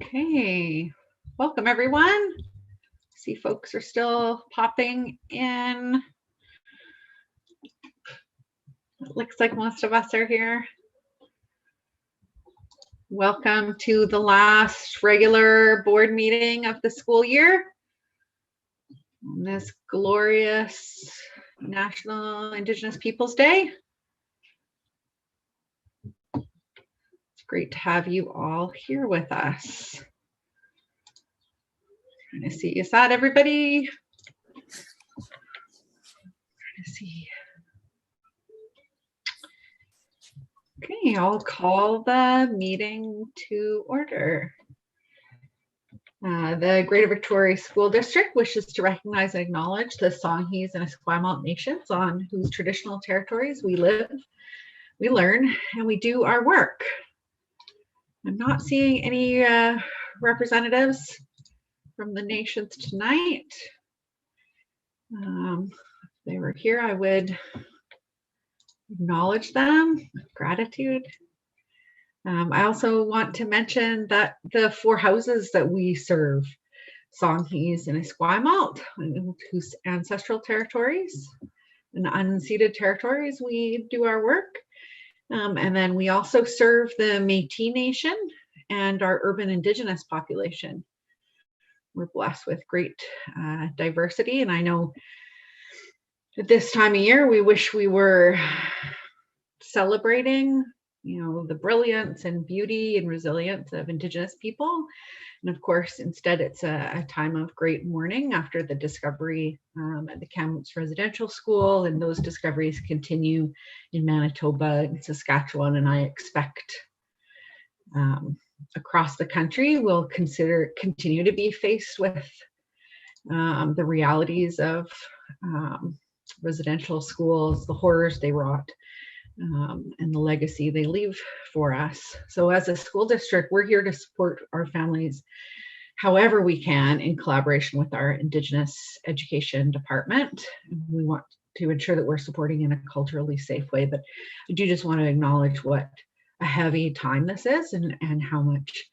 Okay, welcome everyone. See, folks are still popping in. It looks like most of us are here. Welcome to the last regular board meeting of the school year on this glorious National Indigenous Peoples Day. It's great to have you all here with us. Trying to see, is that everybody? Trying to see. Okay, I'll call the meeting to order. The Greater Victoria School District wishes to recognize and acknowledge the Songhees and Esquimalt nations on whose traditional territories we live, we learn, and we do our work. I'm not seeing any representatives from the nations tonight. If they were here, I would acknowledge them with gratitude. I also want to mention that the 4 houses that we serve, Songhees and Esquimalt, whose ancestral territories and unceded territories, we do our work. And then we also serve the Métis Nation and our urban Indigenous population. We're blessed with great diversity, and I know at this time of year, we wish we were celebrating, the brilliance and beauty and resilience of Indigenous people. And of course, instead, it's a time of great mourning after the discovery at the Kamloops Residential School, and those discoveries continue in Manitoba and Saskatchewan, and I expect across the country we'll continue to be faced with the realities of residential schools, the horrors they wrought, and the legacy they leave for us. So as a school district, we're here to support our families however we can in collaboration with our Indigenous Education Department. We want to ensure that we're supporting in a culturally safe way, but I do just want to acknowledge what a heavy time this is and how much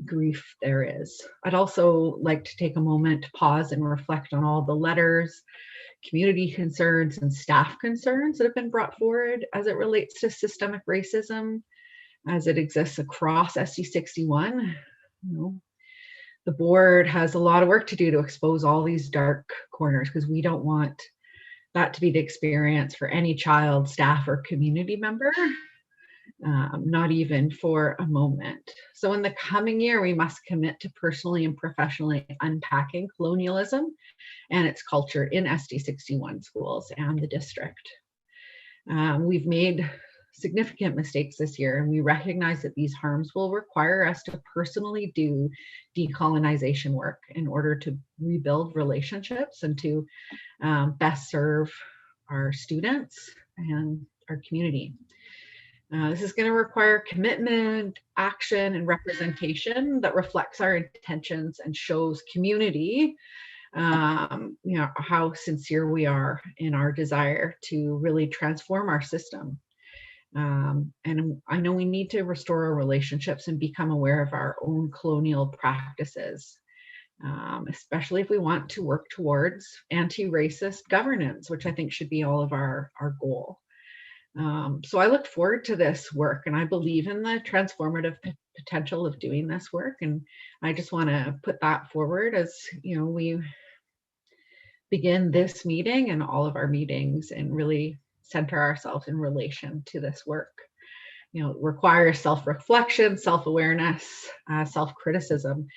grief there is. I'd also like to take a moment to pause and reflect on all the letters, community concerns, and staff concerns that have been brought forward as it relates to systemic racism as it exists across SD61. The board has a lot of work to do to expose all these dark corners, because we don't want that to be the experience for any child, staff, or community member. Not even for a moment. So in the coming year, we must commit to personally and professionally unpacking colonialism and its culture in SD61 schools and the district. We've made significant mistakes this year, and we recognize that these harms will require us to personally do decolonization work in order to rebuild relationships and to best serve our students and our community. This is going to require commitment, action, and representation that reflects our intentions and shows community, how sincere we are in our desire to really transform our system. And I know we need to restore our relationships and become aware of our own colonial practices, especially if we want to work towards anti-racist governance, which I think should be all of our goal. So I look forward to this work, and I believe in the transformative potential of doing this work. And I just want to put that forward as, we begin this meeting and all of our meetings and really center ourselves in relation to this work. It requires self-reflection, self-awareness, self-criticism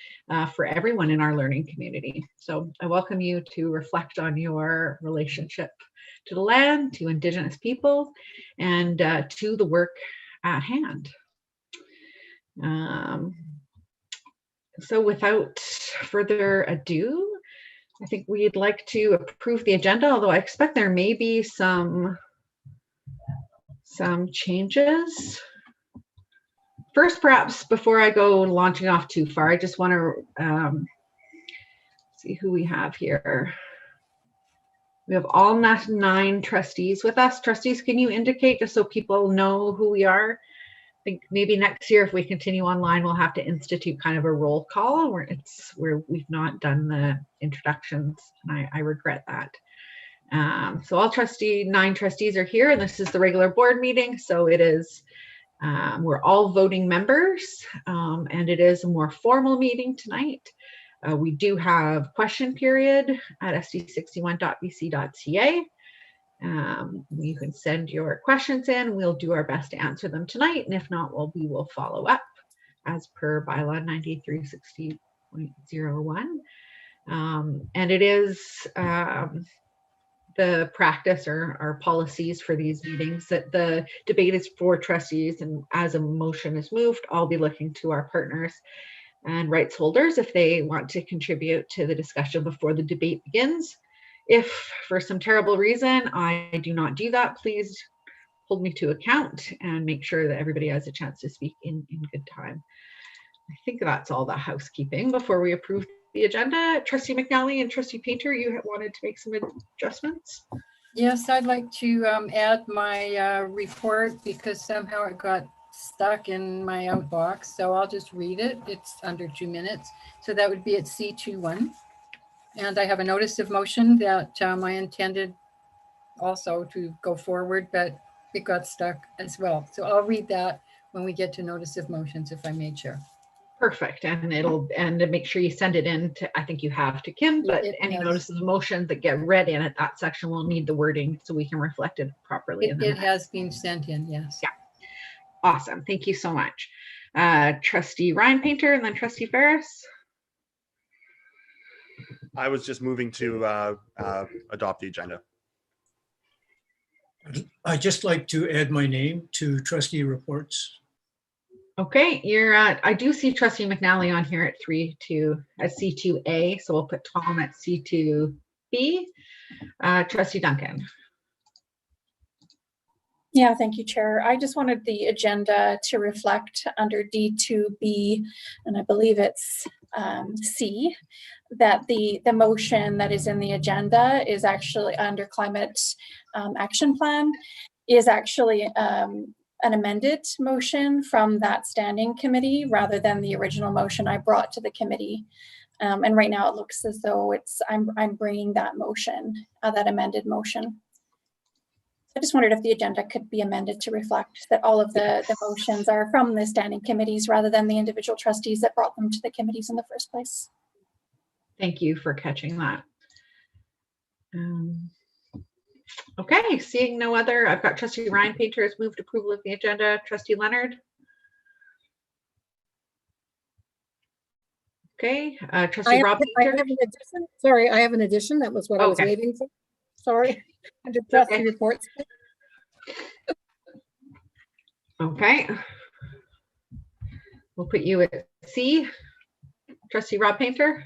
for everyone in our learning community. So I welcome you to reflect on your relationship to the land, to Indigenous people, and to the work at hand. So without further ado, I think we'd like to approve the agenda, although I expect there may be some changes. First, perhaps before I go launching off too far, I just want to see who we have here. We have all 9 trustees with us. Trustees, can you indicate, just so people know who we are, think maybe next year, if we continue online, we'll have to institute kind of a roll call where we've not done the introductions, and I regret that. So all 9 trustees are here, and this is the regular board meeting. So it is, we're all voting members, and it is a more formal meeting tonight. We do have question period at sd61.bc.ca. You can send your questions in. We'll do our best to answer them tonight, and if not, we will follow up as per Bylaw 9360.01. And it is the practice or our policies for these meetings that the debate is for trustees, and as a motion is moved, I'll be looking to our partners and rights holders if they want to contribute to the discussion before the debate begins. If for some terrible reason I do not do that, please hold me to account and make sure that everybody has a chance to speak in good time. I think that's all the housekeeping before we approve the agenda. Trustee McNally and Trustee Painter, you wanted to make some adjustments? Yes, I'd like to add my report because somehow it got stuck in my outbox. So I'll just read it. It's under 2 minutes. So that would be at C21. And I have a notice of motion that I intended also to go forward, but it got stuck as well. So I'll read that when we get to notice of motions, if I may, Chair. Perfect. And make sure you send it in to, I think you have to Kim, but any notices of motion that get read in at that section will need the wording so we can reflect it properly. It has been sent in, yes. Yeah. Awesome. Thank you so much. Trustee Ryan Painter and then Trustee Ferris. I was just moving to adopt the agenda. I'd just like to add my name to trustee reports. Okay, you're I do see Trustee McNally on here at C2A, so we'll put Tom at C2B. Trustee Duncan. Yeah, thank you, Chair. I just wanted the agenda to reflect under D2B, and I believe it's C, that the motion that is in the agenda is actually under climate action plan, is actually an amended motion from that standing committee rather than the original motion I brought to the committee. And right now it looks as though I'm bringing that motion, that amended motion. I just wondered if the agenda could be amended to reflect that all of the motions are from the standing committees rather than the individual trustees that brought them to the committees in the first place. Thank you for catching that. Okay, seeing no other, I've got Trustee Ryan Painter has moved approval of the agenda. Trustee Leonard. Okay, Trustee Rob Painter. I have an addition. Sorry, I have an addition. That was what I was waiting for. Sorry, under trustee reports. Okay, we'll put you at C. Trustee Rob Painter.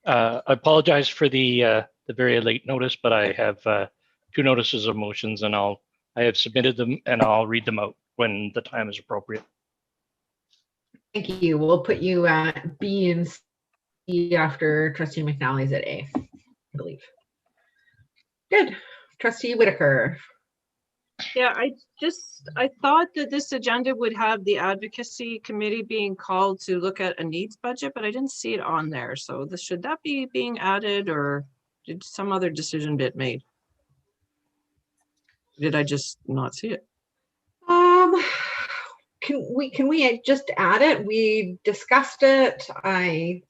I apologize for the very late notice, but I have 2 notices of motions, and I have submitted them, and I'll read them out when the time is appropriate. Thank you. We'll put you at B and C after Trustee McNally's at A, I believe. Good. Trustee Whitaker. Yeah, I thought that this agenda would have the advocacy committee being called to look at a needs budget, but I didn't see it on there. So should that be being added, or did some other decision get made? Did I just not see it? Can we just add it? We discussed it. I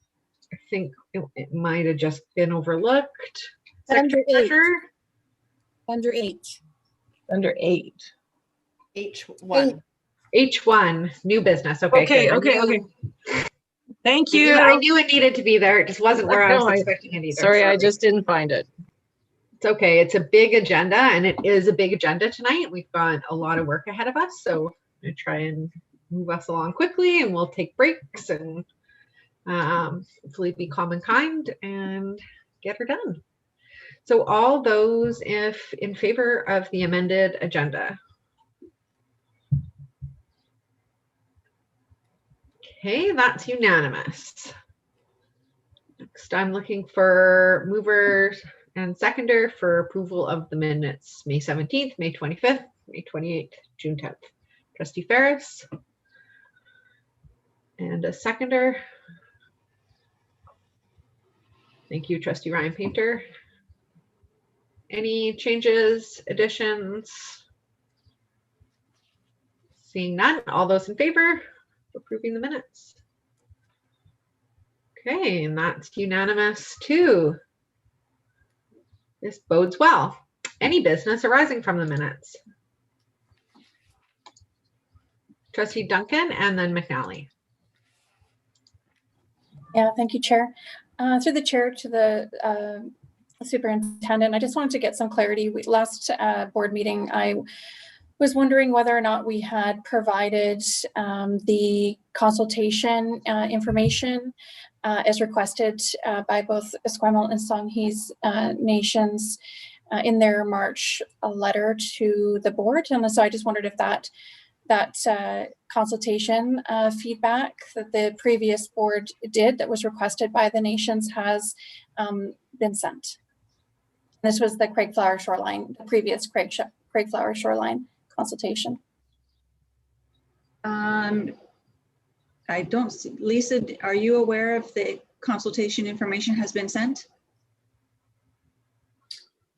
think it might have just been overlooked. Under 8. Under 8. Under 8. H1. H1, new business. Okay. Okay. Thank you. I knew it needed to be there. It just wasn't where I was expecting it either. Sorry, I just didn't find it. It's okay. It's a big agenda, and it is a big agenda tonight. We've got a lot of work ahead of us, so I'm going to try and move us along quickly, and we'll take breaks and hopefully be calm and kind and get her done. So all those in favor of the amended agenda. Okay, that's unanimous. Next, I'm looking for movers and seconder for approval of the minutes, May 17th, May 25th, May 28th, June 10th. Trustee Ferris. And a seconder. Thank you, Trustee Ryan Painter. Any changes, additions? Seeing none, all those in favor of approving the minutes? Okay, and that's unanimous too. This bodes well. Any business arising from the minutes? Trustee Duncan and then McNally. Yeah, thank you, Chair. Through the chair to the superintendent, I just wanted to get some clarity. Last board meeting, I was wondering whether or not we had provided the consultation information as requested by both Esquimalt and Songhees nations in their March letter to the board. And so I just wondered if that consultation feedback that the previous board did that was requested by the nations has been sent. This was the Craig Flower Shoreline, the previous Craig Flower Shoreline consultation. I don't see, Lisa, are you aware if the consultation information has been sent?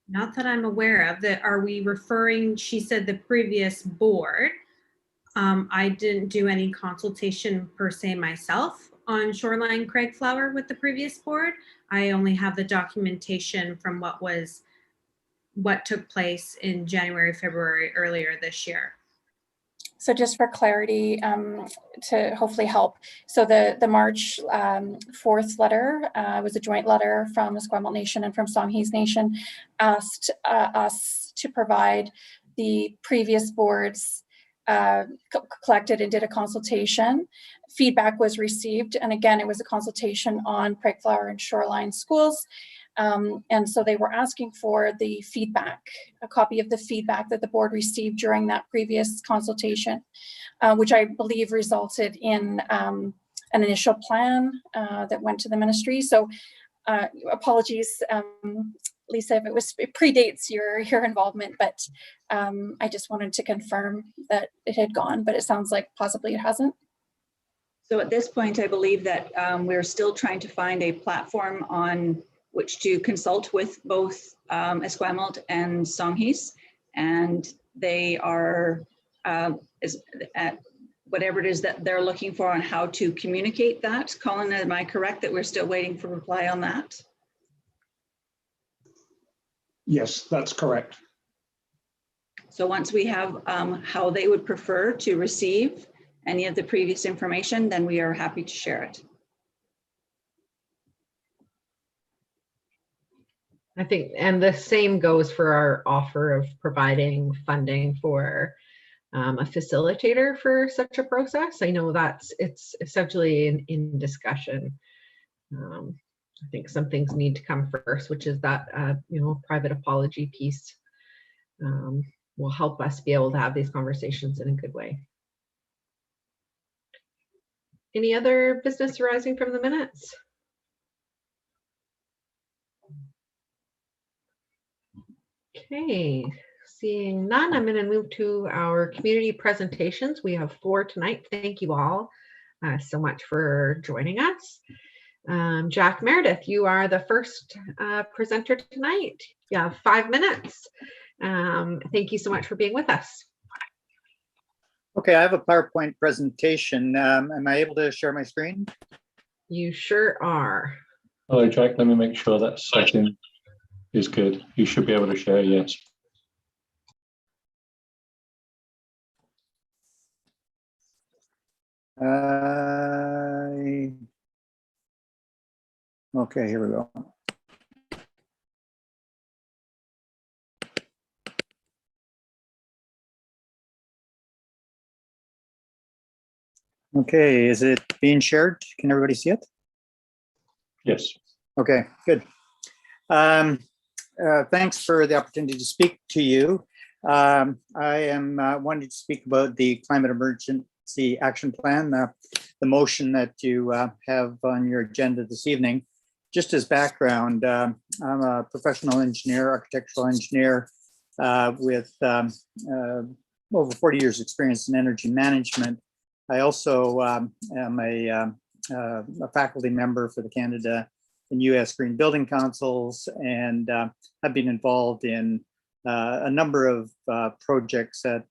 Not that I'm aware of. That are we referring, she said the previous board. I didn't do any consultation per se myself on Shoreline Craig Flower with the previous board. I only have the documentation from what took place in January, February earlier this year. So just for clarity, to hopefully help. So the March 4th letter was a joint letter from the Esquimalt Nation and from Songhees Nation, asked us to provide the previous board's collected and did a consultation. Feedback was received, and again, it was a consultation on Craig Flower and Shoreline schools. And so they were asking for the feedback, a copy of the feedback that the board received during that previous consultation, which I believe resulted in an initial plan that went to the ministry. So apologies, Lisa, if it predates your involvement, but I just wanted to confirm that it had gone, but it sounds like possibly it hasn't. So at this point, I believe that we're still trying to find a platform on which to consult with both Esquimalt and Songhees, and they are at whatever it is that they're looking for on how to communicate that. Colin, am I correct that we're still waiting for reply on that? Yes, that's correct. So once we have how they would prefer to receive any of the previous information, then we are happy to share it. I think, and the same goes for our offer of providing funding for a facilitator for such a process. I know it's essentially in discussion. I think some things need to come first, which is that private apology piece will help us be able to have these conversations in a good way. Any other business arising from the minutes? Okay, seeing none, I'm going to move to our community presentations. We have 4 tonight. Thank you all so much for joining us. Jack Meredith, you are the first presenter tonight. You have 5 minutes. Thank you so much for being with us. Okay, I have a PowerPoint presentation. Am I able to share my screen? You sure are. Hello, Jack. Let me make sure that setting is good. You should be able to share, yes. Okay, here we go. Okay, is it being shared? Can everybody see it? Yes. Okay, good. Thanks for the opportunity to speak to you. I am wanting to speak about the Climate Emergency Action Plan, the motion that you have on your agenda this evening. just as background, I'm a professional engineer, architectural engineer with over 40 years experience in energy management. I also am a faculty member for the Canada and US Green Building Councils, and I've been involved in a number of projects that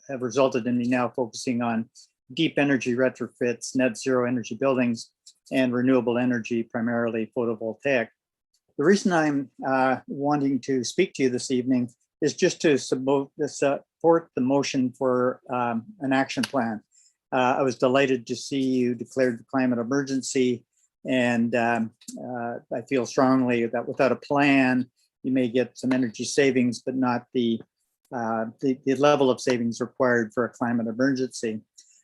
have resulted in me now focusing on deep energy retrofits, net zero energy buildings, and renewable energy, primarily photovoltaic. The reason I'm wanting to speak to you this evening is just to support the motion for an action plan. I was delighted to see you declared the climate emergency, and I feel strongly that without a plan, you may get some energy savings, but not the level of savings required for a climate emergency.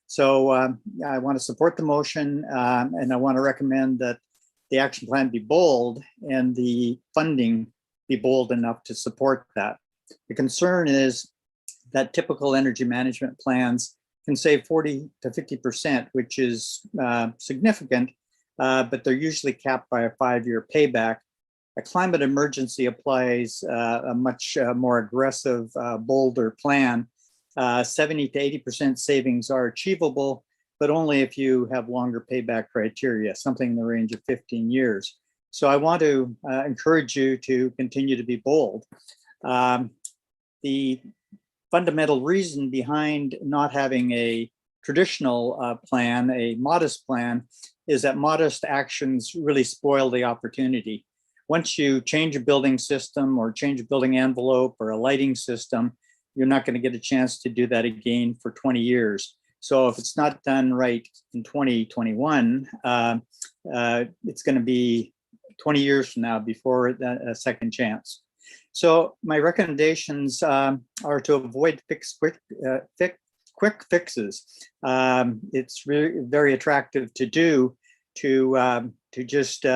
So I want to support the motion, and I want to recommend that the action plan be bold and the funding be bold enough to support that. The concern is that typical energy management plans can save 40 to 50%, which is significant, but they're usually capped by a 5-year payback. A climate emergency applies a much more aggressive, bolder plan. 70 to 80% savings are achievable, but only if you have longer payback criteria, something in the range of 15 years. So I want to encourage you to continue to be bold. The fundamental reason behind not having a traditional plan, a modest plan, is that modest actions really spoil the opportunity. Once you change a building system or change a building envelope or a lighting system, you're not going to get a chance to do that again for 20 years. So if it's not done right in 2021, it's going to be 20 years from now before a second chance. So my recommendations are to avoid quick fixes. It's really very attractive to do to just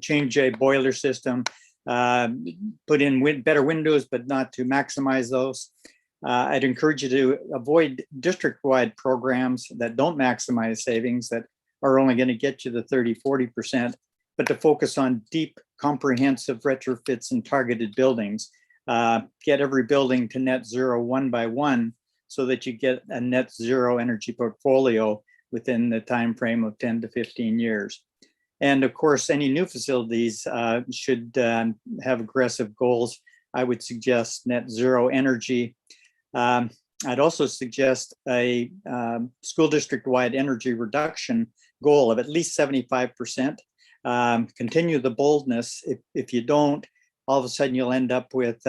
change a boiler system, put in better windows, but not to maximize those. I'd encourage you to avoid district-wide programs that don't maximize savings, that are only going to get you the 30–40%, but to focus on deep, comprehensive retrofits and targeted buildings. Get every building to net zero one by one, so that you get a net zero energy portfolio within the time frame of 10 to 15 years. And of course, any new facilities should have aggressive goals. I would suggest net zero energy. I'd also suggest a school district-wide energy reduction goal of at least 75%. Continue the boldness. If you don't, all of a sudden you'll end up with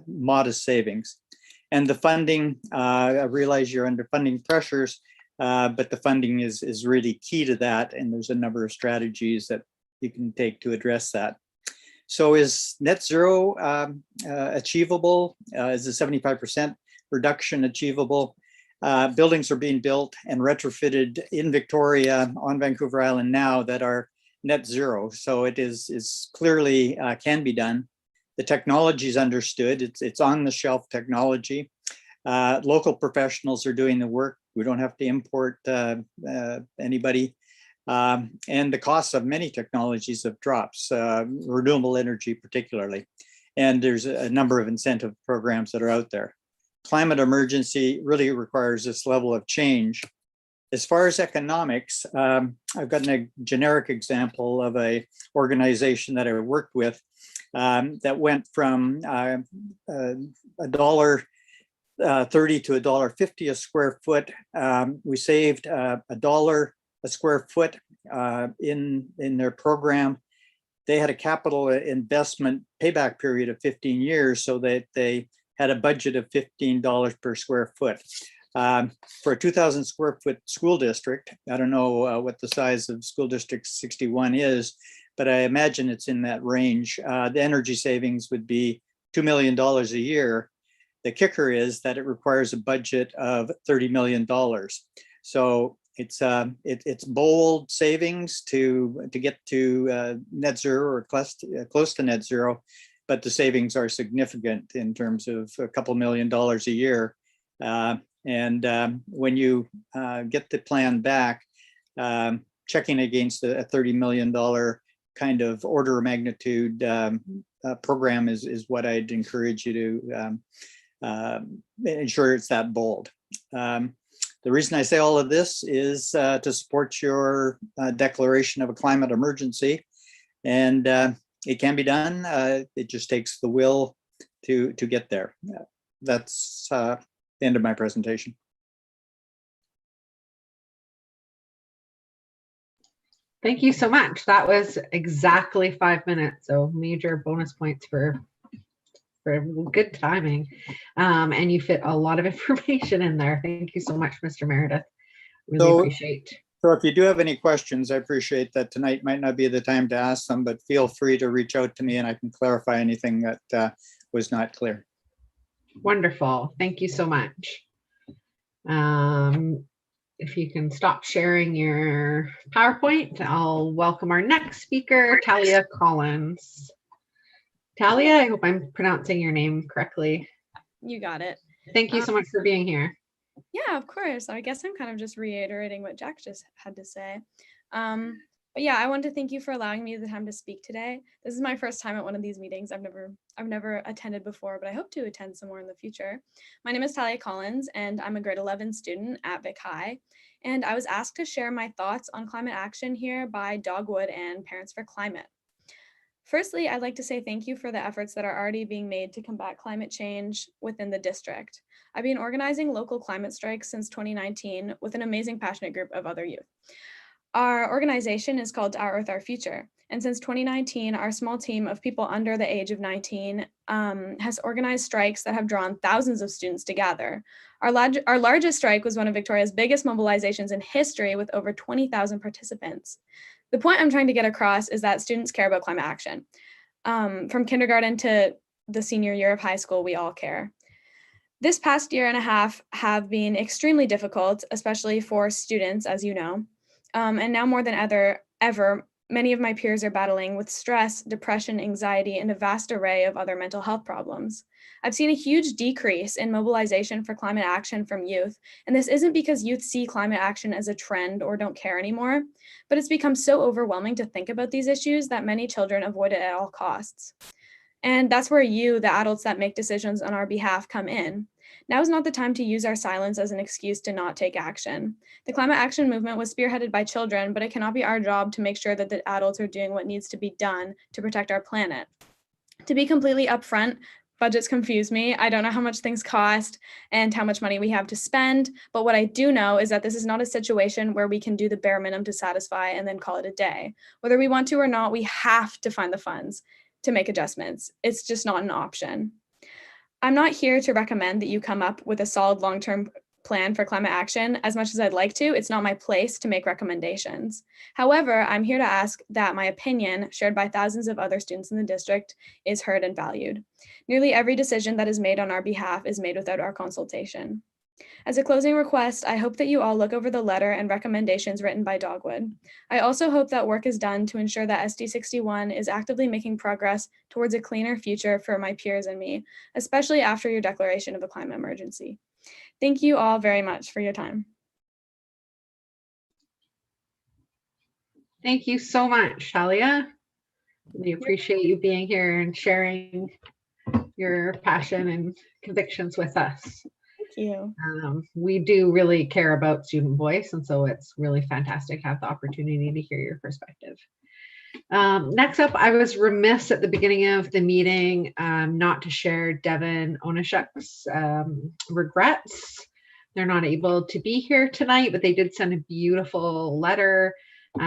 modest savings. And the funding, I realize you're under funding pressures, but the funding is really key to that. And there's a number of strategies that you can take to address that. So is net zero achievable? Is the 75% reduction achievable? Buildings are being built and retrofitted in Victoria on Vancouver Island now that are net zero. So it is clearly can be done. The technology is understood. It's on the shelf technology. Local professionals are doing the work. We don't have to import anybody. And the costs of many technologies have dropped, renewable energy particularly. And there's a number of incentive programs that are out there. Climate emergency really requires this level of change. As far as economics, I've got a generic example of a organization that I worked with that went from $1.30 to $1.50 a square foot. We saved $1 a square foot in their program. They had a capital investment payback period of 15 years, so that they had a budget of $15 per square foot. For a 2,000 square foot school district, I don't know what the size of school district 61 is, but I imagine it's in that range. The energy savings would be $2 million a year. The kicker is that it requires a budget of $30 million. So it's bold savings to get to net zero or close to net zero, but the savings are significant in terms of a couple $1 million a year. And when you get the plan back, checking against a $30 million kind of order of magnitude program is what I'd encourage you to ensure it's that bold. The reason I say all of this is to support your declaration of a climate emergency, and it can be done. It just takes the will to get there. That's the end of my presentation. Thank you so much. That was exactly 5 minutes, so major bonus points for good timing. And you fit a lot of information in there. Thank you so much, Mr. Meredith. Really appreciate. So if you do have any questions, I appreciate that tonight might not be the time to ask them, but feel free to reach out to me and I can clarify anything that was not clear. Wonderful. Thank you so much. If you can stop sharing your PowerPoint, I'll welcome our next speaker, Talia Collins. Talia, I hope I'm pronouncing your name correctly. You got it. Thank you so much for being here. Yeah, of course. I guess I'm kind of just reiterating what Jack just had to say. But yeah, I want to thank you for allowing me the time to speak today. This is my first time at one of these meetings. I've never attended before, but I hope to attend some more in the future. My name is Talia Collins, and I'm a grade 11 student at Vic High. And I was asked to share my thoughts on climate action here by Dogwood and Parents for Climate. Firstly, I'd like to say thank you for the efforts that are already being made to combat climate change within the district. I've been organizing local climate strikes since 2019 with an amazing, passionate group of other youth. Our organization is called Our Earth, Our Future. And since 2019, our small team of people under the age of 19 has organized strikes that have drawn thousands of students together. Our largest strike was one of Victoria's biggest mobilizations in history with over 20,000 participants. The point I'm trying to get across is that students care about climate action. From kindergarten to the senior year of high school, we all care. This past year and a half have been extremely difficult, especially for students, as you know. And now more than ever, many of my peers are battling with stress, depression, anxiety, and a vast array of other mental health problems. I've seen a huge decrease in mobilization for climate action from youth, and this isn't because youth see climate action as a trend or don't care anymore, but it's become so overwhelming to think about these issues that many children avoid it at all costs. And that's where you, the adults that make decisions on our behalf, come in. Now is not the time to use our silence as an excuse to not take action. The climate action movement was spearheaded by children, but it cannot be our job to make sure that the adults are doing what needs to be done to protect our planet. To be completely upfront, budgets confuse me. I don't know how much things cost and how much money we have to spend, but what I do know is that this is not a situation where we can do the bare minimum to satisfy and then call it a day. Whether we want to or not, we have to find the funds to make adjustments. It's just not an option. I'm not here to recommend that you come up with a solid long-term plan for climate action. As much as I'd like to, it's not my place to make recommendations. However, I'm here to ask that my opinion, shared by thousands of other students in the district, is heard and valued. Nearly every decision that is made on our behalf is made without our consultation. As a closing request, I hope that you all look over the letter and recommendations written by Dogwood. I also hope that work is done to ensure that SD61 is actively making progress towards a cleaner future for my peers and me, especially after your declaration of a climate emergency. Thank you all very much for your time. Thank you so much, Talia. We appreciate you being here and sharing your passion and convictions with us. Thank you. We do really care about student voice, and so it's really fantastic to have the opportunity to hear your perspective. Next up, I was remiss at the beginning of the meeting not to share Devin Onishuk's regrets. They're not able to be here tonight, but they did send a beautiful letter,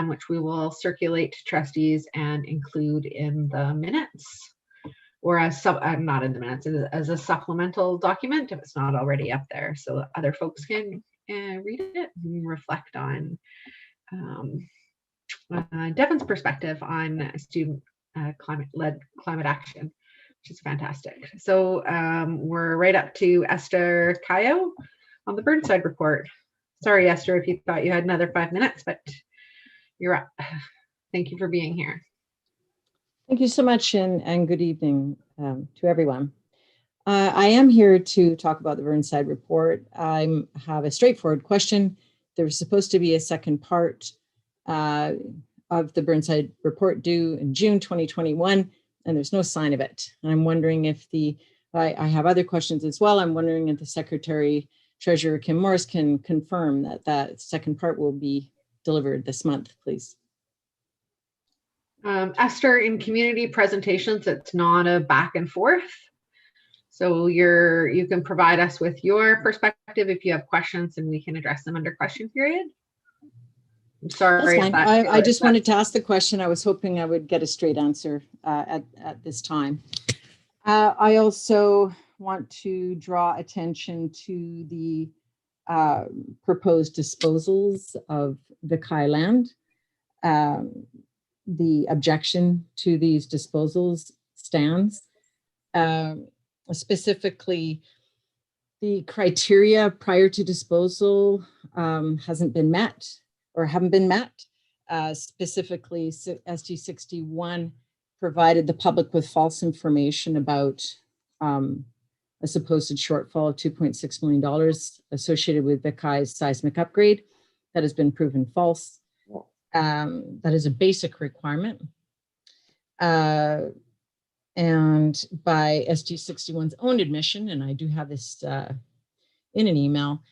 which we will circulate to trustees and include in the minutes. Or as not in the minutes, as a supplemental document if it's not already up there, so other folks can read it and reflect on Devin's perspective on student climate-led climate action, which is fantastic. So we're right up to Esther Cayo on the Burnside report. Sorry, Esther, if you thought you had another 5 minutes, but you're up. Thank you for being here. Thank you so much, and good evening to everyone. I am here to talk about the Burnside report. I have a straightforward question. There was supposed to be a second part, of the Burnside report due in June 2021, and there's no sign of it. And I'm wondering if I have other questions as well. I'm wondering if the Secretary Treasurer Kim Morris can confirm that that second part will be delivered this month, please. Esther, in community presentations, it's not a back and forth. So you can provide us with your perspective if you have questions, and we can address them under question period. I'm sorry. That's fine. I just wanted to ask the question. I was hoping I would get a straight answer at this time. I also want to draw attention to the proposed disposals of the Kailand. The objection to these disposals stands. Specifically, the criteria prior to disposal hasn't been met or haven't been met. Specifically, SD61 provided the public with false information about a supposed shortfall of $2.6 million associated with Vikai's seismic upgrade. That has been proven false. That is a basic requirement. And by SD61's own admission, and I do have this in an email,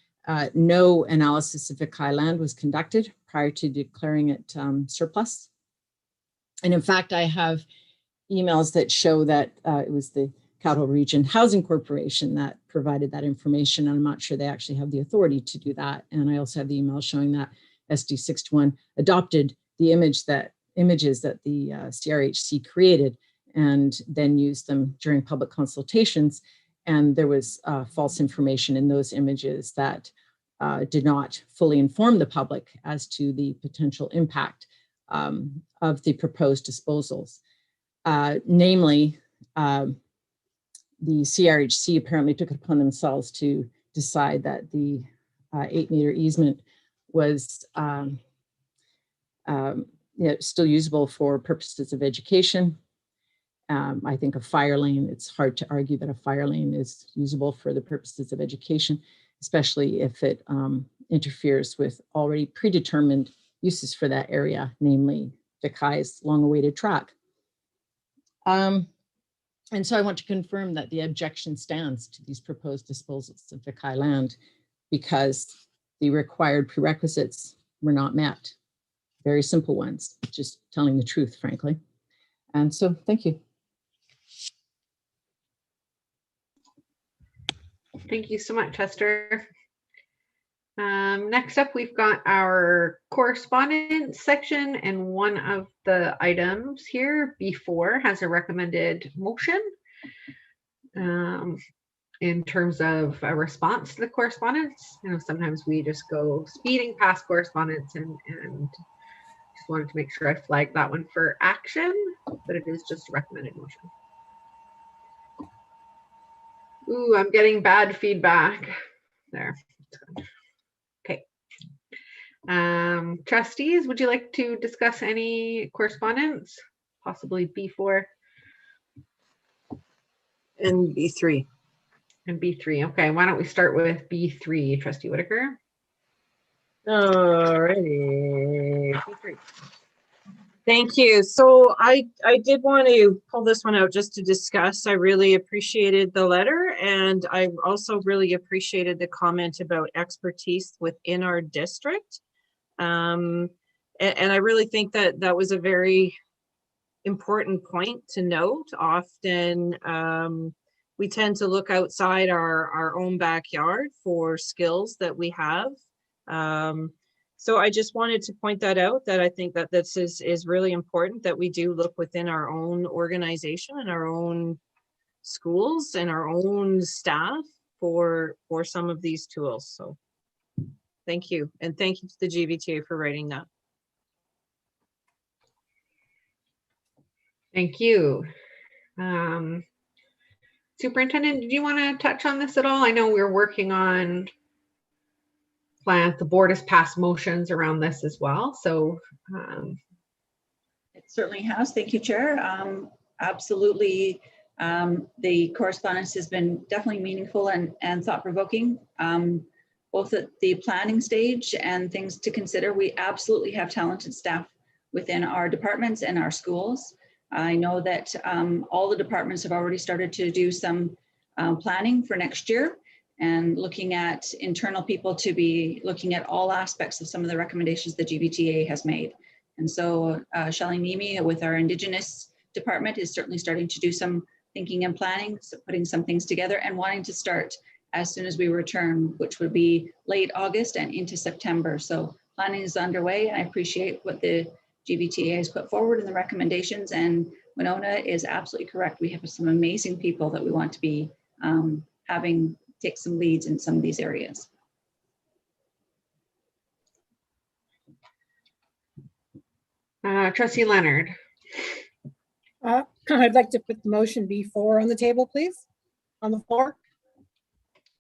no analysis of the Kailand was conducted prior to declaring it surplus. And in fact, I have emails that show that it was the Capital Region Housing Corporation that provided that information. I'm not sure they actually have the authority to do that. And I also have the email showing that SD61 adopted the images that the CRHC created and then used them during public consultations. And there was false information in those images that did not fully inform the public as to the potential impact of the proposed disposals. Namely, the CRHC apparently took it upon themselves to decide that the 8-meter easement was still usable for purposes of education. I think a fire lane, it's hard to argue that a fire lane is usable for the purposes of education, especially if it interferes with already predetermined uses for that area, namely Vikai's long-awaited track. And so I want to confirm that the objection stands to these proposed disposals of the Kailand because the required prerequisites were not met. Very simple ones, just telling the truth, frankly. And so, thank you. Thank you so much, Esther. Next up, we've got our correspondence section, and one of the items here, B4, has a recommended motion in terms of a response to the correspondence. You know, sometimes we just go speeding past correspondence, and just wanted to make sure I flagged that one for action, but it is just a recommended motion. Ooh, I'm getting bad feedback there. Okay. Trustees, would you like to discuss any correspondence? Possibly B4 and B3. And B3. Okay, why don't we start with B3, Trustee Whitaker? Alrighty. B3. Thank you. So I did want to pull this one out just to discuss. I really appreciated the letter, and I also really appreciated the comment about expertise within our district. And I really think that that was a very important point to note. Often we tend to look outside our own backyard for skills that we have. So I just wanted to point that out, that I think that this is really important, that we do look within our own organization and our own schools and our own staff for some of these tools. So thank you. And thank you to the GVTA for writing that. Thank you. Superintendent, did you want to touch on this at all? I know we're working on plans. The board has passed motions around this as well. So it certainly has. Thank you, Chair. Absolutely. The correspondence has been definitely meaningful and thought-provoking. both at the planning stage and things to consider. We absolutely have talented staff within our departments and our schools. I know that all the departments have already started to do some planning for next year and looking at internal people to be looking at all aspects of some of the recommendations the GBTA has made. And so Shelley Mimi with our Indigenous department is certainly starting to do some thinking and planning, so putting some things together and wanting to start as soon as we return, which would be late August and into September. So planning is underway. I appreciate what the GBTA has put forward in the recommendations, and Winona is absolutely correct. We have some amazing people that we want to be having take some leads in some of these areas. Trustee Leonard. I'd like to put the motion B4 on the table, please, on the floor.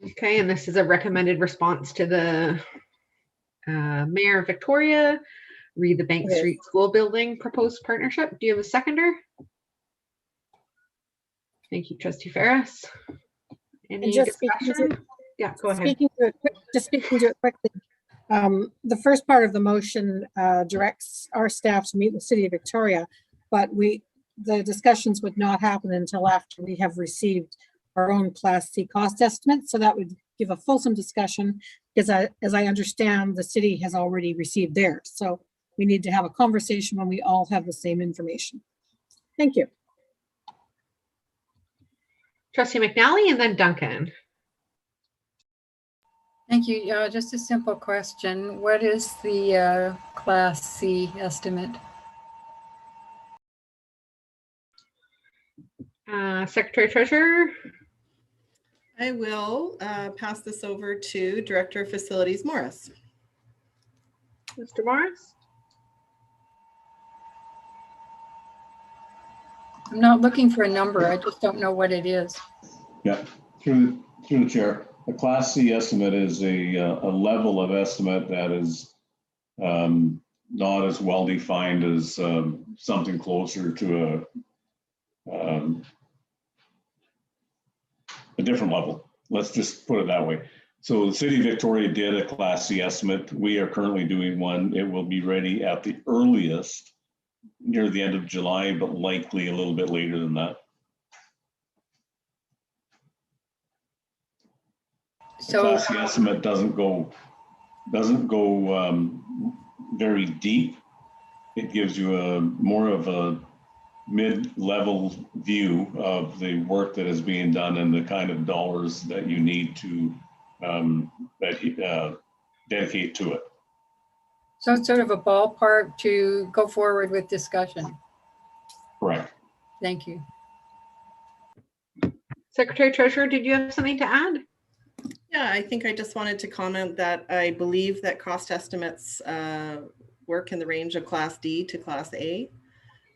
Okay, and this is a recommended response to the Mayor of Victoria, read the Bank Street School Building proposed partnership. Do you have a seconder? Thank you, Trustee Ferris. Any discussion? Yeah, go ahead. Speaking to it quickly, the first part of the motion directs our staff to meet with the City of Victoria, but the discussions would not happen until after we have received our own Class C cost estimate. So that would give a fulsome discussion, because as I understand, the city has already received theirs. So we need to have a conversation when we all have the same information. Thank you. Trustee McNally and then Duncan. Thank you. Just a simple question. What is the Class C estimate? Secretary Treasurer. I will pass this over to Director of Facilities Morris. Mr. Morris. I'm not looking for a number. I just don't know what it is. Yeah, through the chair. A Class C estimate is a level of estimate that is not as well defined as something closer to a different level. Let's just put it that way. So the City of Victoria did a Class C estimate. We are currently doing one. It will be ready at the earliest near the end of July, but likely a little bit later than that. So the Class C estimate doesn't go very deep. It gives you more of a mid-level view of the work that is being done and the kind of dollars that you need to dedicate to it. So it's sort of a ballpark to go forward with discussion. Correct. Thank you. Secretary Treasurer, did you have something to add? Yeah, I think I just wanted to comment that I believe that cost estimates work in the range of Class D to Class A.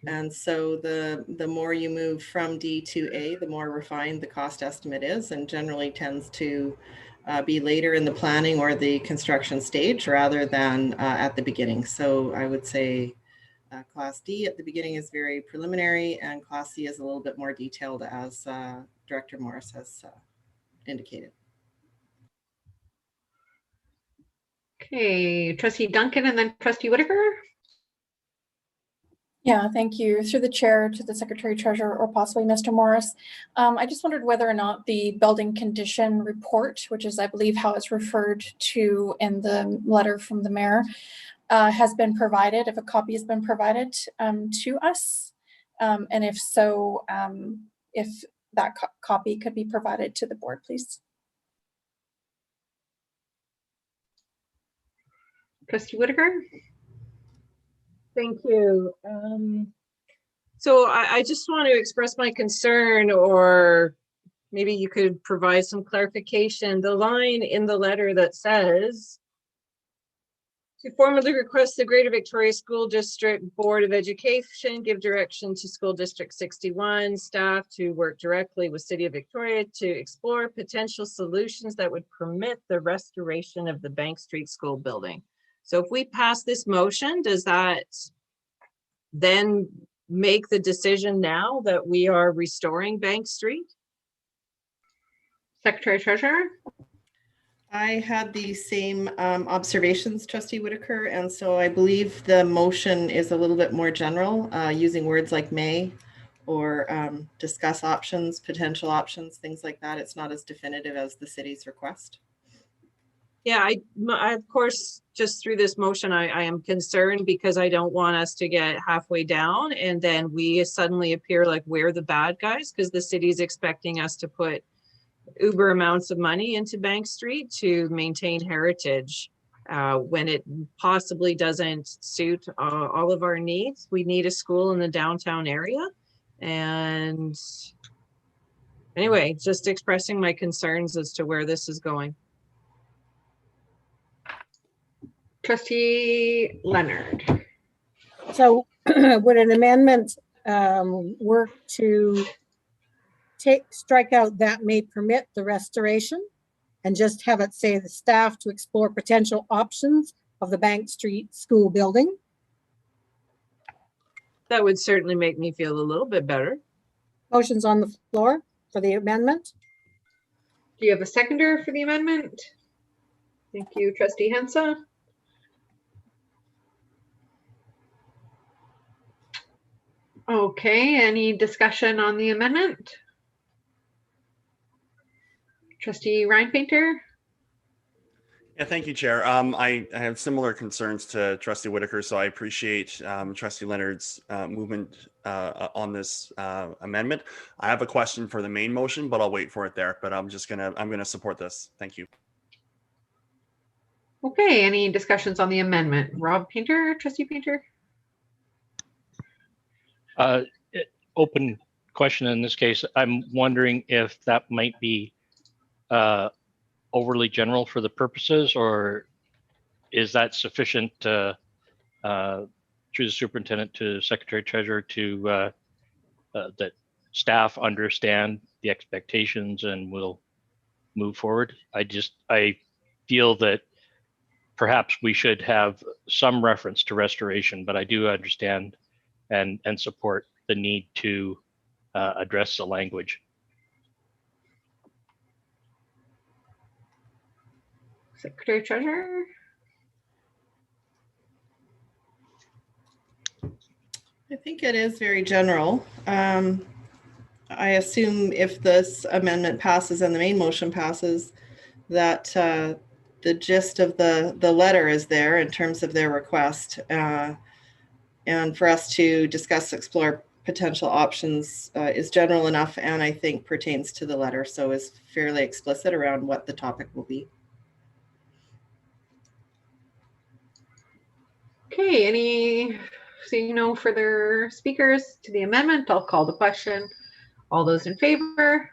And so the more you move from D to A, the more refined the cost estimate is, and generally tends to be later in the planning or the construction stage rather than at the beginning. So I would say Class D at the beginning is very preliminary, and Class C is a little bit more detailed, as Director Morris has indicated. Okay, Trustee Duncan and then Trustee Whitaker. Yeah, thank you. Through the chair to the Secretary Treasurer or possibly Mr. Morris. I just wondered whether or not the building condition report, which is I believe how it's referred to in the letter from the mayor, has been provided, if a copy has been provided to us. And if so, if that copy could be provided to the board, please. Trustee Whitaker. Thank you. So I just want to express my concern, or maybe you could provide some clarification. The line in the letter that says, to formally request the Greater Victoria School District Board of Education give direction to School District 61 staff to work directly with City of Victoria to explore potential solutions that would permit the restoration of the Bank Street School building. So if we pass this motion, does that then make the decision now that we are restoring Bank Street? Secretary Treasurer. I had the same observations, Trustee Whitaker, and so I believe the motion is a little bit more general, using words like may or discuss options, potential options, things like that. It's not as definitive as the city's request. Yeah, I of course, just through this motion, I am concerned because I don't want us to get halfway down and then we suddenly appear like we're the bad guys because the city's expecting us to put uber amounts of money into Bank Street to maintain heritage when it possibly doesn't suit all of our needs. We need a school in the downtown area. And anyway, just expressing my concerns as to where this is going. Trustee Leonard. So would an amendment work to strike out that may permit the restoration and just have it say the staff to explore potential options of the Bank Street School building? That would certainly make me feel a little bit better. Motion's on the floor for the amendment. Do you have a seconder for the amendment? Thank you, Trustee Hensa. Okay, any discussion on the amendment? Trustee Reinpainter? Yeah, thank you, Chair. I have similar concerns to Trustee Whitaker, so I appreciate Trustee Leonard's movement on this amendment. I have a question for the main motion, but I'll wait for it there. But I'm gonna support this. Thank you. Okay, any discussions on the amendment? Rob Painter, Trustee Painter? Open question in this case. I'm wondering if that might be overly general for the purposes, or is that sufficient through the superintendent to secretary treasurer to that staff understand the expectations and will move forward? I feel that perhaps we should have some reference to restoration, but I do understand and support the need to address the language. Secretary Treasurer? I think it is very general. I assume if this amendment passes and the main motion passes, that the gist of the letter is there in terms of their request. And for us to discuss, explore potential options is general enough, and I think pertains to the letter, so is fairly explicit around what the topic will be. Okay, seeing no further speakers to the amendment, I'll call the question. All those in favor?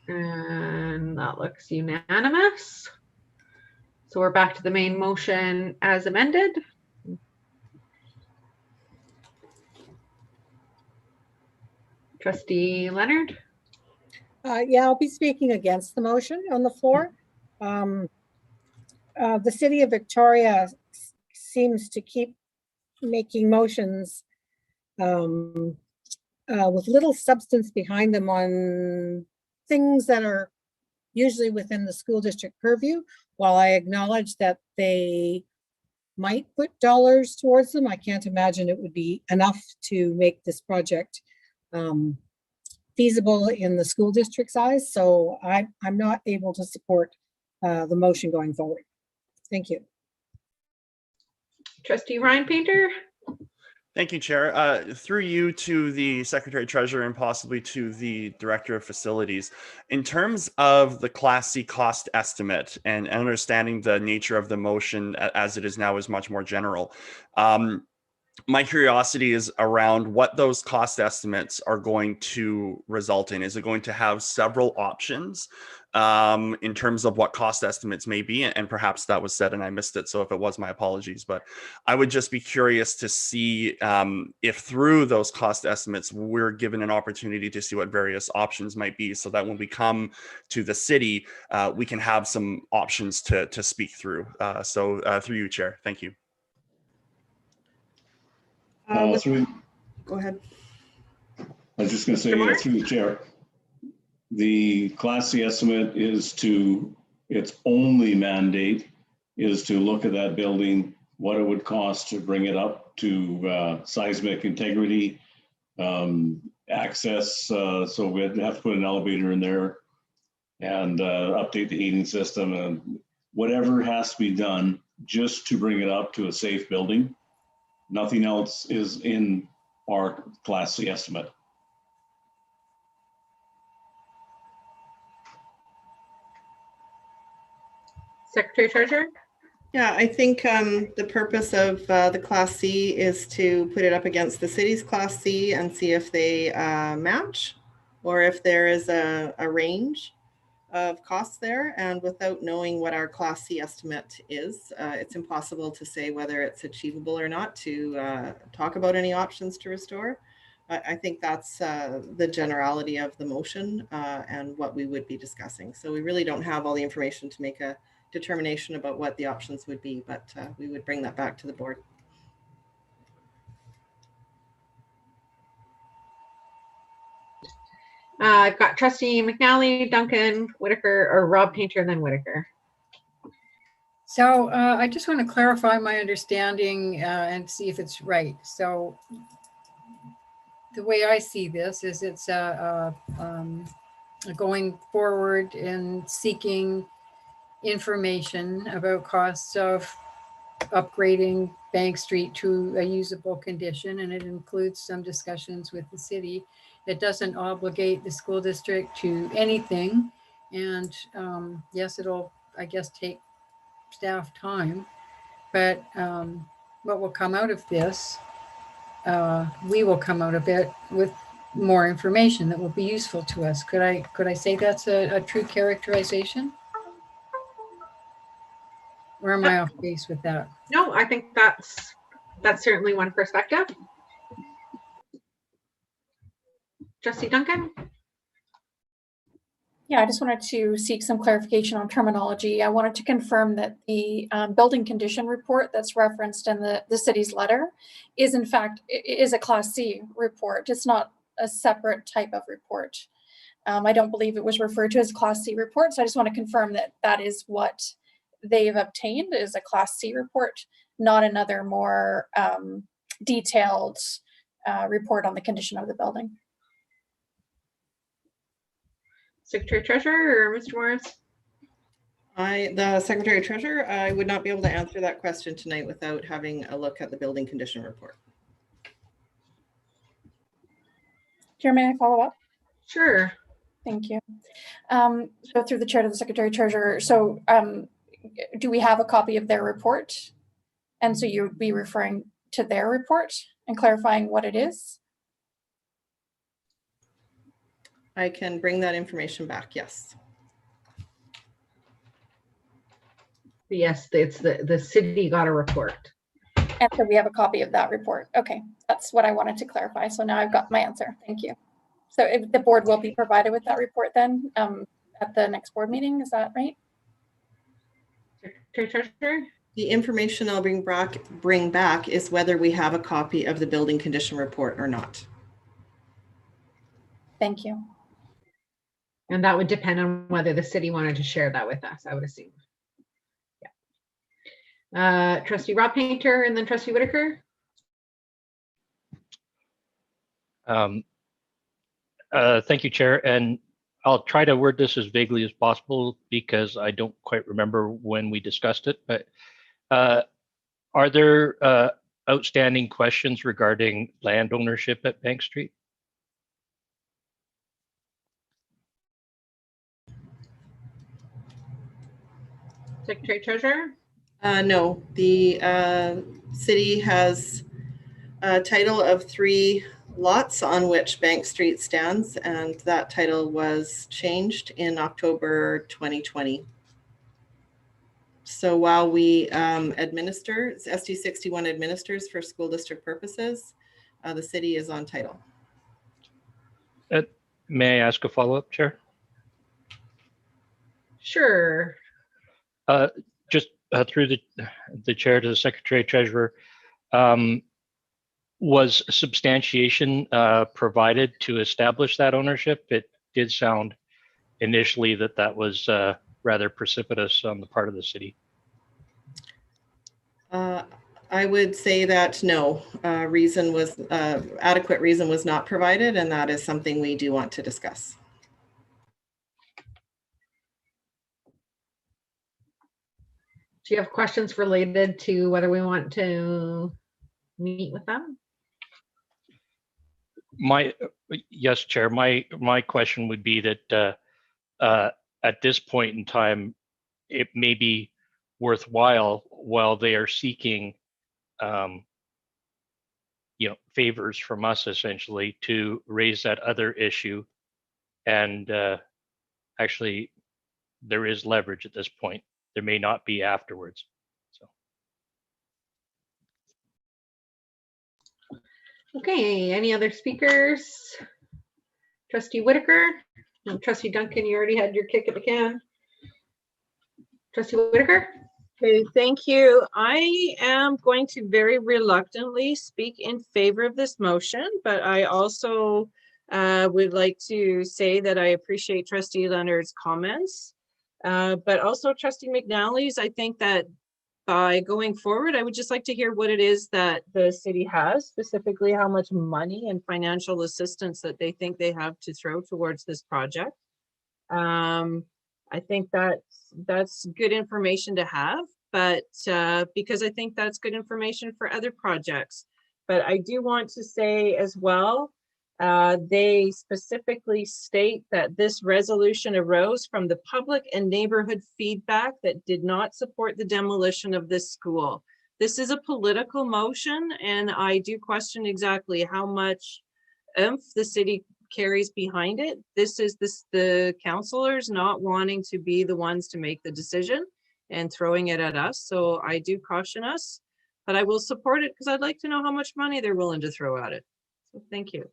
And that looks unanimous. So we're back to the main motion as amended. Trustee Leonard? Yeah, I'll be speaking against the motion on the floor. The City of Victoria seems to keep making motions with little substance behind them on things that are usually within the school district purview. While I acknowledge that they might put dollars towards them, I can't imagine it would be enough to make this project feasible in the school district's eyes. So I'm not able to support the motion going forward. Thank you. Trustee Reinpainter? Thank you, Chair. Through you to the Secretary Treasurer and possibly to the Director of Facilities. In terms of the Class C cost estimate and understanding the nature of the motion as it is now is much more general, my curiosity is around what those cost estimates are going to result in. Is it going to have several options in terms of what cost estimates may be? And perhaps that was said and I missed it, so if it was, my apologies. But I would just be curious to see if through those cost estimates, we're given an opportunity to see what various options might be, so that when we come to the city, we can have some options to speak through. So through you, Chair, thank you. Go ahead. I was just going to say, through the chair, The Class C estimate is to, its only mandate is to look at that building, what it would cost to bring it up to seismic integrity, access. So we'd have to put an elevator in there and update the heating system and whatever has to be done just to bring it up to a safe building. Nothing else is in our Class C estimate. Secretary Treasurer? Yeah, I think the purpose of the Class C is to put it up against the city's Class C and see if they match, or if there is a range of costs there. And without knowing what our Class C estimate is, it's impossible to say whether it's achievable or not to talk about any options to restore. I think that's the generality of the motion and what we would be discussing. So we really don't have all the information to make a determination about what the options would be, but we would bring that back to the board. I've got Trustee McNally, Duncan, Whitaker, or Rob Painter, and then Whitaker. So I just want to clarify my understanding and see if it's right. So the way I see this is it's going forward and seeking information about costs of upgrading Bank Street to a usable condition, and it includes some discussions with the city. It doesn't obligate the school district to anything, and yes, it'll, I guess, take staff time, but what will come out of this, we will come out of it with more information that will be useful to us. Could I say that's a true characterization? Or am I off base with that? No, I think that's certainly one perspective. Trustee Duncan? Yeah, I just wanted to seek some clarification on terminology. I wanted to confirm that the building condition report that's referenced in the city's letter is in fact is a Class C report. It's not a separate type of report. I don't believe it was referred to as a Class C report, so I just want to confirm that that is what they've obtained is a Class C report, not another more detailed report on the condition of the building. Secretary Treasurer or Mr. Morris? The Secretary Treasurer, I would not be able to answer that question tonight without having a look at the building condition report. Chair, may I follow up? Sure. Thank you. So through the chair to the Secretary Treasurer, so do we have a copy of their report? And so you would be referring to their report and clarifying what it is? I can bring that information back, yes. Yes, it's the city got a report. And so we have a copy of that report. Okay, that's what I wanted to clarify. So now I've got my answer. Thank you. So if the board will be provided with that report then at the next board meeting, is that right? Secretary Treasurer? The information I'll bring back is whether we have a copy of the building condition report or not. Thank you. And that would depend on whether the city wanted to share that with us, I would assume. Yeah. Trustee Rob Painter and then Trustee Whitaker. Thank you, Chair. And I'll try to word this as vaguely as possible because I don't quite remember when we discussed it, but are there outstanding questions regarding land ownership at Bank Street? Secretary Treasurer? No, the city has a title of 3 lots on which Bank Street stands, and that title was changed in October 2020. So while we administer, SD61 administers for school district purposes, the city is on title. May I ask a follow-up, Chair? Sure. Just through the chair to the Secretary Treasurer, was substantiation provided to establish that ownership? It did sound initially that was rather precipitous on the part of the city? I would say that no, adequate reason was not provided, and that is something we do want to discuss. Do you have questions related to whether we want to meet with them? Yes, Chair. My question would be that at this point in time, it may be worthwhile while they are seeking, favors from us essentially to raise that other issue, and actually, there is leverage at this point. There may not be afterwards. Okay, any other speakers? Trustee Whitaker? No, Trustee Duncan, you already had your kick at the can. Trustee Whitaker? Okay, thank you. I am going to very reluctantly speak in favor of this motion, but I also would like to say that I appreciate Trustee Leonard's comments, but also Trustee McNally's. I think that by going forward, I would just like to hear what it is that the city has, specifically how much money and financial assistance that they think they have to throw towards this project. I think that's good information to have, but because I think that's good information for other projects. But I do want to say as well, they specifically state that this resolution arose from the public and neighborhood feedback that did not support the demolition of this school. This is a political motion, and I do question exactly how much oomph the city carries behind it. This is the councillors not wanting to be the ones to make the decision and throwing it at us. So I do caution us, but I will support it because I'd like to know how much money they're willing to throw at it. So thank you.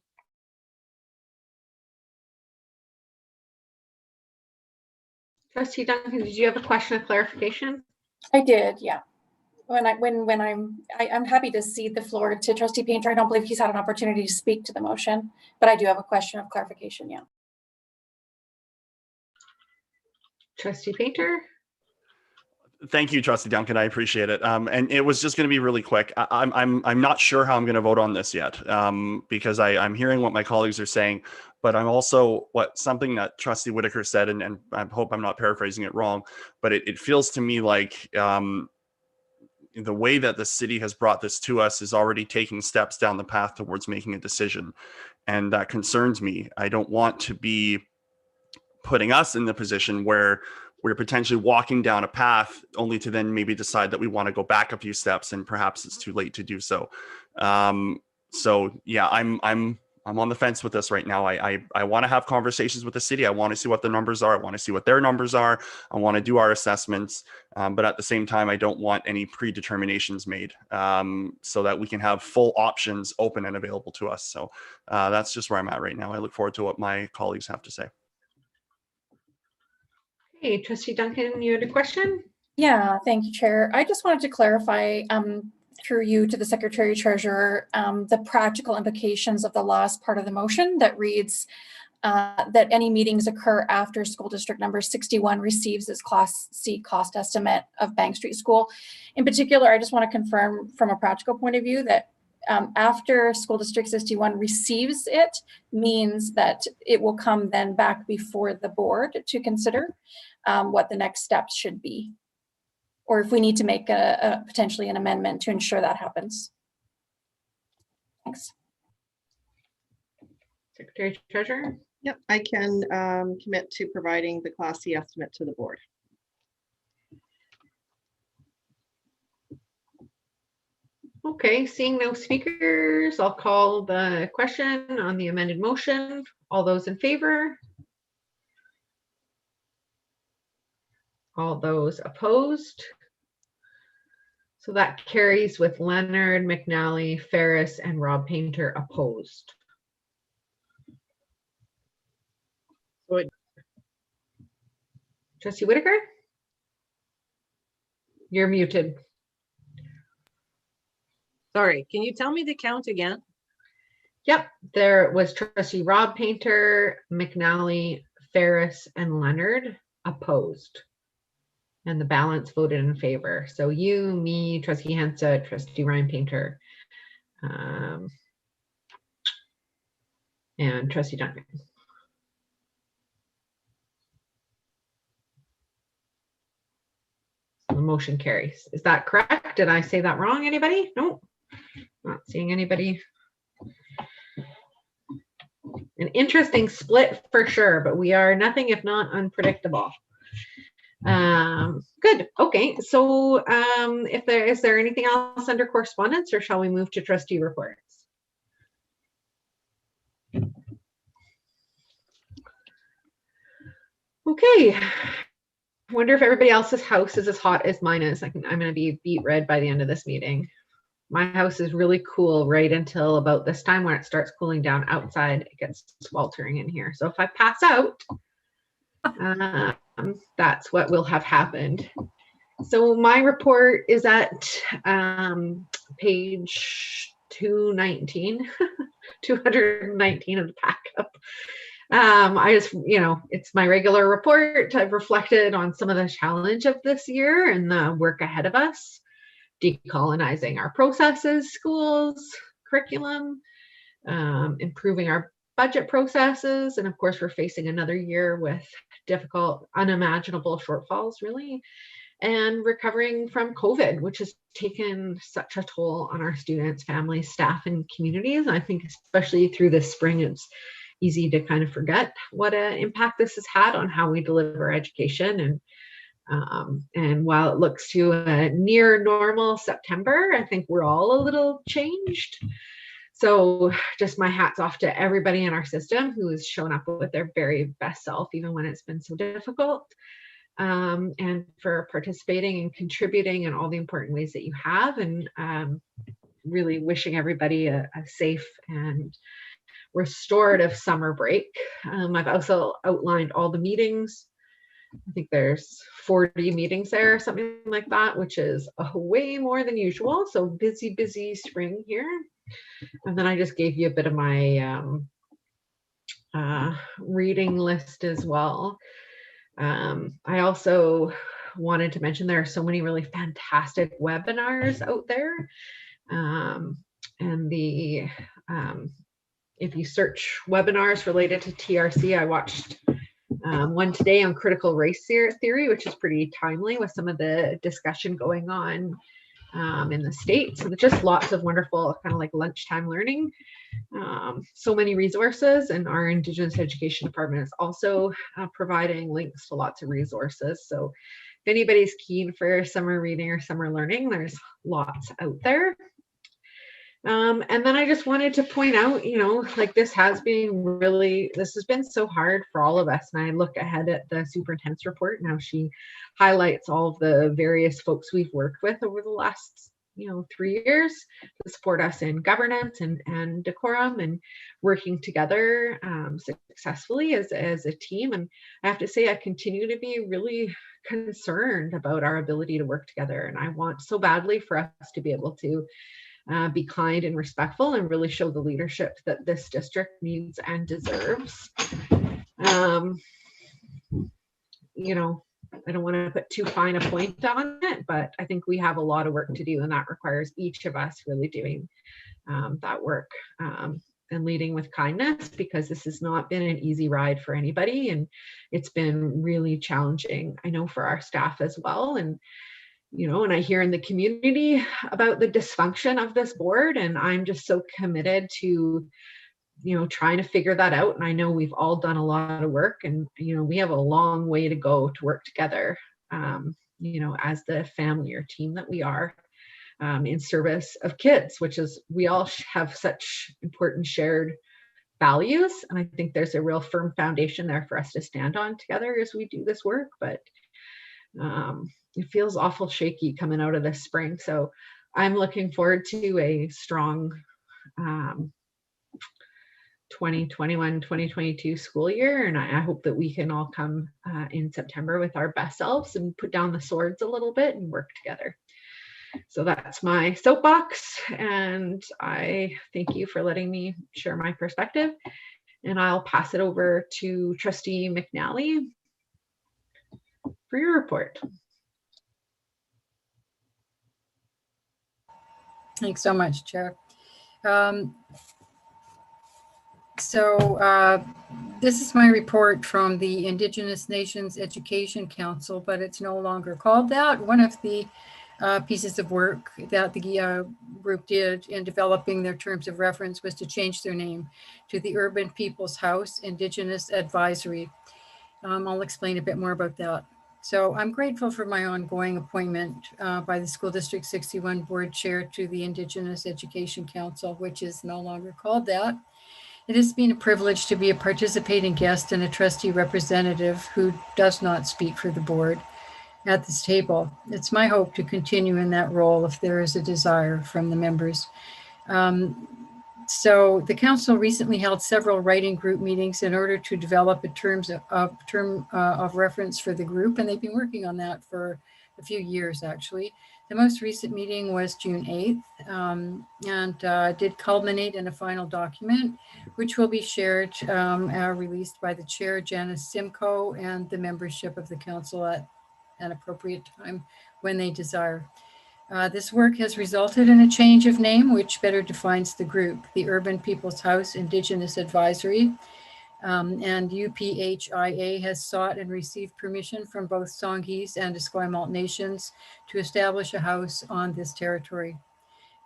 Trustee Duncan, did you have a question of clarification? I did, yeah. I'm happy to cede the floor to Trustee Painter. I don't believe he's had an opportunity to speak to the motion, but I do have a question of clarification, yeah. Trustee Painter? Thank you, Trustee Duncan. I appreciate it. And it was just going to be really quick. I'm not sure how I'm going to vote on this yet, because I'm hearing what my colleagues are saying, but I'm also something that Trustee Whitaker said, and I hope I'm not paraphrasing it wrong, but it feels to me like the way that the city has brought this to us is already taking steps down the path towards making a decision, and that concerns me. I don't want to be putting us in the position where we're potentially walking down a path only to then maybe decide that we want to go back a few steps and perhaps it's too late to do so. So yeah, I'm on the fence with this right now. I want to have conversations with the city. I want to see what the numbers are. I want to see what their numbers are. I want to do our assessments, but at the same time, I don't want any predeterminations made, so that we can have full options open and available to us. So that's just where I'm at right now. I look forward to what my colleagues have to say. Hey, Trustee Duncan, you had a question? Yeah, thank you, Chair. I just wanted to clarify through you to the Secretary Treasurer the practical implications of the last part of the motion that reads that any meetings occur after school district number 61 receives its Class C cost estimate of Bank Street School. In particular, I just want to confirm from a practical point of view that after school district 61 receives it means that it will come then back before the board to consider what the next steps should be, or if we need to make potentially an amendment to ensure that happens. Thanks. Secretary Treasurer? Yep, I can commit to providing the Class C estimate to the board. Okay, seeing no speakers, I'll call the question on the amended motion. All those in favor? All those opposed? So that carries with Leonard, McNally, Ferris, and Rob Painter opposed. Trustee Whitaker? You're muted. Sorry, can you tell me the count again? Yep, there was Trustee Rob Painter, McNally, Ferris, and Leonard opposed. And the balance voted in favor. So you, me, Trustee Hansa, Trustee Ryan Painter, and Trustee Duncan. The motion carries. Is that correct? Did I say that wrong? Anybody? No, not seeing anybody. An interesting split for sure, but we are nothing if not unpredictable. Good. Okay. So is there anything else under correspondence, or shall we move to trustee reports? Okay. Wonder if everybody else's house is as hot as mine is. I'm going to be beet red by the end of this meeting. My house is really cool right until about this time when it starts cooling down outside. It gets sweltering in here. So if I pass out, that's what will have happened. So my report is at page 219, 219 of the backup. I just, it's my regular report. I've reflected on some of the challenge of this year and the work ahead of us, decolonizing our processes, schools, curriculum, improving our budget processes. And of course, we're facing another year with difficult, unimaginable shortfalls, really, and recovering from COVID, which has taken such a toll on our students, families, staff, and communities. I think especially through this spring, it's easy to kind of forget what an impact this has had on how we deliver education. And while it looks to a near normal September, I think we're all a little changed. So just my hat's off to everybody in our system who has shown up with their very best self, even when it's been so difficult, and for participating and contributing in all the important ways that you have, and really wishing everybody a safe and restorative summer break. I've also outlined all the meetings. I think there's 40 meetings there, something like that, which is way more than usual. So busy spring here. And then I just gave you a bit of my reading list as well. I also wanted to mention there are so many really fantastic webinars out there. And if you search webinars related to TRC, I watched one today on critical race theory, which is pretty timely with some of the discussion going on in the States. So just lots of wonderful kind of like lunchtime learning. So many resources, and our Indigenous Education Department is also providing links to lots of resources. So if anybody's keen for summer reading or summer learning, there's lots out there. And then I just wanted to point out, like this has been so hard for all of us. And I look ahead at the superintendent's report. Now she highlights all of the various folks we've worked with over the last, 3 years to support us in governance and decorum and working together successfully as a team. And I have to say, I continue to be really concerned about our ability to work together. And I want so badly for us to be able to be kind and respectful and really show the leadership that this district needs and deserves. I don't want to put too fine a point on it, but I think we have a lot of work to do, and that requires each of us really doing that work and leading with kindness, because this has not been an easy ride for anybody, and it's been really challenging, I know, for our staff as well. And and I hear in the community about the dysfunction of this board, and I'm just so committed to, trying to figure that out. And I know we've all done a lot of work, and, we have a long way to go to work together, as the family or team that we are, in service of kids, which is, we all have such important shared values. And I think there's a real firm foundation there for us to stand on together as we do this work. But it feels awful shaky coming out of this spring. So I'm looking forward to a strong 2021-2022 school year. And I hope that we can all come in September with our best selves and put down the swords a little bit and work together. So that's my soapbox. And I thank you for letting me share my perspective. And I'll pass it over to Trustee McNally for your report. Thanks so much, Chair. This is my report from the Indigenous Nations Education Council, but it's no longer called that. One of the pieces of work that the group did in developing their terms of reference was to change their name to the Urban People's House Indigenous Advisory. I'll explain a bit more about that. So I'm grateful for my ongoing appointment by the School District 61 Board Chair to the Indigenous Education Council, which is no longer called that. It has been a privilege to be a participating guest and a trustee representative who does not speak for the board at this table. It's my hope to continue in that role if there is a desire from the members. So the council recently held several writing group meetings in order to develop a term of reference for the group, and they've been working on that for a few years actually. The most recent meeting was June 8th and did culminate in a final document, which will be shared, released by the chair, Janice Simcoe, and the membership of the council at an appropriate time when they desire. This work has resulted in a change of name, which better defines the group, the Urban People's House Indigenous Advisory. And UPHIA has sought and received permission from both Songhees and Esquimalt nations to establish a house on this territory.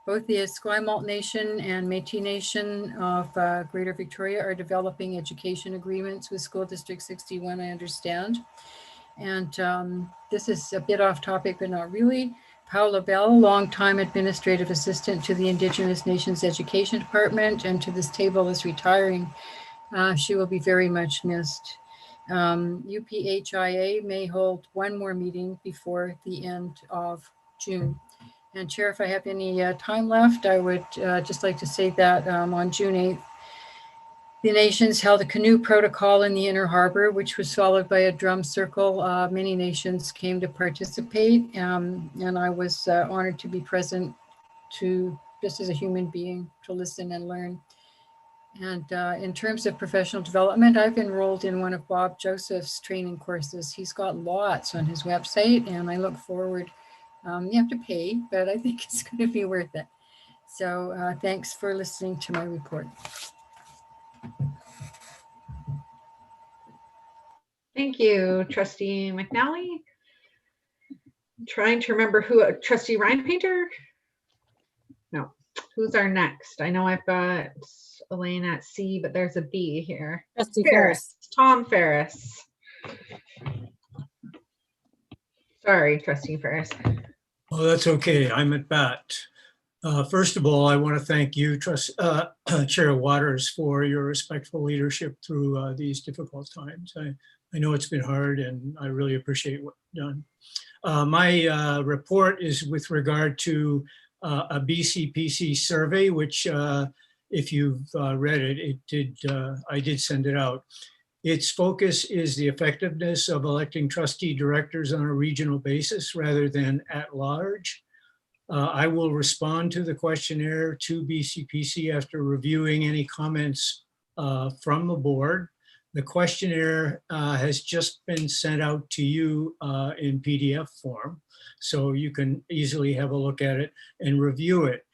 Both the Esquimalt Nation and Métis Nation of Greater Victoria are developing education agreements with School District 61, I understand. And this is a bit off topic, but not really. Paula Bell, longtime administrative assistant to the Indigenous Nations Education Department, and to this table is retiring. She will be very much missed. UPHIA may hold one more meeting before the end of June. And Chair, if I have any time left, I would just like to say that on June 8th, the nations held a canoe protocol in the Inner Harbor, which was followed by a drum circle. Many nations came to participate, and I was honored to be present to, just as a human being, to listen and learn. And in terms of professional development, I've enrolled in one of Bob Joseph's training courses. He's got lots on his website, and I look forward. You have to pay, but I think it's going to be worth it. So thanks for listening to my report. Thank you, Trustee McNally. I'm trying to remember who, Trustee Ryan Painter? No, who's our next? I know I've got Elaine at C, but there's a B here. Trustee Ferris. Tom Ferris. Sorry, Trustee Ferris. Oh, that's okay. I'm at bat. First of all, I want to thank you, Chair Waters, for your respectful leadership through these difficult times. I know it's been hard, and I really appreciate what you've done. My report is with regard to a BCPC survey, which if you've read it, I did send it out. Its focus is the effectiveness of electing trustee directors on a regional basis rather than at large. I will respond to the questionnaire to BCPC after reviewing any comments from the board. The questionnaire has just been sent out to you in PDF form, so you can easily have a look at it and review it.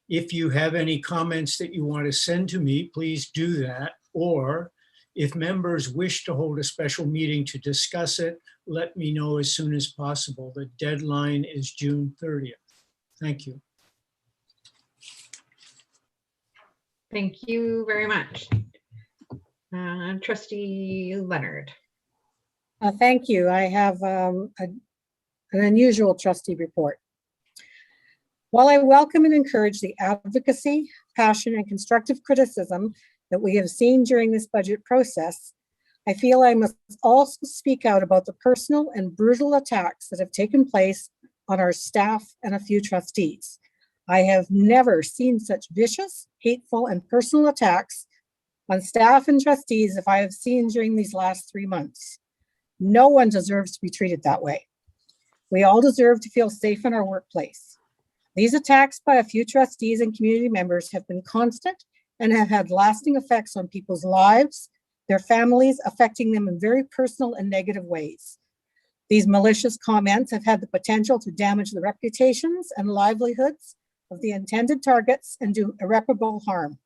If you have any comments that you want to send to me, please do that. Or if members wish to hold a special meeting to discuss it, let me know as soon as possible. The deadline is June 30th. Thank you. Thank you very much. Trustee Leonard. Thank you. I have an unusual trustee report. While I welcome and encourage the advocacy, passion, and constructive criticism that we have seen during this budget process, I feel I must also speak out about the personal and brutal attacks that have taken place on our staff and a few trustees. I have never seen such vicious, hateful, and personal attacks on staff and trustees as I have seen during these last 3 months. No one deserves to be treated that way. We all deserve to feel safe in our workplace. These attacks by a few trustees and community members have been constant and have had lasting effects on people's lives, their families, affecting them in very personal and negative ways. These malicious comments have had the potential to damage the reputations and livelihoods of the intended targets and do irreparable harm.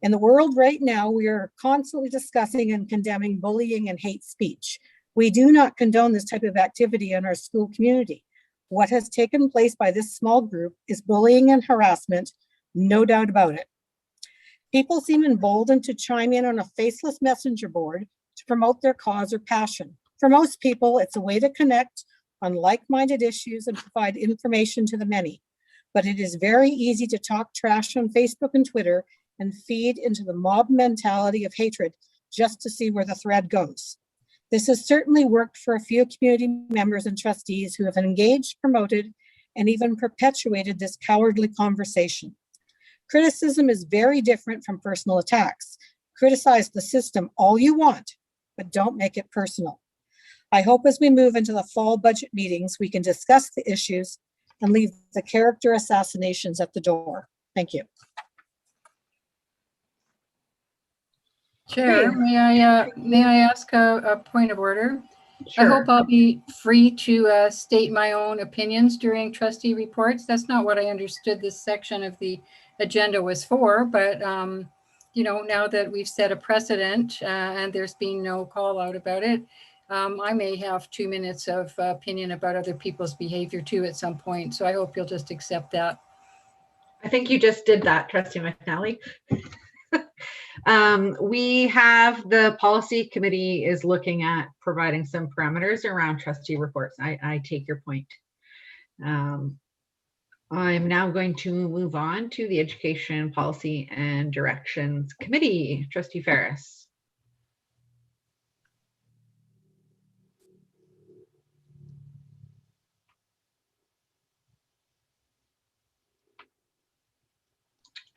In the world right now, we are constantly discussing and condemning bullying and hate speech. We do not condone this type of activity in our school community. What has taken place by this small group is bullying and harassment, no doubt about it. People seem emboldened to chime in on a faceless messenger board to promote their cause or passion. For most people, it's a way to connect on like-minded issues and provide information to the many. But it is very easy to talk trash on Facebook and Twitter and feed into the mob mentality of hatred just to see where the thread goes. This has certainly worked for a few community members and trustees who have engaged, promoted, and even perpetuated this cowardly conversation. Criticism is very different from personal attacks. Criticize the system all you want, but don't make it personal. I hope as we move into the fall budget meetings, we can discuss the issues and leave the character assassinations at the door. Thank you. Chair, may I ask a point of order? Sure. I hope I'll be free to state my own opinions during trustee reports. That's not what I understood this section of the agenda was for, but you know, now that we've set a precedent and there's been no call out about it, I may have 2 minutes of opinion about other people's behavior too at some point. So I hope you'll just accept that. I think you just did that, Trustee McNally. We have the policy committee is looking at providing some parameters around trustee reports. I take your point. I'm now going to move on to the Education Policy and Directions Committee. Trustee Ferris.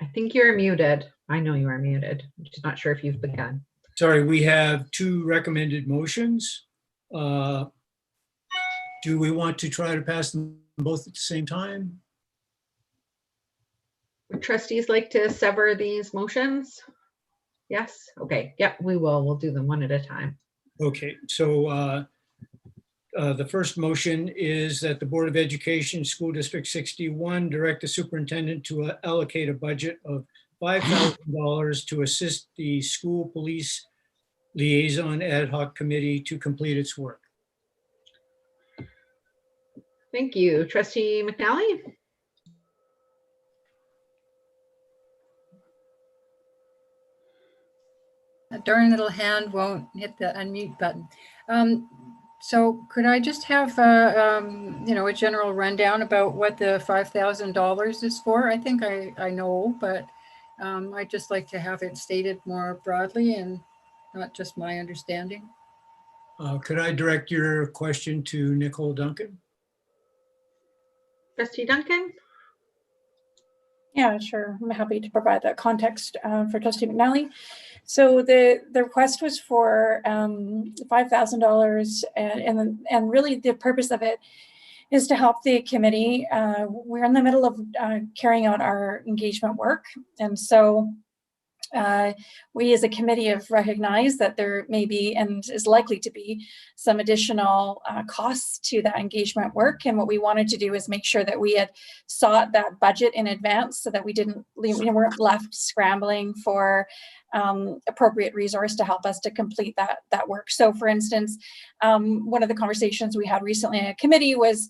I think you're muted. I know you are muted. I'm just not sure if you've begun. Sorry, we have 2 recommended motions. Do we want to try to pass them both at the same time? Would trustees like to sever these motions? Yes. Okay. Yep, we will. We'll do them one at a time. Okay, so the first motion is that the Board of Education, School District 61, direct the superintendent to allocate a budget of $5,000 to assist the School Police Liaison Ad Hoc Committee to complete its work. Thank you. Trustee McNally? A darn little hand won't hit the unmute button. So could I just have you know, a general rundown about what the $5,000 is for? I think I know, but I'd just like to have it stated more broadly and not just my understanding. Could I direct your question to Nicole Duncan? Trustee Duncan? Yeah, sure. I'm happy to provide that context for Trustee McNally. So the request was for $5,000, and really the purpose of it is to help the committee. We're in the middle of carrying out our engagement work, and so we as a committee have recognized that there may be and is likely to be some additional costs to that engagement work. And what we wanted to do is make sure that we had sought that budget in advance so that we weren't left scrambling for appropriate resource to help us to complete that work. So for instance, one of the conversations we had recently in a committee was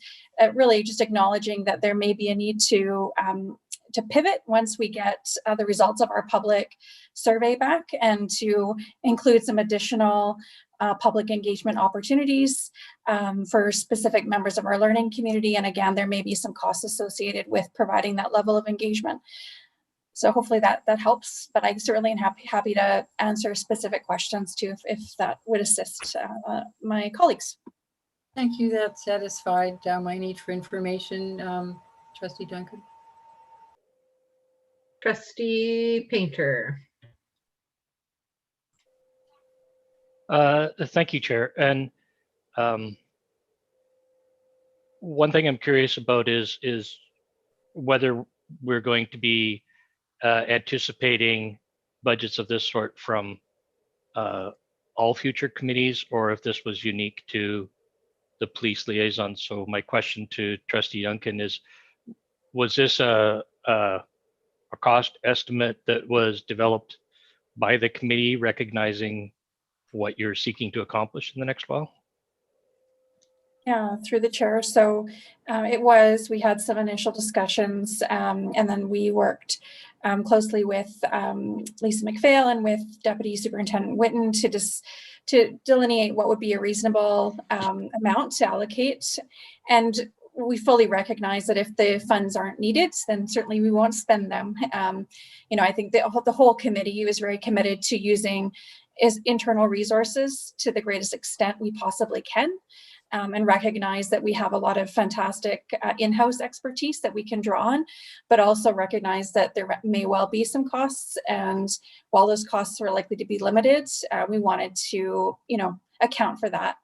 really just acknowledging that there may be a need to pivot once we get the results of our public survey back, and to include some additional public engagement opportunities for specific members of our learning community. And again, there may be some costs associated with providing that level of engagement. So hopefully that helps, but I certainly am happy to answer specific questions too, if that would assist my colleagues. Thank you. That satisfied my need for information, Trustee Duncan. Trustee Painter. Thank you, Chair. And one thing I'm curious about is whether we're going to be anticipating budgets of this sort from all future committees, or if this was unique to the police liaison. So my question to Trustee Duncan is, was this a cost estimate that was developed by the committee, recognizing what you're seeking to accomplish in the next while? Yeah, through the chair. So we had some initial discussions, and then we worked closely with Lisa McPhail and with Deputy Superintendent Whitten to delineate what would be a reasonable amount to allocate. And we fully recognize that if the funds aren't needed, then certainly we won't spend them. I think the whole committee was very committed to using internal resources to the greatest extent we possibly can. And recognize that we have a lot of fantastic in-house expertise that we can draw on, but also recognize that there may well be some costs. And while those costs are likely to be limited, we wanted to, account for that.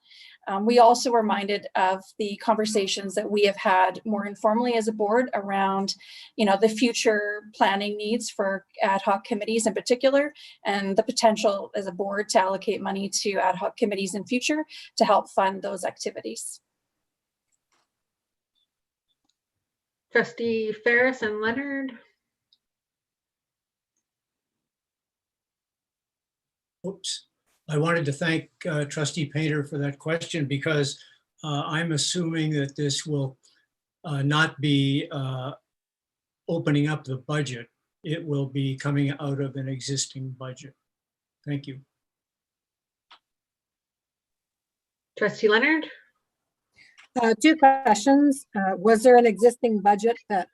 We also were reminded of the conversations that we have had more informally as a board around, the future planning needs for ad hoc committees in particular, and the potential as a board to allocate money to ad hoc committees in future to help fund those activities. Trustee Ferris and Leonard. Oops. I wanted to thank Trustee Painter for that question, because I'm assuming that this will not be opening up the budget. It will be coming out of an existing budget. Thank you. Trustee Leonard. 2 questions. Was there an existing budget that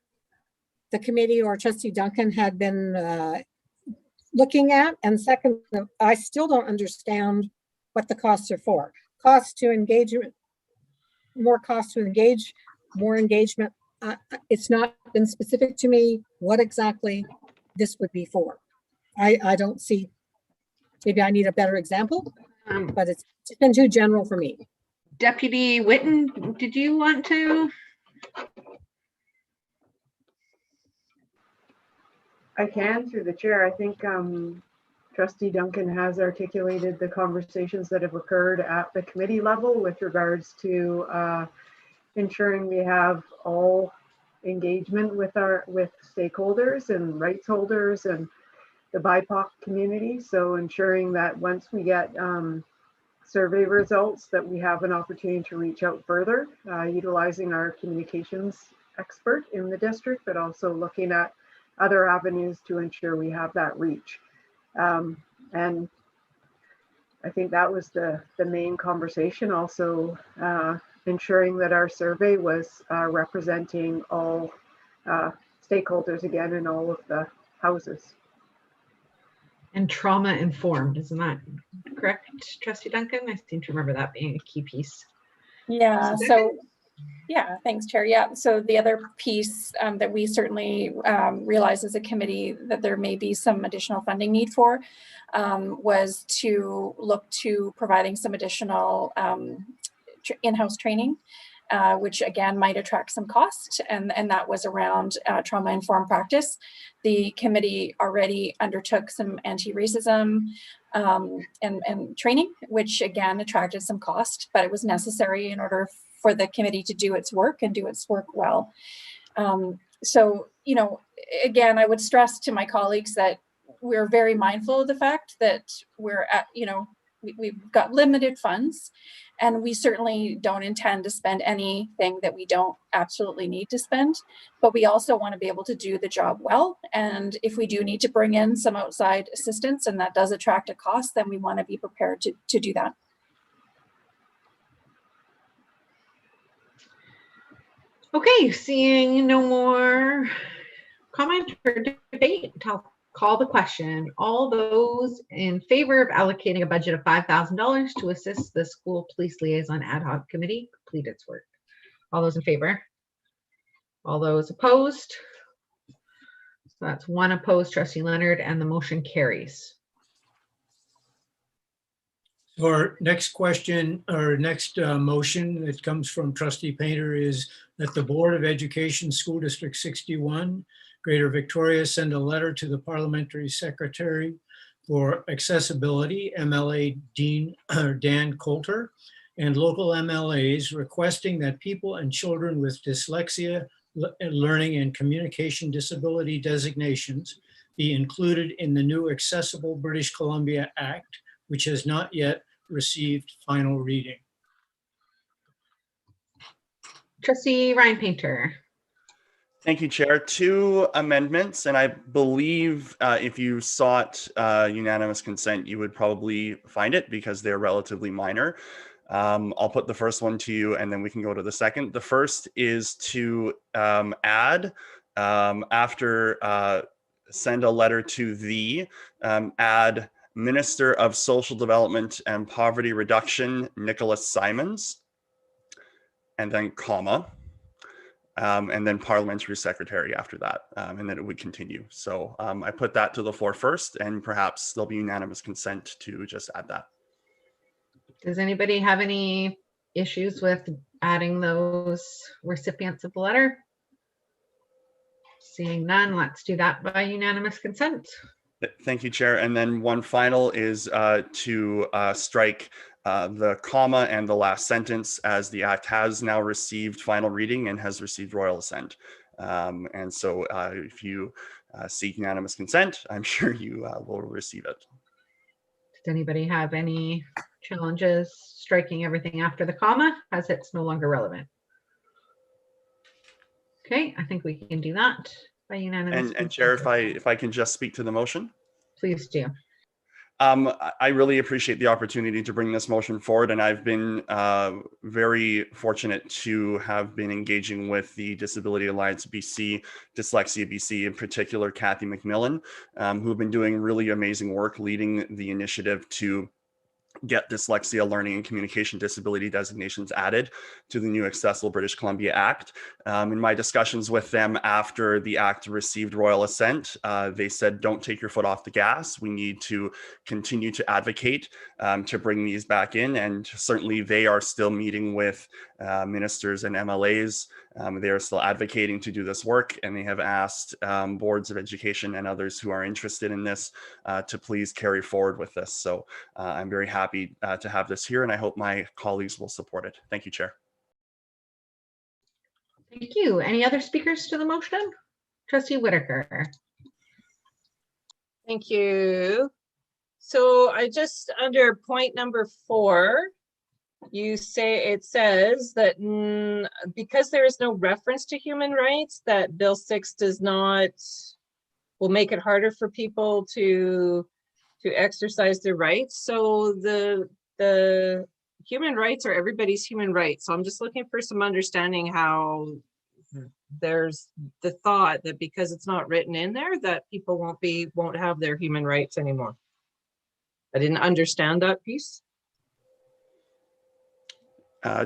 the committee or Trustee Duncan had been looking at? And second, I still don't understand what the costs are for. Costs to engagement, more costs to engage, more engagement. It's not been specific to me what exactly this would be for. I don't see, maybe I need a better example, but it's been too general for me. Deputy Whitten, did you want to? I can, through the chair. I think Trustee Duncan has articulated the conversations that have occurred at the committee level with regards to ensuring we have all engagement with stakeholders and rights holders and the BIPOC community. So ensuring that once we get survey results, that we have an opportunity to reach out further, utilizing our communications expert in the district, but also looking at other avenues to ensure we have that reach. And I think that was the main conversation. Also ensuring that our survey was representing all stakeholders again in all of the houses. And trauma informed, isn't that correct, Trustee Duncan? I seem to remember that being a key piece. Yeah, so yeah, thanks, Chair. Yeah, so the other piece that we certainly realized as a committee that there may be some additional funding need for was to look to providing some additional in-house training, which again might attract some cost, and that was around trauma-informed practice. The committee already undertook some anti-racism and training, which again attracted some cost, but it was necessary in order for the committee to do its work and do its work well. So, again, I would stress to my colleagues that we're very mindful of the fact that we're at, we've got limited funds, and we certainly don't intend to spend anything that we don't absolutely need to spend, but we also want to be able to do the job well. And if we do need to bring in some outside assistance and that does attract a cost, then we want to be prepared to do that. Okay, seeing no more comment or debate, I'll call the question. All those in favor of allocating a budget of $5,000 to assist the school police liaison ad hoc committee complete its work. All those in favor? All those opposed? So that's 1 opposed, Trustee Leonard, and the motion carries. Our next question, or next motion that comes from Trustee Painter is that the Board of Education School District 61, Greater Victoria, send a letter to the Parliamentary Secretary for accessibility, MLA Dan Coulter, and local MLAs requesting that people and children with dyslexia, learning and communication disability designations be included in the new Accessible British Columbia Act, which has not yet received final reading. Trustee Ryan Painter. Thank you, Chair. 2 amendments, and I believe if you sought unanimous consent, you would probably find it because they're relatively minor. I'll put the first one to you, and then we can go to the second. The first is to add, after send a letter to the, add Minister of Social Development and Poverty Reduction, Nicholas Simons, and then comma. And then Parliamentary Secretary after that, and then it would continue. So I put that to the floor first, and perhaps there'll be unanimous consent to just add that. Does anybody have any issues with adding those recipients of the letter? Seeing none, let's do that by unanimous consent. Thank you, Chair. And then one final is to strike the comma and the last sentence, as the Act has now received final reading and has received royal assent. And so if you seek unanimous consent, I'm sure you will receive it. Does anybody have any challenges striking everything after the comma, as it's no longer relevant? Okay, I think we can do that by unanimous. And Chair, if I can just speak to the motion. Please do. I really appreciate the opportunity to bring this motion forward, and I've been very fortunate to have been engaging with the Disability Alliance BC, Dyslexia BC, in particular, Kathy McMillan, who have been doing really amazing work leading the initiative to get dyslexia, learning and communication disability designations added to the new Accessible British Columbia Act. In my discussions with them after the Act received royal assent, they said, don't take your foot off the gas. We need to continue to advocate to bring these back in. And certainly they are still meeting with ministers and MLAs. They are still advocating to do this work, and they have asked boards of education and others who are interested in this to please carry forward with this. So I'm very happy to have this here, and I hope my colleagues will support it. Thank you, Chair. Thank you. Any other speakers to the motion? Trustee Whitaker. Thank you. So I just, under point number 4, you say, it says that because there is no reference to human rights, that Bill 6 will make it harder for people to exercise their rights. So the human rights are everybody's human rights. So I'm just looking for some understanding how there's the thought that because it's not written in there, that people won't have their human rights anymore. I didn't understand that piece.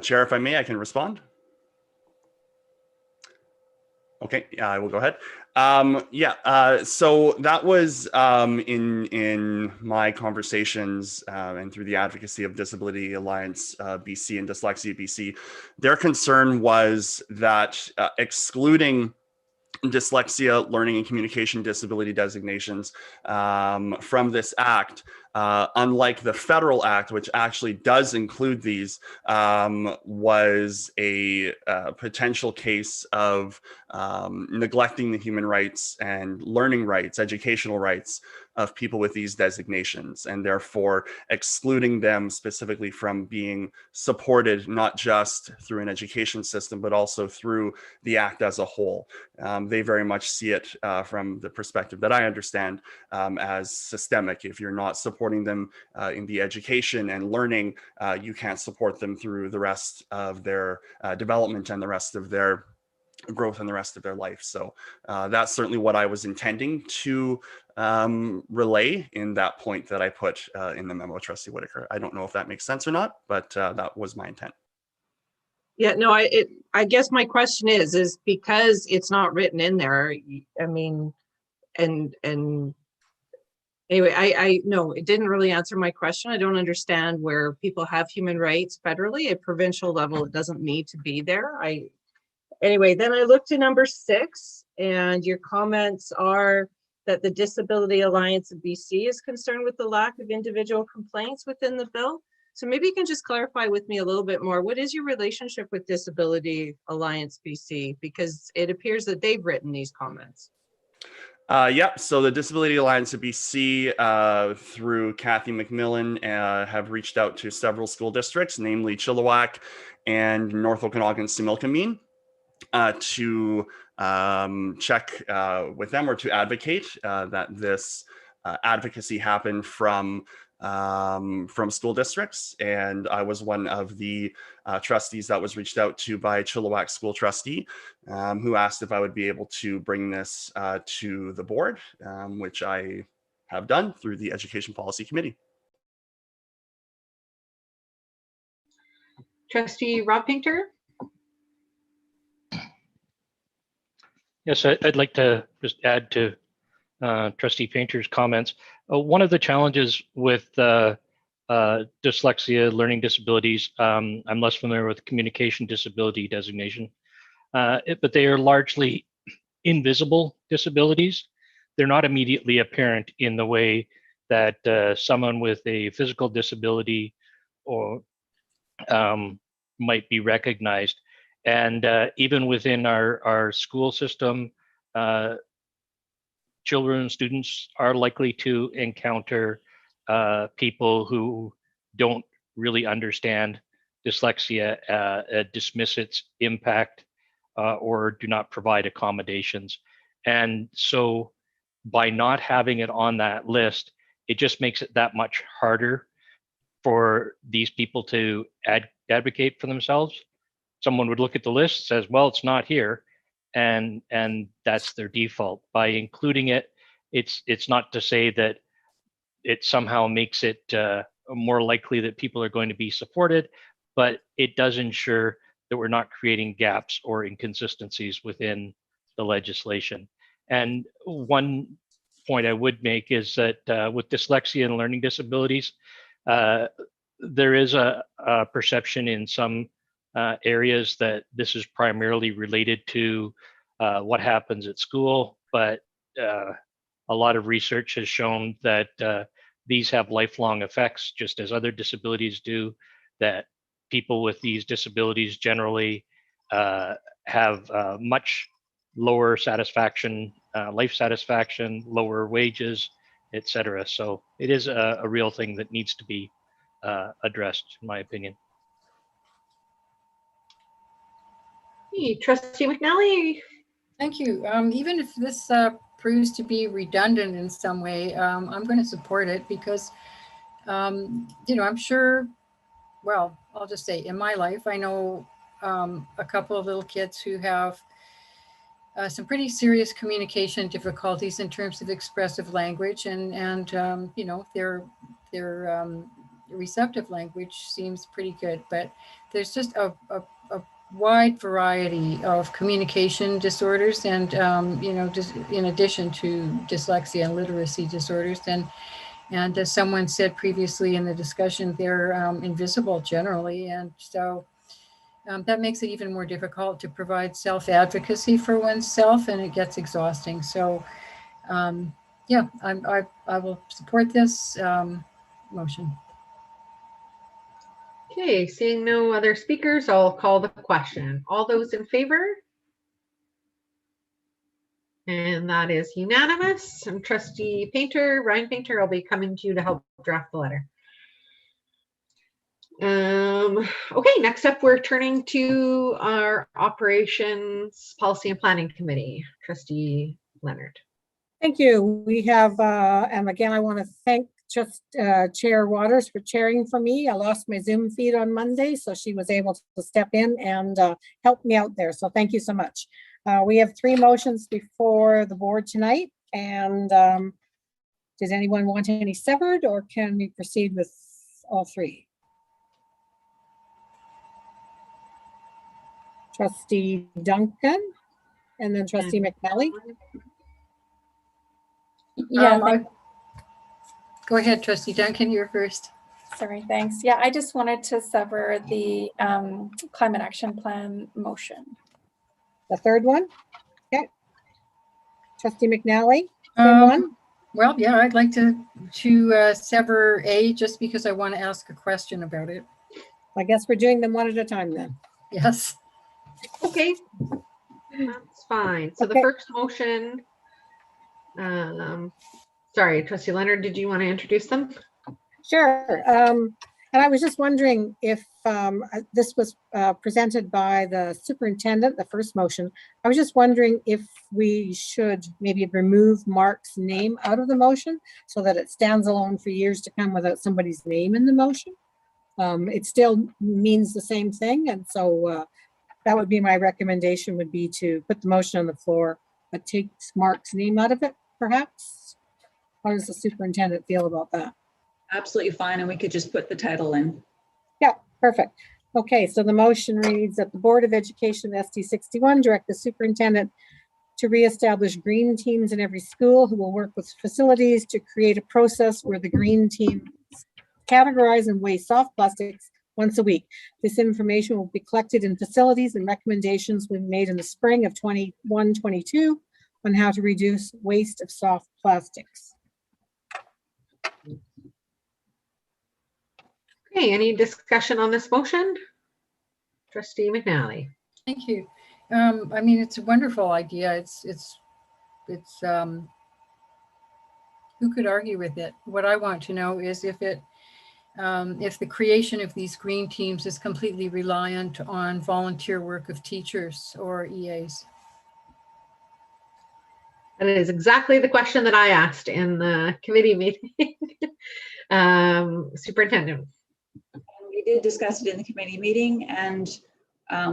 Chair, if I may, I can respond. Okay, I will go ahead. So that was in my conversations and through the advocacy of Disability Alliance BC and Dyslexia BC. Their concern was that excluding dyslexia, learning and communication disability designations from this Act, unlike the federal Act, which actually does include these, was a potential case of neglecting the human rights and learning rights, educational rights of people with these designations, and therefore excluding them specifically from being supported, not just through an education system, but also through the Act as a whole. They very much see it from the perspective that I understand as systemic. If you're not supporting them in the education and learning, you can't support them through the rest of their development and the rest of their growth and the rest of their life. So that's certainly what I was intending to relay in that point that I put in the memo, Trustee Whitaker. I don't know if that makes sense or not, but that was my intent. Yeah, no, I guess my question is because it's not written in there. I mean, and anyway, I no, it didn't really answer my question. I don't understand where people have human rights federally. At provincial level, it doesn't need to be there. Anyway, then I looked to number 6, and your comments are that the Disability Alliance of BC is concerned with the lack of individual complaints within the bill. So maybe you can just clarify with me a little bit more. What is your relationship with Disability Alliance BC? Because it appears that they've written these comments. Yep. So the Disability Alliance of BC, through Kathy McMillan, have reached out to several school districts, namely Chilliwack and North Okanagan-Similkameen, to check with them or to advocate that this advocacy happen from school districts. And I was one of the trustees that was reached out to by Chilliwack school trustee, who asked if I would be able to bring this to the board, which I have done through the Education Policy Committee. Trustee Rob Painter. Yes, I'd like to just add to Trustee Painter's comments. One of the challenges with dyslexia, learning disabilities, I'm less familiar with communication disability designation, but they are largely invisible disabilities. They're not immediately apparent in the way that someone with a physical disability or might be recognized. And even within our school system, children and students are likely to encounter people who don't really understand dyslexia, dismiss its impact, or do not provide accommodations. And so by not having it on that list, it just makes it that much harder for these people to advocate for themselves. Someone would look at the list, says, well, it's not here, and that's their default. By including it, it's not to say that it somehow makes it more likely that people are going to be supported, but it does ensure that we're not creating gaps or inconsistencies within the legislation. And one point I would make is that with dyslexia and learning disabilities, there is a perception in some areas that this is primarily related to what happens at school, but a lot of research has shown that these have lifelong effects, just as other disabilities do, that people with these disabilities generally have much lower satisfaction, life satisfaction, lower wages, etc. So it is a real thing that needs to be addressed, in my opinion. Hey, Trustee McNally. Thank you. Even if this proves to be redundant in some way, I'm going to support it because, I'm sure, well, I'll just say in my life, I know a couple of little kids who have some pretty serious communication difficulties in terms of expressive language, and their receptive language seems pretty good, but there's just a wide variety of communication disorders, and just in addition to dyslexia and literacy disorders, and as someone said previously in the discussion, they're invisible generally, and so that makes it even more difficult to provide self-advocacy for oneself, and it gets exhausting. So yeah, I will support this motion. Okay, seeing no other speakers, I'll call the question. All those in favor? And that is unanimous. And Trustee Painter, Ryan Painter, I'll be coming to you to help draft the letter. Okay, next up, we're turning to our Operations Policy and Planning Committee. Trustee Leonard. Thank you. We have, and again, I want to thank Chair Waters for chairing for me. I lost my Zoom feed on Monday, so she was able to step in and help me out there. So thank you so much. We have 3 motions before the board tonight. And does anyone want any severed, or can we proceed with all 3? Trustee Duncan and then Trustee McNally. Yeah. Go ahead, Trustee Duncan, you're first. Sorry, thanks. Yeah, I just wanted to sever the climate action plan motion. The third one? Okay. Trustee McNally, same one? Well, yeah, I'd like to sever A just because I want to ask a question about it. I guess we're doing them one at a time then. Yes. Okay, that's fine. So the Okay. first motion, sorry, Trustee Leonard, did you want to introduce them? Sure. And I was just wondering if this was presented by the superintendent, the first motion. I was just wondering if we should maybe remove Mark's name out of the motion so that it stands alone for years to come without somebody's name in the motion. It still means the same thing. And so that would be my recommendation, would be to put the motion on the floor, but take Mark's name out of it, perhaps. How does the superintendent feel about that? Absolutely fine, and we could just put the title in. Yeah, perfect. Okay, so the motion reads that the Board of Education, SD61, direct the superintendent to reestablish green teams in every school who will work with facilities to create a process where the green teams categorize and weigh soft plastics once a week. This information will be collected in facilities, and recommendations will be made in the spring of 21-22 on how to reduce waste of soft plastics. Okay, any discussion on this motion? Trustee McNally. Thank you. I mean, it's a wonderful idea. It's who could argue with it? What I want to know is if the creation of these green teams is completely reliant on volunteer work of teachers or EAs. That is exactly the question that I asked in the committee meeting. Superintendent. We did discuss it in the committee meeting, and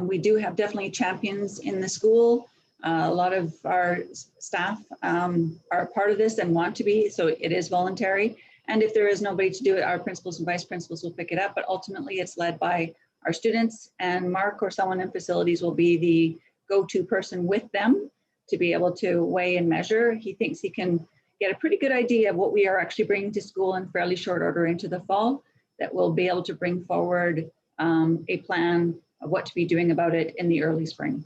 we do have definitely champions in the school. A lot of our staff are a part of this and want to be, so it is voluntary. And if there is nobody to do it, our principals and vice principals will pick it up, but ultimately it's led by our students, and Mark or someone in facilities will be the go-to person with them to be able to weigh and measure. He thinks he can get a pretty good idea of what we are actually bringing to school in fairly short order into the fall, that we'll be able to bring forward a plan of what to be doing about it in the early spring.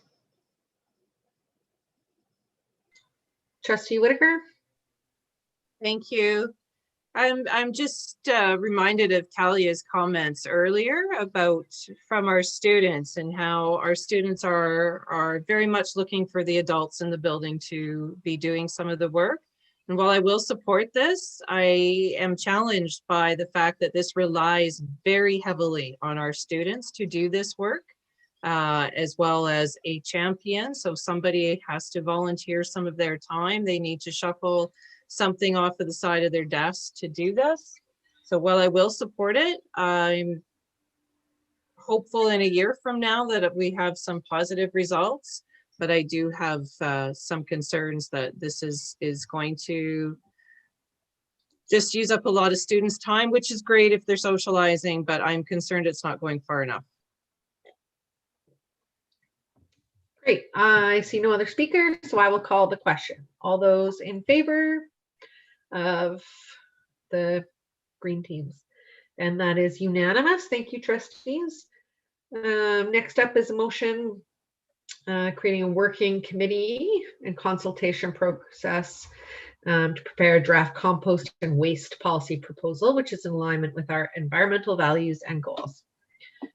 Trustee Whitaker. Thank you. I'm just reminded of Talia's comments earlier about from our students and how our students are very much looking for the adults in the building to be doing some of the work. And while I will support this, I am challenged by the fact that this relies very heavily on our students to do this work, as well as a champion. So somebody has to volunteer some of their time. They need to shuffle something off of the side of their desk to do this. So while I will support it, I'm hopeful in a year from now that we have some positive results. But I do have some concerns that this is going to just use up a lot of students' time, which is great if they're socializing, but I'm concerned it's not going far enough. Great, I see no other speakers, so I will call the question. All those in favor of the green teams? And that is unanimous. Thank you, trustees. Next up is a motion creating a working committee and consultation process to prepare a draft compost and waste policy proposal, which is in alignment with our environmental values and goals.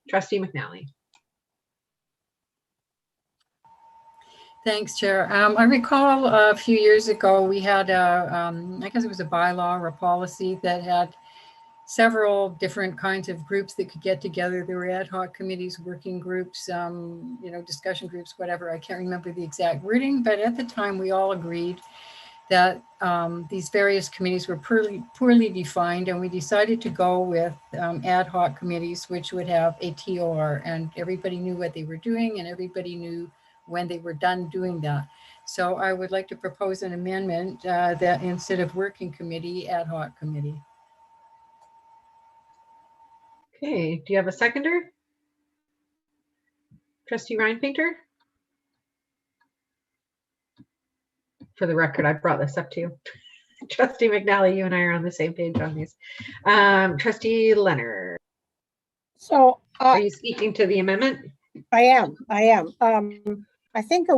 Trustee McNally. Thanks, Chair. I recall a few years ago, we had I guess it was a bylaw or a policy that had several different kinds of groups that could get together. There were ad hoc committees, working groups, discussion groups, whatever. I can't remember the exact wording, but at the time we all agreed that these various committees were poorly defined, and we decided to go with ad hoc committees, which would have a TOR, and everybody knew what they were doing and everybody knew when they were done doing that. So I would like to propose an amendment that instead of working committee, ad hoc committee. Okay, do you have a seconder? Trustee Ryan Painter? For the record, I brought this up to you. Trustee McNally, you and I are on the same page on these. Trustee Leonard. So are you speaking to the amendment? I am. I think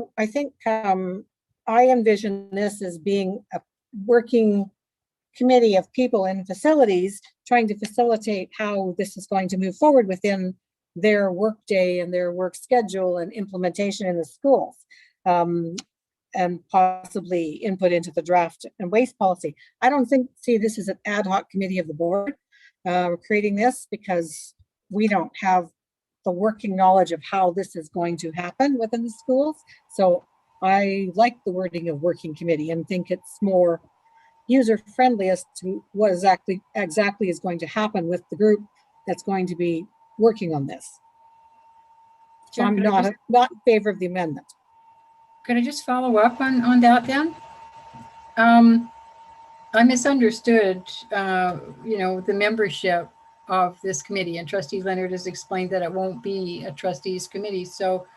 I envision this as being a working committee of people in facilities trying to facilitate how this is going to move forward within their work day and their work schedule and implementation in the schools, and possibly input into the draft and waste policy. I don't see this as an ad hoc committee of the board creating this, because we don't have the working knowledge of how this is going to happen within the schools. So I like the wording of working committee and think it's more user-friendly as to what exactly is going to happen with the group that's going to be working on this. So I'm not in favor of the amendment. Can I just follow up on that then? I misunderstood, the membership of this committee, and Trustee Leonard has explained that it won't be a trustees committee. So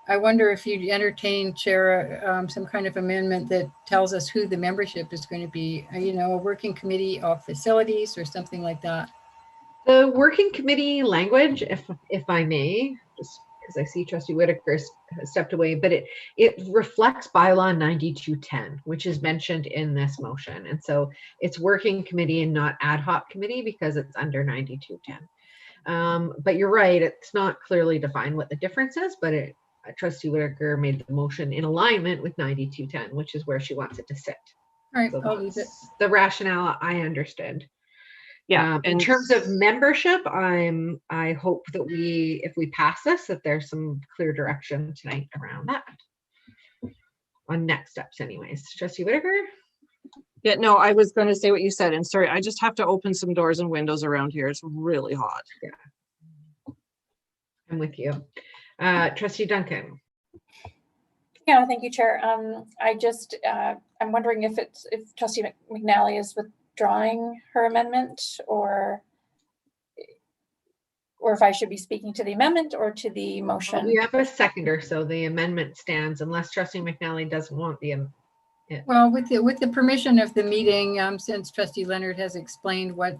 I wonder if you'd entertain, Chair, some kind of amendment that tells us who the membership is going to be, a working committee of facilities or something like that. The working committee language, if I may, just because I see Trustee Whitaker stepped away, but it reflects bylaw 9210, which is mentioned in this motion. And so it's working committee and not ad hoc committee because it's under 9210. But you're right, it's not clearly defined what the difference is, but Trustee Whitaker made the motion in alignment with 9210, which is where she wants it to sit. All right, So I'll leave it. the rationale I understood. Yeah. In terms of membership, I hope that if we pass this, that there's some clear direction tonight around that. On next steps anyways. Trustee Whitaker? Yeah, no, I was going to say what you said, and sorry, I just have to open some doors and windows around here. It's really hot. Yeah. I'm with you. Trustee Duncan. Yeah, thank you, Chair. I'm wondering if Trustee McNally is withdrawing her amendment, or if I should be speaking to the amendment or to the motion. We have a seconder, so the amendment stands unless Trustee McNally doesn't want the amendment. Well, with the permission of the meeting, since Trustee Leonard has explained what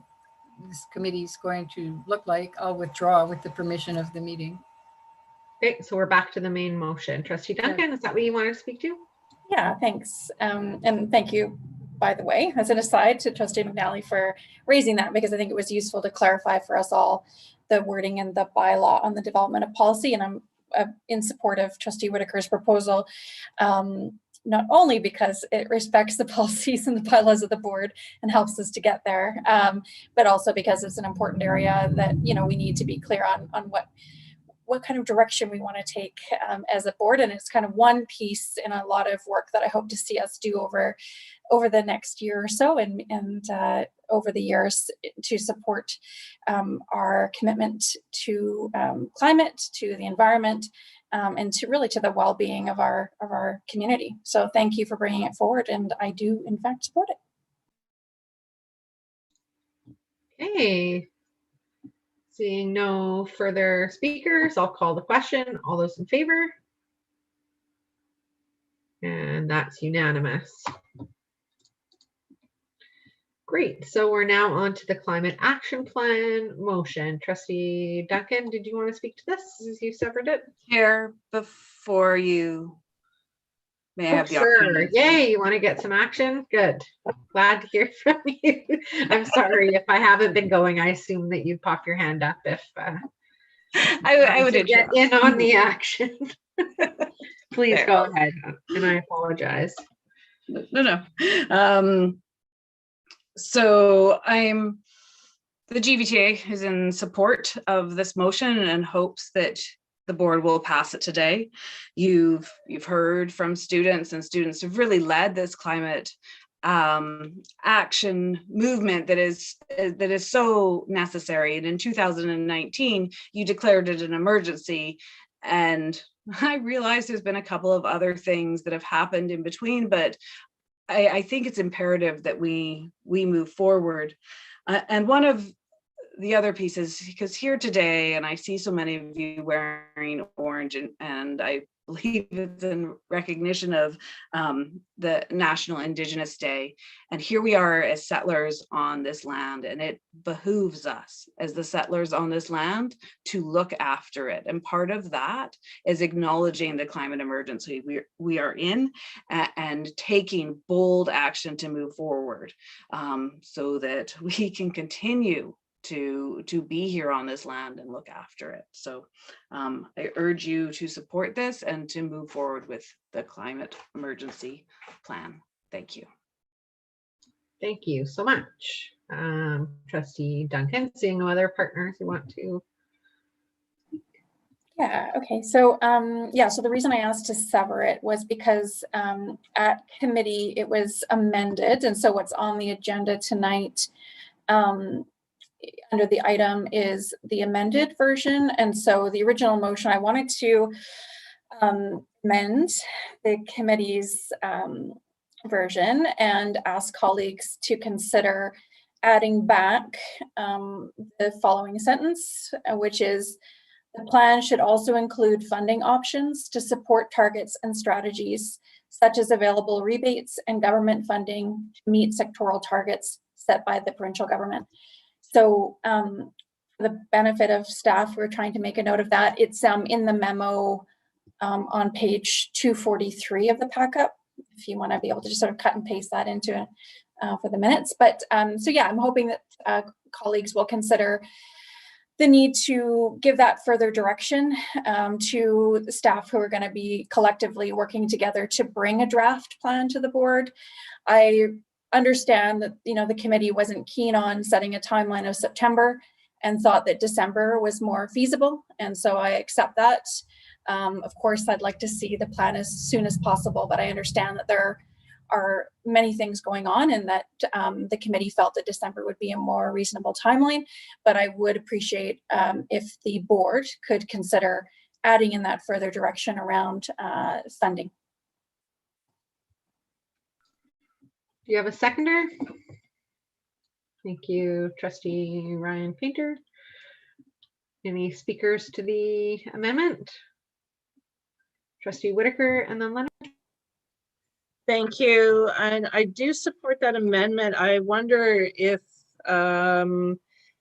this committee is going to look like, I'll withdraw with the permission of the meeting. Okay, so we're back to the main motion. Trustee Duncan, is that what you wanted to speak to? Yeah, thanks. And thank you, by the way, as an aside, to Trustee McNally for raising that, because I think it was useful to clarify for us all the wording in the bylaw on the development of policy. And I'm in support of Trustee Whitaker's proposal, not only because it respects the policies and the bylaws of the board and helps us to get there, but also because it's an important area that, we need to be clear on what kind of direction we want to take as a board. And it's kind of one piece in a lot of work that I hope to see us do over the next year or so, and over the years, to support our commitment to climate, to the environment, and to the well-being of our community. So thank you for bringing it forward, and I do in fact support it. Okay. Seeing no further speakers, I'll call the question. All those in favor? And that's unanimous. Great. So we're now on to the climate action plan motion. Trustee Duncan, did you want to speak to this as you severed it? Chair, before you may I have the sure. opportunity. Yay, you want to get some action? Good. Glad to hear from you. I'm sorry if I haven't been going. I assume that you pop your hand up if I would get in on the action. Please There. go ahead, and I apologize. No. So the GVTA is in support of this motion and hopes that the board will pass it today. You've heard from students, and students have really led this climate action movement that is so necessary. And in 2019, you declared it an emergency, and I realize there's been a couple of other things that have happened in between, but I think it's imperative that we move forward. And one of the other pieces, because here today, and I see so many of you wearing orange, and I believe it's in recognition of the National Indigenous Day. And here we are as settlers on this land, and it behooves us as the settlers on this land to look after it. And part of that is acknowledging the climate emergency we are in, and taking bold action to move forward, so that we can continue to be here on this land and look after it. So I urge you to support this and to move forward with the climate emergency plan. Thank you. Thank you so much. Trustee Duncan, seeing no other partners who want to. Yeah, okay. So so the reason I asked to sever it was because at committee it was amended, and so what's on the agenda tonight under the item is the amended version. And so the original motion, I wanted to amend the committee's version and ask colleagues to consider adding back the following sentence, which is, the plan should also include funding options to support targets and strategies, such as available rebates and government funding to meet sectoral targets set by the provincial government. So for the benefit of staff, we're trying to make a note of that. It's in the memo on page 243 of the packet, if you want to be able to just sort of cut and paste that into for the minutes. But so yeah, I'm hoping that colleagues will consider the need to give that further direction to the staff who are going to be collectively working together to bring a draft plan to the board. I understand that, you know, the committee wasn't keen on setting a timeline of September and thought that December was more feasible. And so I accept that. Of course, I'd like to see the plan as soon as possible, but I understand that there are many things going on and that the committee felt that December would be a more reasonable timeline. But I would appreciate if the board could consider adding in that further direction around funding. Do you have a seconder? Thank you, Trustee Ryan Painter. Any speakers to the amendment? Trustee Whitaker and then Leonard. Thank you. And I do support that amendment. I wonder if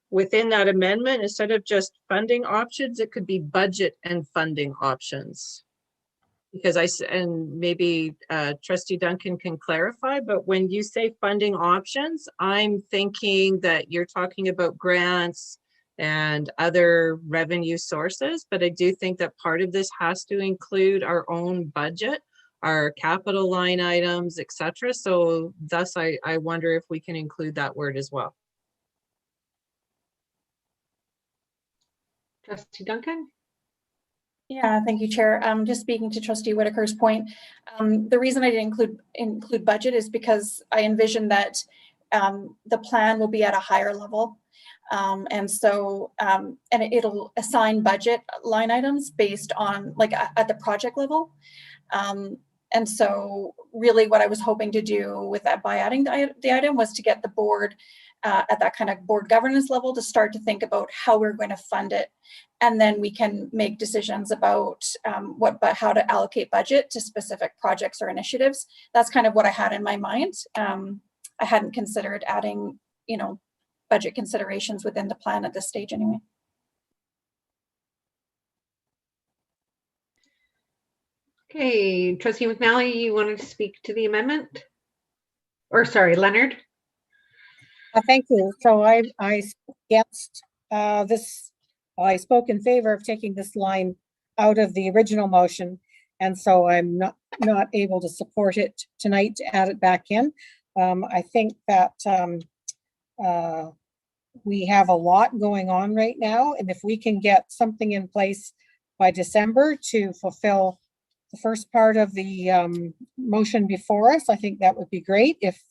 within that amendment, instead of just funding options, it could be budget and funding options. Because and maybe Trustee Duncan can clarify, but when you say funding options, I'm thinking that you're talking about grants and other revenue sources, but I do think that part of this has to include our own budget, our capital line items, etc. So thus I wonder if we can include that word as well. Trustee Duncan? Yeah, thank you, Chair. Just speaking to Trustee Whitaker's point, the reason I didn't include budget is because I envision that the plan will be at a higher level. And so, and it'll assign budget line items based on like at the project level. And so really what I was hoping to do with that by adding the item was to get the board at that kind of board governance level to start to think about how we're going to fund it. And then we can make decisions about how to allocate budget to specific projects or initiatives. That's kind of what I had in my mind. I hadn't considered adding, you know, budget considerations within the plan at this stage anyway. Okay, Trustee McNally, you wanted to speak to the amendment? Or sorry, Leonard? Thank you. So I against this. I spoke in favor of taking this line out of the original motion, and so I'm not able to support it tonight to add it back in. I think that we have a lot going on right now, and if we can get something in place by December to fulfill the first part of the motion before us, I think that would be great. If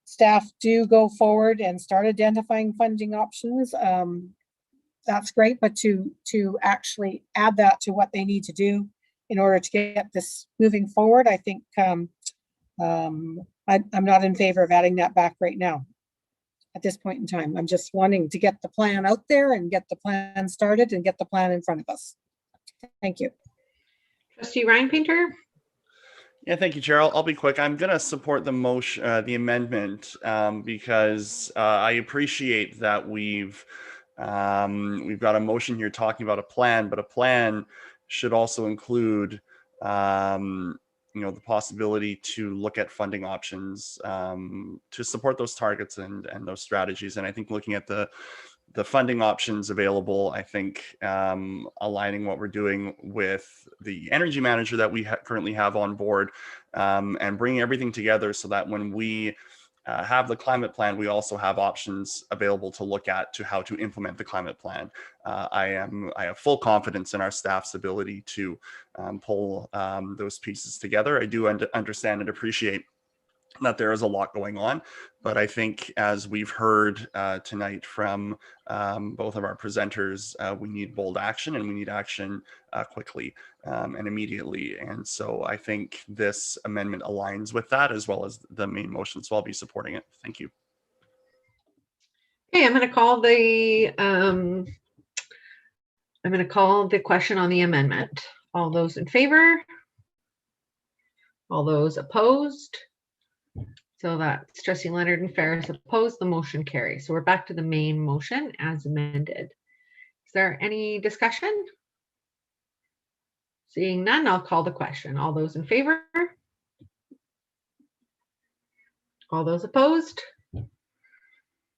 staff do go forward and start identifying funding options, that's great, but to actually add that to what they need to do in order to get this moving forward, I think I'm not in favor of adding that back right now at this point in time. I'm just wanting to get the plan out there and get the plan started and get the plan in front of us. Thank you. Trustee Ryan Painter? Yeah, thank you, Chair. I'll be quick. I'm going to support the motion, the amendment, because I appreciate that we've got a motion here talking about a plan, but a plan should also include, the possibility to look at funding options to support those targets and those strategies. And I think looking at the funding options available, I think aligning what we're doing with the energy manager that we currently have on board and bringing everything together so that when we have the climate plan, we also have options available to look at to how to implement the climate plan. I have full confidence in our staff's ability to pull those pieces together. I do understand and appreciate that there is a lot going on, but I think as we've heard tonight from both of our presenters, we need bold action and we need action quickly and immediately. And so I think this amendment aligns with that as well as the main motion. So I'll be supporting it. Thank you. Okay, I'm going to call the question on the amendment. All those in favor? All those opposed? So that's Trustee Leonard and Ferris opposed. The motion carries. So we're back to the main motion as amended. Is there any discussion? Seeing none, I'll call the question. All those in favor? All those opposed?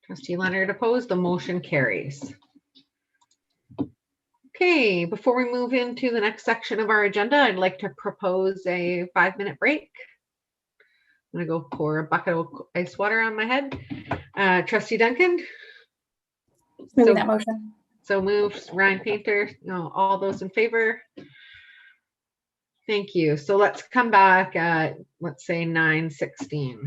Trustee Leonard opposed. The motion carries. Okay, before we move into the next section of our agenda, I'd like to propose a 5-minute break. I'm gonna go pour a bucket of ice water on my head. Trustee Duncan? Moving that motion. So moves. Ryan Painter, all those in favor? Thank you. So let's come back at, let's say 9:16.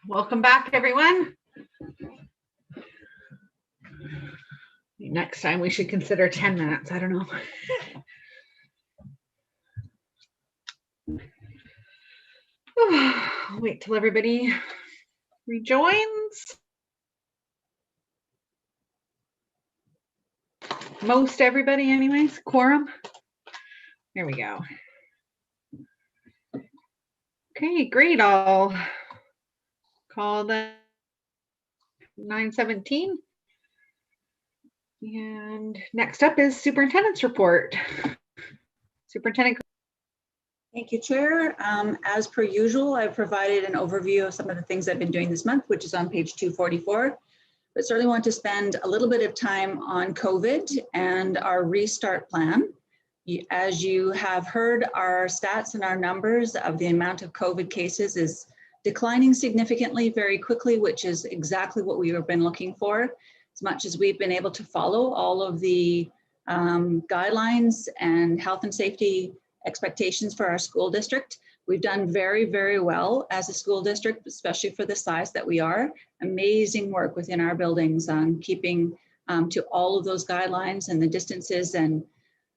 Welcome back, everyone. Next time we should consider 10 minutes. I don't know. I'll wait till everybody rejoins. Most everybody anyways, quorum. There we go. Okay, great. I'll call the 9:17. And next up is Superintendent's report. Superintendent. Thank you, Chair. As per usual, I've provided an overview of some of the things I've been doing this month, which is on page 244. But certainly want to spend a little bit of time on COVID and our restart plan. As you have heard, our stats and our numbers of the amount of COVID cases is declining significantly very quickly, which is exactly what we have been looking for. As much as we've been able to follow all of the guidelines and health and safety expectations for our school district, we've done very, very well as a school district, especially for the size that we are. Amazing work within our buildings on keeping to all of those guidelines, and the distances and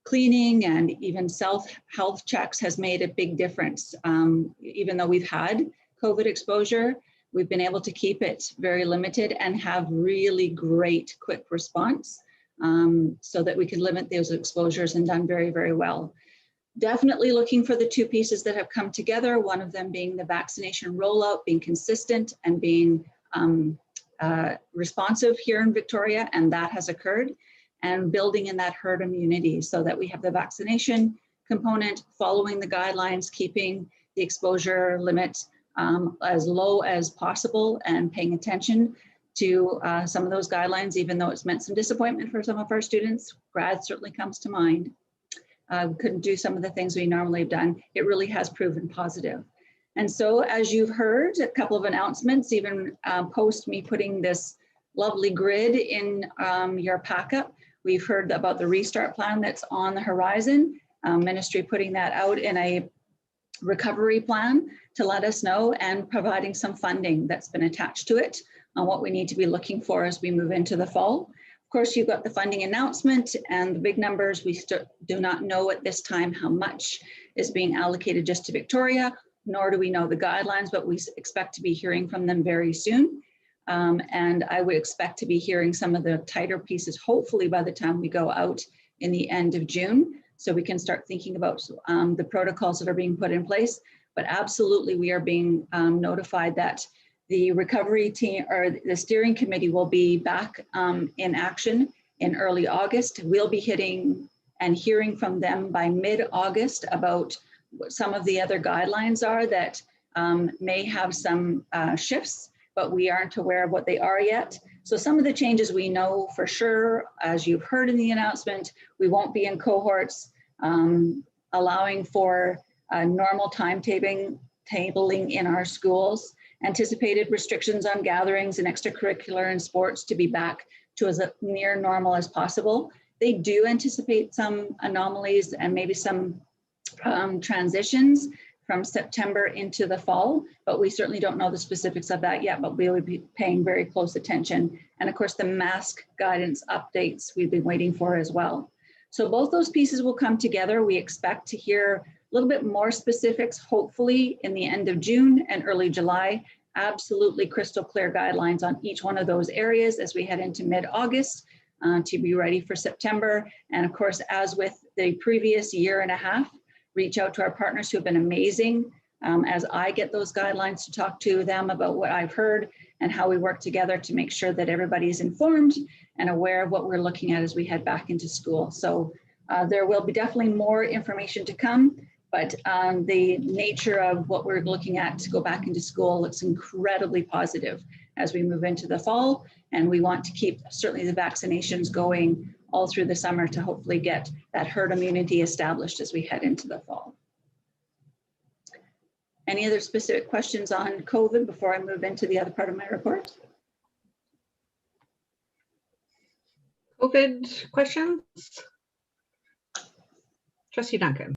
cleaning and even self-health checks has made a big difference. Even though we've had COVID exposure, we've been able to keep it very limited and have really great quick response so that we can limit those exposures, and done very, very well. Definitely looking for the two pieces that have come together, one of them being the vaccination rollout, being consistent and being responsive here in Victoria, and that has occurred, and building in that herd immunity so that we have the vaccination component, following the guidelines, keeping the exposure limit as low as possible, and paying attention to some of those guidelines, even though it's meant some disappointment for some of our students. Grad certainly comes to mind. We couldn't do some of the things we normally have done. It really has proven positive. And so, as you've heard, a couple of announcements, even post me putting this lovely grid in your packet, we've heard about the restart plan that's on the horizon. Ministry putting that out in a recovery plan to let us know, and providing some funding that's been attached to it on what we need to be looking for as we move into the fall. Of course, you've got the funding announcement and the big numbers. We do not know at this time how much is being allocated just to Victoria, nor do we know the guidelines, but we expect to be hearing from them very soon. And I would expect to be hearing some of the tighter pieces, hopefully by the time we go out in the end of June, so we can start thinking about the protocols that are being put in place. But absolutely, we are being notified that the recovery team, or the steering committee, will be back in action in early August. We'll be hitting and hearing from them by mid-August about what some of the other guidelines are that may have some shifts, but we aren't aware of what they are yet. So some of the changes we know for sure, as you've heard in the announcement, we won't be in cohorts, allowing for normal timetabling in our schools. Anticipated restrictions on gatherings and extracurricular and sports to be back to as near normal as possible. They do anticipate some anomalies and maybe some transitions from September into the fall, but we certainly don't know the specifics of that yet, but we will be paying very close attention. And of course, the mask guidance updates we've been waiting for as well. So both those pieces will come together. We expect to hear a little bit more specifics, hopefully in the end of June and early July. Absolutely crystal clear guidelines on each one of those areas as we head into mid-August to be ready for September. And of course, as with the previous year and a half, reach out to our partners who have been amazing as I get those guidelines to talk to them about what I've heard and how we work together to make sure that everybody's informed and aware of what we're looking at as we head back into school. So there will be definitely more information to come, but the nature of what we're looking at to go back into school looks incredibly positive as we move into the fall. And we want to keep certainly the vaccinations going all through the summer to hopefully get that herd immunity established as we head into the fall. Any other specific questions on COVID before I move into the other part of my report? COVID questions? Trustee Duncan.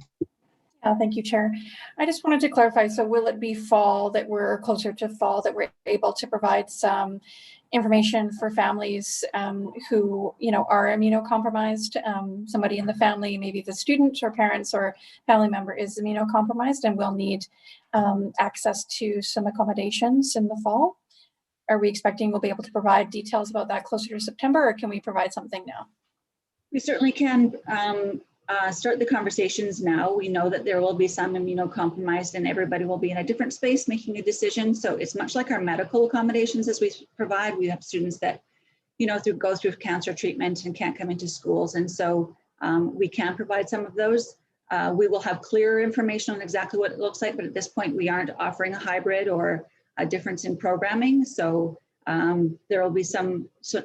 Thank you, Chair. I just wanted to clarify, so will it be fall that we're closer to fall that we're able to provide some information for families who, you know, are immunocompromised? Somebody in the family, maybe the student or parents or family member is immunocompromised and will need access to some accommodations in the fall. Are we expecting we'll be able to provide details about that closer to September, or can we provide something now? We certainly can start the conversations now. We know that there will be some immunocompromised and everybody will be in a different space making a decision. So it's much like our medical accommodations as we provide. We have students that, you know, go through cancer treatment and can't come into schools. And so we can provide some of those. We will have clearer information on exactly what it looks like, but at this point we aren't offering a hybrid or a difference in programming. So there will be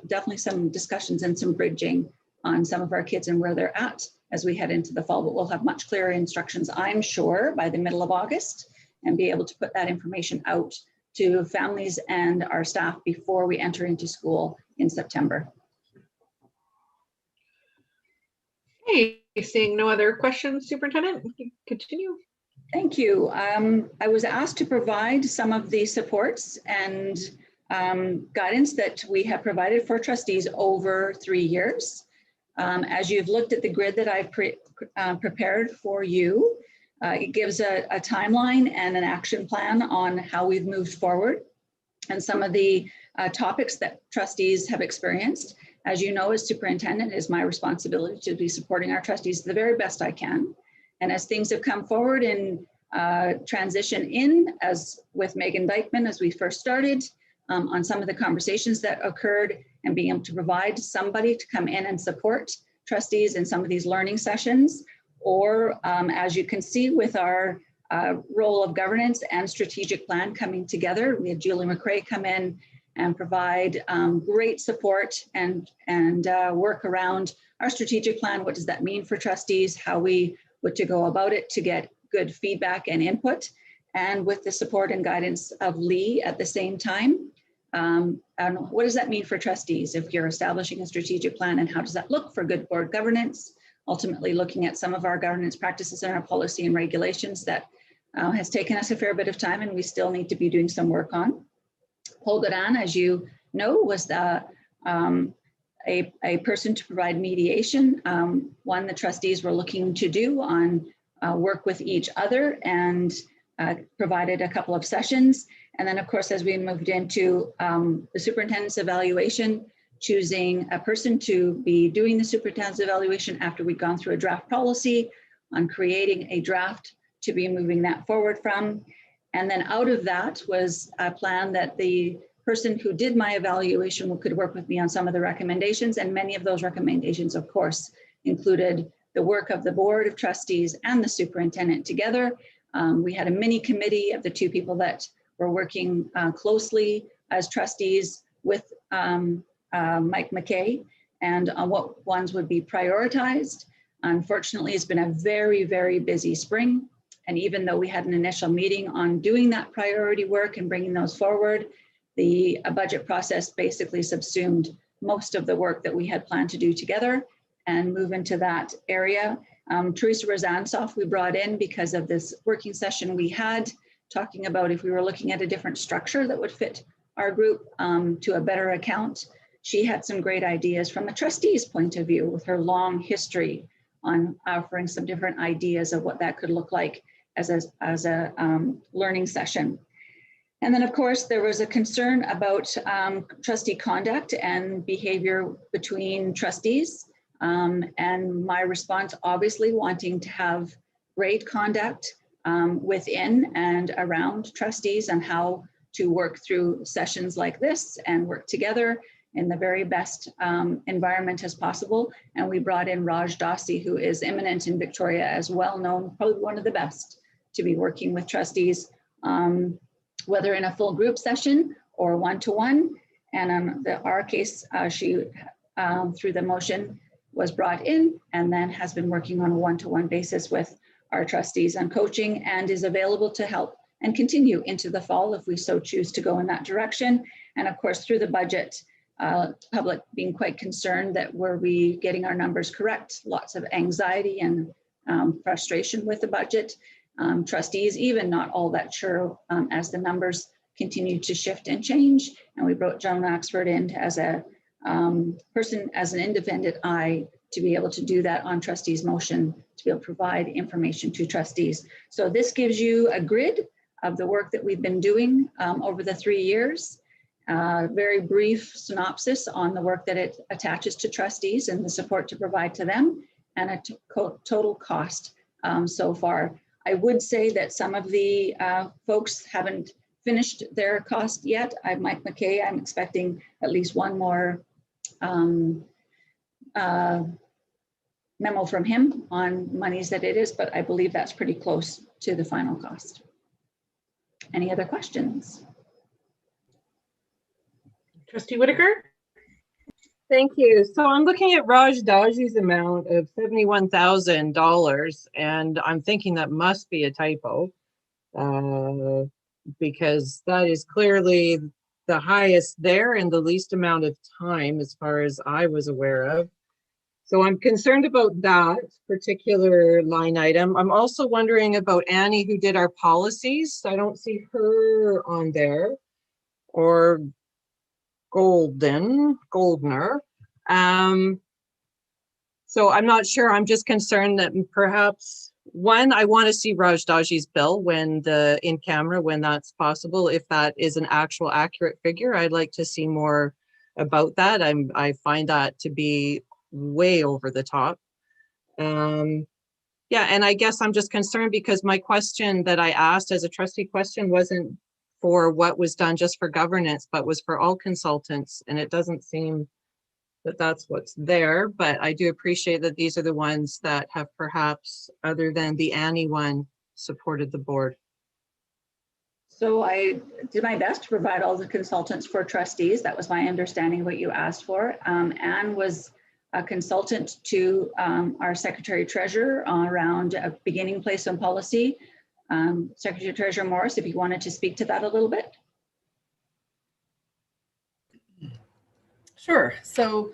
definitely some discussions and some bridging on some of our kids and where they're at as we head into the fall, but we'll have much clearer instructions, I'm sure, by the middle of August, and be able to put that information out to families and our staff before we enter into school in September. Hey, seeing no other questions, Superintendent, continue. Thank you. I was asked to provide some of the supports and guidance that we have provided for trustees over 3 years. As you've looked at the grid that I've prepared for you, it gives a timeline and an action plan on how we've moved forward and some of the topics that trustees have experienced. As you know, as superintendent, it is my responsibility to be supporting our trustees the very best I can. And as things have come forward in transition in, as with Megan Dykeman, as we first started, on some of the conversations that occurred and being able to provide somebody to come in and support trustees in some of these learning sessions, or as you can see with our role of governance and strategic plan coming together, we had Julie McRae come in and provide great support and work around our strategic plan. What does that mean for trustees? How we would to go about it to get good feedback and input, and with the support and guidance of Lee at the same time. And what does that mean for trustees if you're establishing a strategic plan, and how does that look for good board governance? Ultimately looking at some of our governance practices and our policy and regulations that has taken us a fair bit of time and we still need to be doing some work on. Paul Godin, as you know, was a person to provide mediation, one the trustees were looking to do on work with each other, and provided a couple of sessions. And then of course, as we moved into the superintendent's evaluation, choosing a person to be doing the superintendent's evaluation after we'd gone through a draft policy on creating a draft to be moving that forward from. And then out of that was a plan that the person who did my evaluation could work with me on some of the recommendations, and many of those recommendations, of course, included the work of the board of trustees and the superintendent together. We had a mini committee of the two people that were working closely as trustees with Mike McKay, and on what ones would be prioritized. Unfortunately, it's been a very, very busy spring. And even though we had an initial meeting on doing that priority work and bringing those forward, the budget process basically subsumed most of the work that we had planned to do together and move into that area. Teresa Rozansoff we brought in because of this working session we had, talking about if we were looking at a different structure that would fit our group to a better account. She had some great ideas from a trustee's point of view with her long history on offering some different ideas of what that could look like as a learning session. And then of course, there was a concern about trustee conduct and behavior between trustees. And my response, obviously wanting to have great conduct within and around trustees and how to work through sessions like this and work together in the very best environment as possible. And we brought in Raj Dasi, who is eminent in Victoria, as well known, probably one of the best to be working with trustees, whether in a full group session or one-to-one. And our case, she, through the motion, was brought in and then has been working on a one-to-one basis with our trustees on coaching, and is available to help and continue into the fall if we so choose to go in that direction. And of course, through the budget, public being quite concerned that were we getting our numbers correct, lots of anxiety and frustration with the budget. Trustees even not all that sure as the numbers continue to shift and change. And we brought John Maxford in as a person, as an independent eye, to be able to do that on trustees' motion, to be able to provide information to trustees. So this gives you a grid of the work that we've been doing over the 3 years. Very brief synopsis on the work that it attaches to trustees and the support to provide to them, and a total cost so far. I would say that some of the folks haven't finished their cost yet. Mike McKay, I'm expecting at least one more memo from him on monies that it is, but I believe that's pretty close to the final cost. Any other questions? Trustee Whitaker? Thank you. So I'm looking at Raj Daji's amount of $71,000, and I'm thinking that must be a typo because that is clearly the highest there and the least amount of time as far as I was aware of. So I'm concerned about that particular line item. I'm also wondering about Annie, who did our policies. I don't see her on there, or Goldner. So I'm not sure. I'm just concerned that perhaps, one, I want to see Raj Daji's bill when in camera, when that's possible. If that is an actual accurate figure, I'd like to see more about that. I find that to be way over the top. Yeah, and I guess I'm just concerned because my question that I asked as a trustee question wasn't for what was done just for governance, but was for all consultants. And it doesn't seem that that's what's there, but I do appreciate that these are the ones that have perhaps, other than the Annie one, supported the board. So I did my best to provide all the consultants for trustees. That was my understanding of what you asked for. Anne was a consultant to our Secretary Treasurer around a beginning place on policy. Secretary Treasurer Morris, if you wanted to speak to that a little bit. Sure. So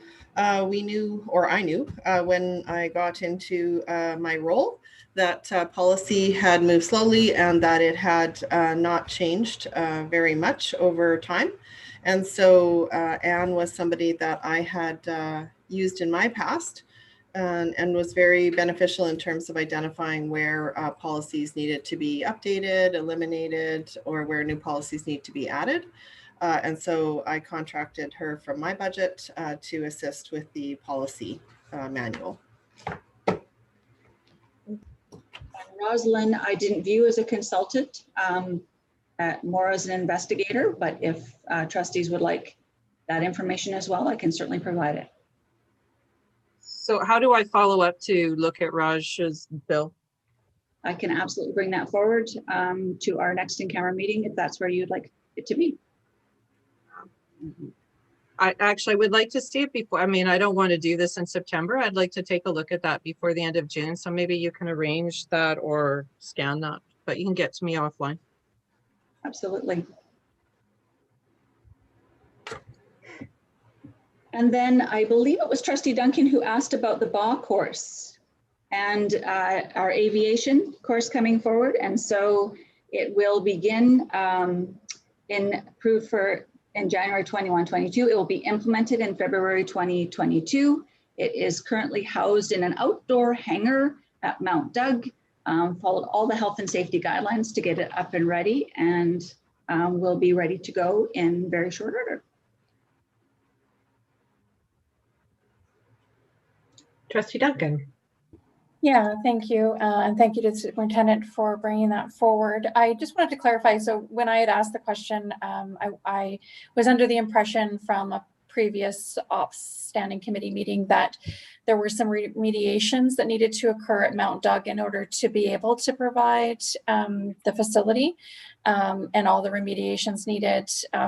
we knew, or I knew, when I got into my role, that policy had moved slowly and that it had not changed very much over time. And so Anne was somebody that I had used in my past and was very beneficial in terms of identifying where policies needed to be updated, eliminated, or where new policies need to be added. And so I contracted her from my budget to assist with the policy manual. Rosalind, I didn't view as a consultant, more as an investigator, but if trustees would like that information as well, I can certainly provide it. So how do I follow up to look at Raj's bill? I can absolutely bring that forward to our next in-camera meeting if that's where you'd like it to be. I actually would like to see it before. I mean, I don't want to do this in September. I'd like to take a look at that before the end of June. So maybe you can arrange that or scan that, but you can get to me offline. Absolutely. And then I believe it was Trustee Duncan who asked about the BAW course and our aviation course coming forward. And so it will begin approved for in January 21-22. It will be implemented in February 2022. It is currently housed in an outdoor hangar at Mount Doug, followed all the health and safety guidelines to get it up and ready, and will be ready to go in very short order. Trustee Duncan. Yeah, thank you. And thank you to the superintendent for bringing that forward. I just wanted to clarify. So when I had asked the question, I was under the impression from a previous ops standing committee meeting that there were some remediations that needed to occur at Mount Doug in order to be able to provide the facility and all the remediations needed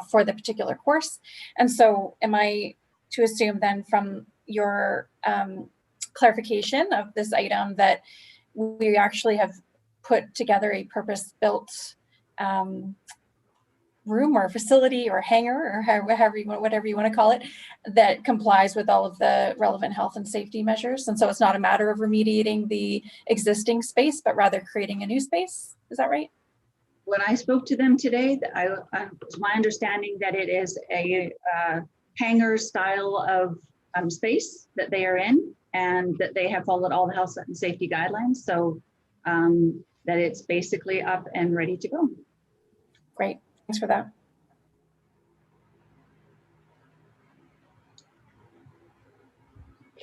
for the particular course. And so am I to assume then from your clarification of this item that we actually have put together a purpose-built room or facility or hangar or however you want, whatever you want to call it, that complies with all of the relevant health and safety measures. And so it's not a matter of remediating the existing space, but rather creating a new space. Is that right? When I spoke to them today, it's my understanding that it is a hangar style of space that they are in, and that they have followed all the health and safety guidelines. So that it's basically up and ready to go. Great, thanks for that.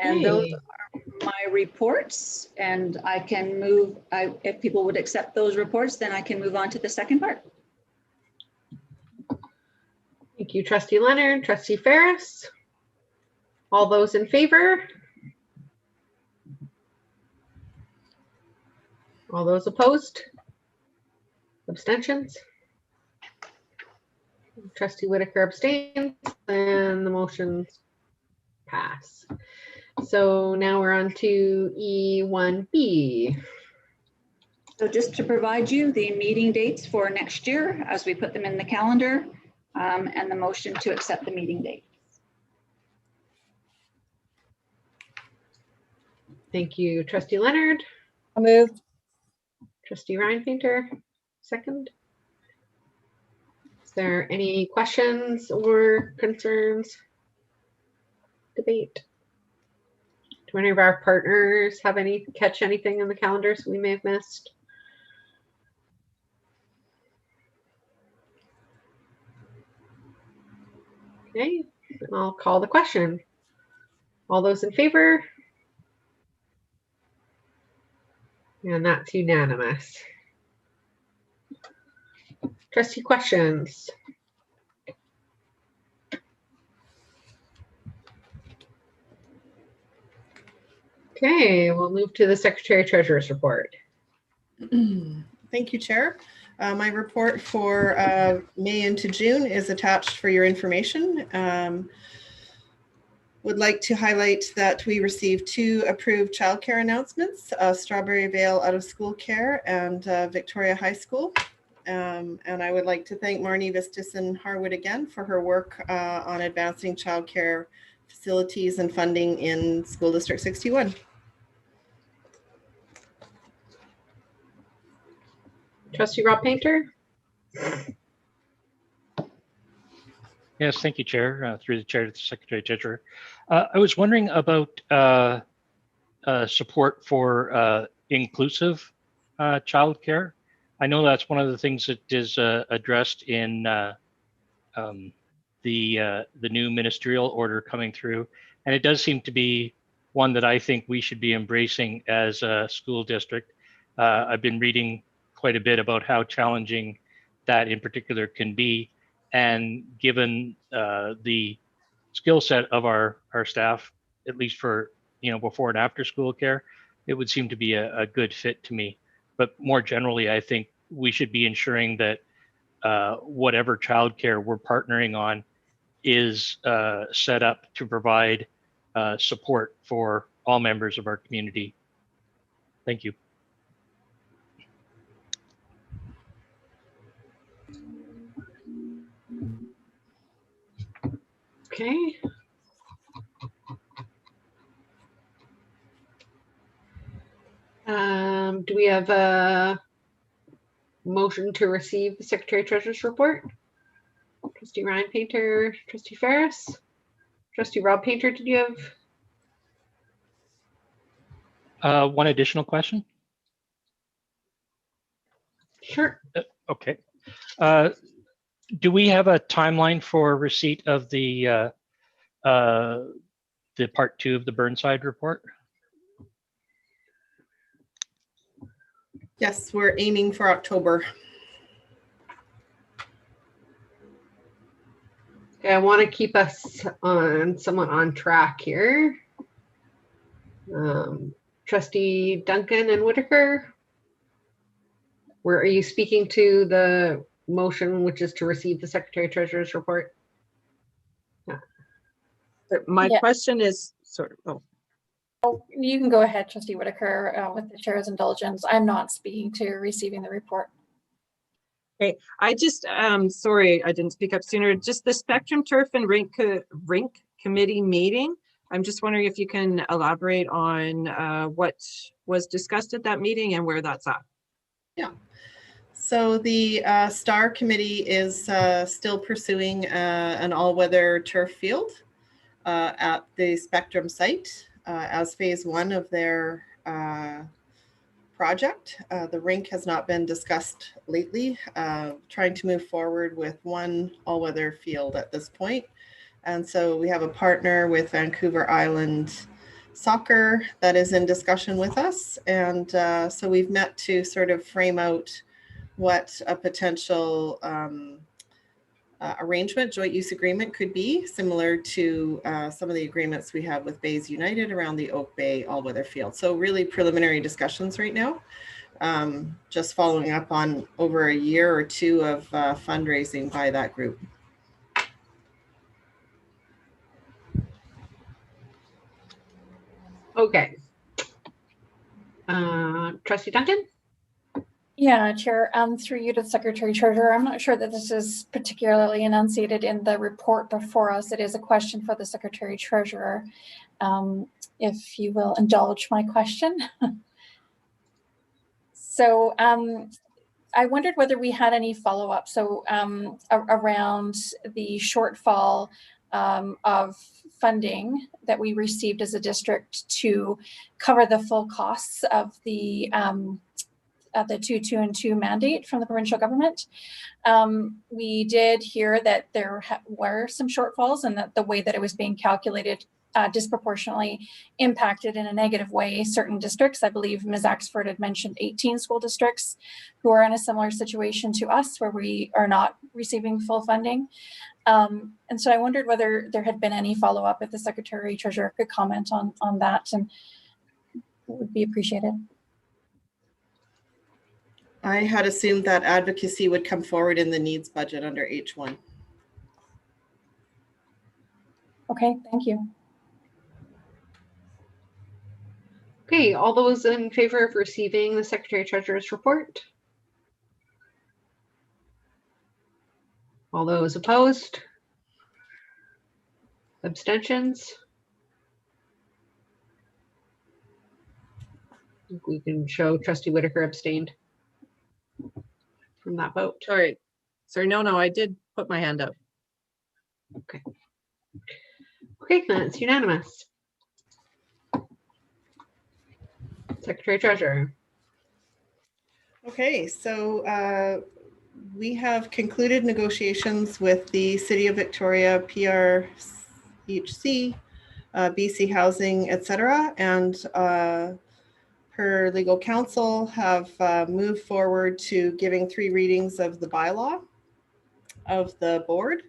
And those are my reports, and I can move, if people would accept those reports, then I can move on to the second part. Thank you, Trustee Leonard. Trustee Ferris. All those in favor? All those opposed? Abstentions? Trustee Whitaker abstains, and the motions pass. So now we're on to E1B. So just to provide you the meeting dates for next year as we put them in the calendar, and the motion to accept the meeting date. Thank you, Trustee Leonard. I'll move. Trustee Ryan Painter, second. Is there any questions or concerns? Debate? Do any of our partners have catch anything in the calendars we may have missed? Okay, I'll call the question. All those in favor? And that's unanimous. Trustee questions? Okay, we'll move to the Secretary Treasurer's report. Thank you, Chair. My report for May into June is attached for your information. Would like to highlight that we received 2 approved childcare announcements, Strawberry Vale Out of School Care and Victoria High School. And I would like to thank Marnie Vistison Harwood again for her work on advancing childcare facilities and funding in School District 61. Trustee Rob Painter. Yes, thank you, Chair. Through the Chair to the Secretary Treasurer. I was wondering about support for inclusive childcare. I know that's one of the things that is addressed in the new ministerial order coming through, and it does seem to be one that I think we should be embracing as a school district. I've been reading quite a bit about how challenging that in particular can be. And given the skill set of our staff, at least for before and after school care, it would seem to be a good fit to me. But more generally, I think we should be ensuring that whatever childcare we're partnering on is set up to provide support for all members of our community. Thank you. Okay. Do we have a motion to receive the Secretary Treasurer's report? Trustee Ryan Painter, Trustee Ferris, Trustee Rob Painter, did you have? One additional question? Sure. Okay. Do we have a timeline for receipt of the part 2 of the Burnside report? Yes, we're aiming for October. Okay, I want to keep us somewhat on track here. Trustee Duncan and Whitaker, are you speaking to the motion, which is to receive the Secretary Treasurer's report? Yeah. My question is sort of, Oh, you can go ahead, Trustee Whitaker, with the Chair's indulgence. I'm not speaking to receiving the report. Okay, I just, sorry, I didn't speak up sooner. Just the Spectrum Turf and Rink Committee meeting. I'm just wondering if you can elaborate on what was discussed at that meeting and where that's at. Yeah. So the STAR committee is still pursuing an all-weather turf field at the Spectrum site as phase 1 of their project. The rink has not been discussed lately, trying to move forward with one all-weather field at this point. And so we have a partner with Vancouver Island Soccer that is in discussion with us. And so we've met to sort of frame out what a potential arrangement, joint use agreement could be, similar to some of the agreements we have with Bays United around the Oak Bay all-weather field. So really preliminary discussions right now, just following up on over a year or two of fundraising by that group. Okay. Trustee Duncan? Yeah, Chair, through you to the Secretary Treasurer. I'm not sure that this is particularly enunciated in the report before us. It is a question for the Secretary Treasurer. If you will indulge my question. So I wondered whether we had any follow-up. So around the shortfall of funding that we received as a district to cover the full costs of the 2-2-2 mandate from the provincial government. We did hear that there were some shortfalls and that the way that it was being calculated disproportionately impacted in a negative way certain districts. I believe Ms. Axford had mentioned 18 school districts who are in a similar situation to us where we are not receiving full funding. And so I wondered whether there had been any follow-up, if the Secretary Treasurer could comment on that, and it would be appreciated. I had assumed that advocacy would come forward in the needs budget under H1. Okay, thank you. Okay, all those in favor of receiving the Secretary Treasurer's report? All those opposed? Abstentions? I think we can show Trustee Whitaker abstained from that vote. Sorry, no, I did put my hand up. Okay. Okay, that's unanimous. Secretary Treasurer. Okay, so we have concluded negotiations with the City of Victoria, PRHC, BC Housing, etc., and per legal counsel have moved forward to giving 3 readings of the bylaw of the board,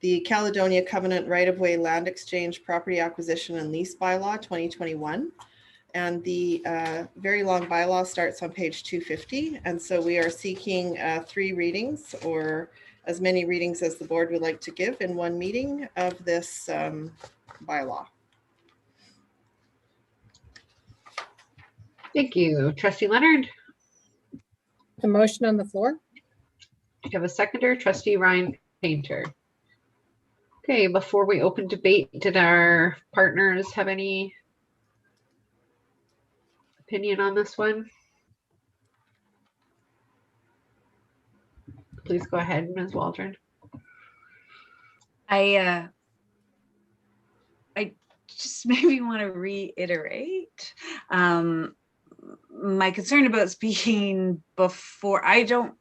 the Caledonia Covenant Right-of-Way Land Exchange Property Acquisition and Lease Bylaw 2021. And the very long bylaw starts on page 250. And so we are seeking 3 readings, or as many readings as the board would like to give in one meeting of this bylaw. Thank you. Trustee Leonard? The motion on the floor? Do you have a seconder? Trustee Ryan Painter. Okay, before we open debate, did our partners have any opinion on this one? Please go ahead, Ms. Waldron. I just maybe want to reiterate my concern about speaking before. I don't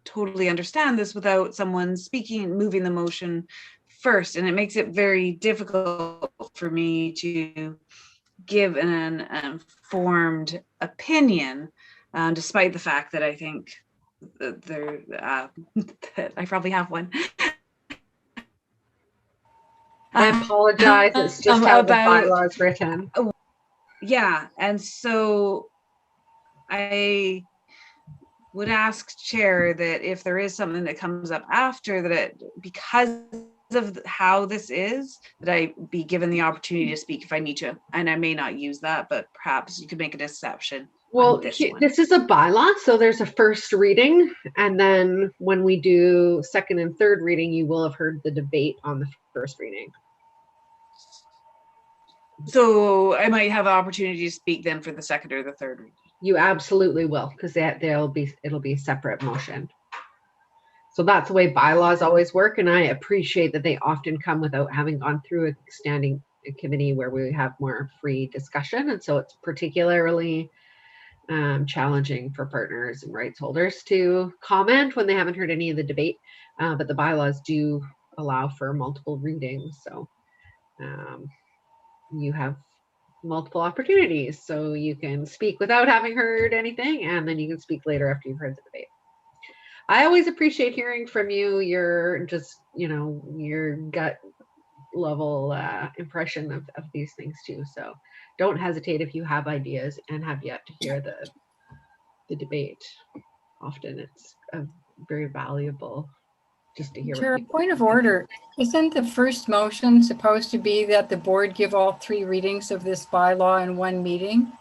totally understand this without someone speaking, moving the motion first, and it makes it very difficult for me to give an informed opinion, despite the fact that I think that that I probably have one. I apologize. It's just how the bylaw is written. Yeah, and so I would ask Chair that if there is something that comes up after that, because of how this is, that I be given the opportunity to speak if I need to. And I may not use that, but perhaps you could make an exception Well, this one? this is a bylaw, so there's a first reading, and then when we do second and third reading, you will have heard the debate on the first reading. So I might have an opportunity to speak then for the second or the third reading. You absolutely will, because it'll be a separate motion. So that's the way bylaws always work, and I appreciate that they often come without having gone through a standing committee where we have more free discussion, and so it's particularly challenging for partners and rights holders to comment when they haven't heard any of the debate, but the bylaws do allow for multiple readings, so you have multiple opportunities, so you can speak without having heard anything, and then you can speak later after you've heard the debate. I always appreciate hearing from you, your just, your gut level impression of these things too, so don't hesitate if you have ideas and have yet to hear the debate. Often it's very valuable just to hear. Chair, point of order. Isn't the first motion supposed to be that the board give all 3 readings of this bylaw in one meeting?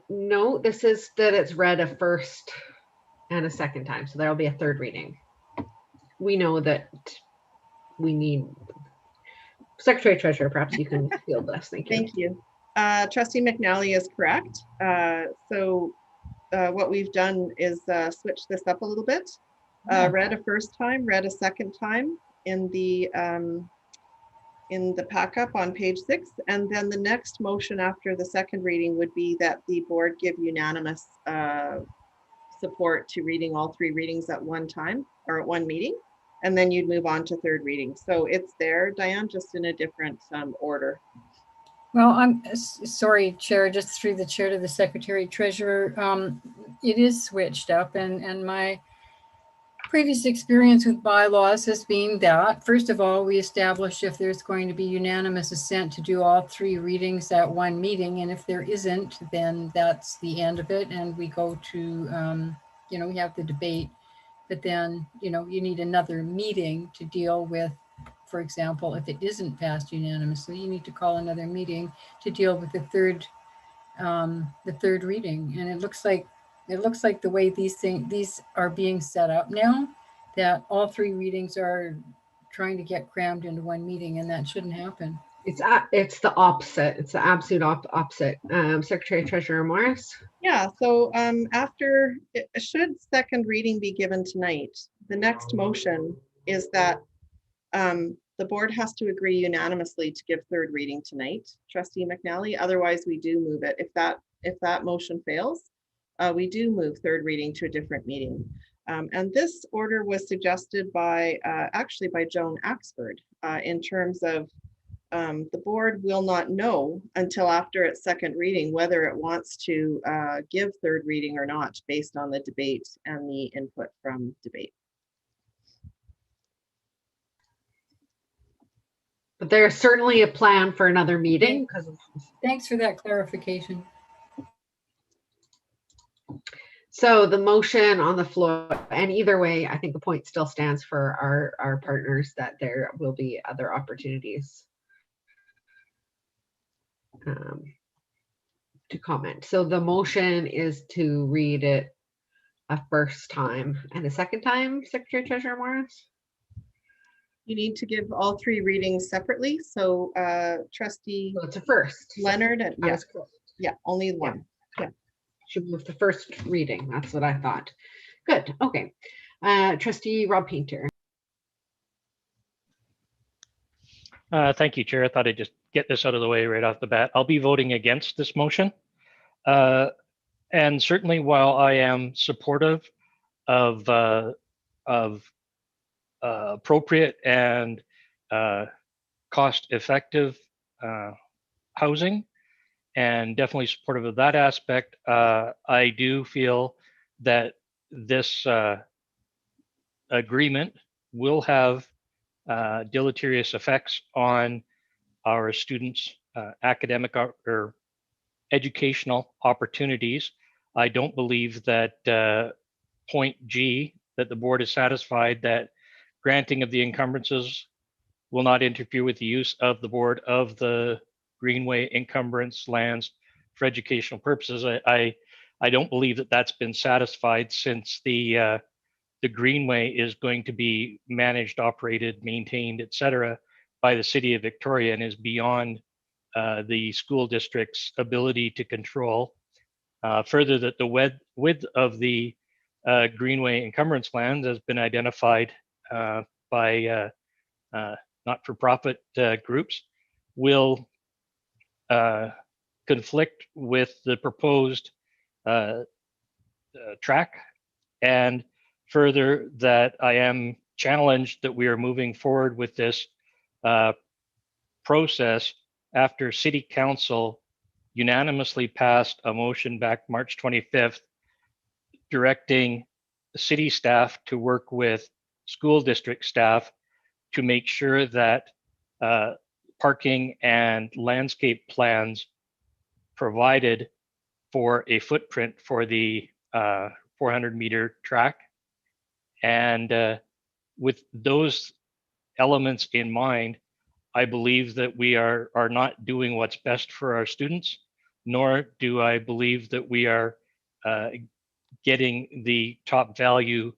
No, this is that it's read a first and a second time, so there'll be a third reading. We know that we need Secretary Treasurer, perhaps you can field this. Thank you. Thank you. Trustee McNally is correct. What we've done is switch this up a little bit. Read a first time, read a second time in the pack-up on page 6, and then the next motion after the second reading would be that the board give unanimous support to reading all 3 readings at one time or at one meeting, and then you'd move on to third reading. So it's there, Diane, just in a different order. Well, I'm sorry, Chair, just through the chair to the Secretary Treasurer. It is switched up, and my previous experience with bylaws has been that, first of all, we establish if there's going to be unanimous assent to do all 3 readings at one meeting, and if there isn't, then that's the end of it, and we go to, we have the debate, but then, you need another meeting to deal with. For example, if it isn't passed unanimously, you need to call another meeting to deal with the third reading. And it looks like the way these are being set up now, that all 3 readings are trying to get crammed into one meeting, and that shouldn't happen. It's the opposite. It's the absolute opposite. Secretary Treasurer Morris. Yeah. So should second reading be given tonight, the next motion is that the board has to agree unanimously to give third reading tonight, Trustee McNally. Otherwise, we do move it. If that motion fails, we do move third reading to a different meeting. And this order was suggested by actually by Joan Axford in terms of the board will not know until after its second reading whether it wants to give third reading or not, based on the debate and the input from debate. But there's certainly a plan for another meeting. Thanks for that clarification. So the motion on the floor, and either way, I think the point still stands for our partners that there will be other opportunities to comment. So the motion is to read it a first time and a second time, Secretary Treasurer Morris? You need to give all 3 readings separately. So Trustee it's a first. Leonard, and yeah, only one. Yeah. Should move the first reading. That's what I thought. Good. Okay. Trustee Rob Painter. Thank you, Chair. I thought I'd just get this out of the way right off the bat. I'll be voting against this motion. And certainly while I am supportive of appropriate and cost-effective housing, and definitely supportive of that aspect, I do feel that this agreement will have deleterious effects on our students' academic or educational opportunities. I don't believe that point G, that the board is satisfied that granting of the encumbrances will not interfere with the use of the board of the Greenway encumbrance lands for educational purposes. I don't believe that that's been satisfied, since the greenway is going to be managed, operated, maintained, etc., by the city of Victoria, and is beyond the school district's ability to control. Further, that the width of the greenway encumbrance lands has been identified by not-for-profit groups, will conflict with the proposed track. And further, that I am challenged that we are moving forward with this process after City Council unanimously passed a motion back March 25th directing the city staff to work with school district staff to make sure that parking and landscape plans provided for a footprint for the 400-meter track. And with those elements in mind, I believe that we are not doing what's best for our students, nor do I believe that we are getting the top value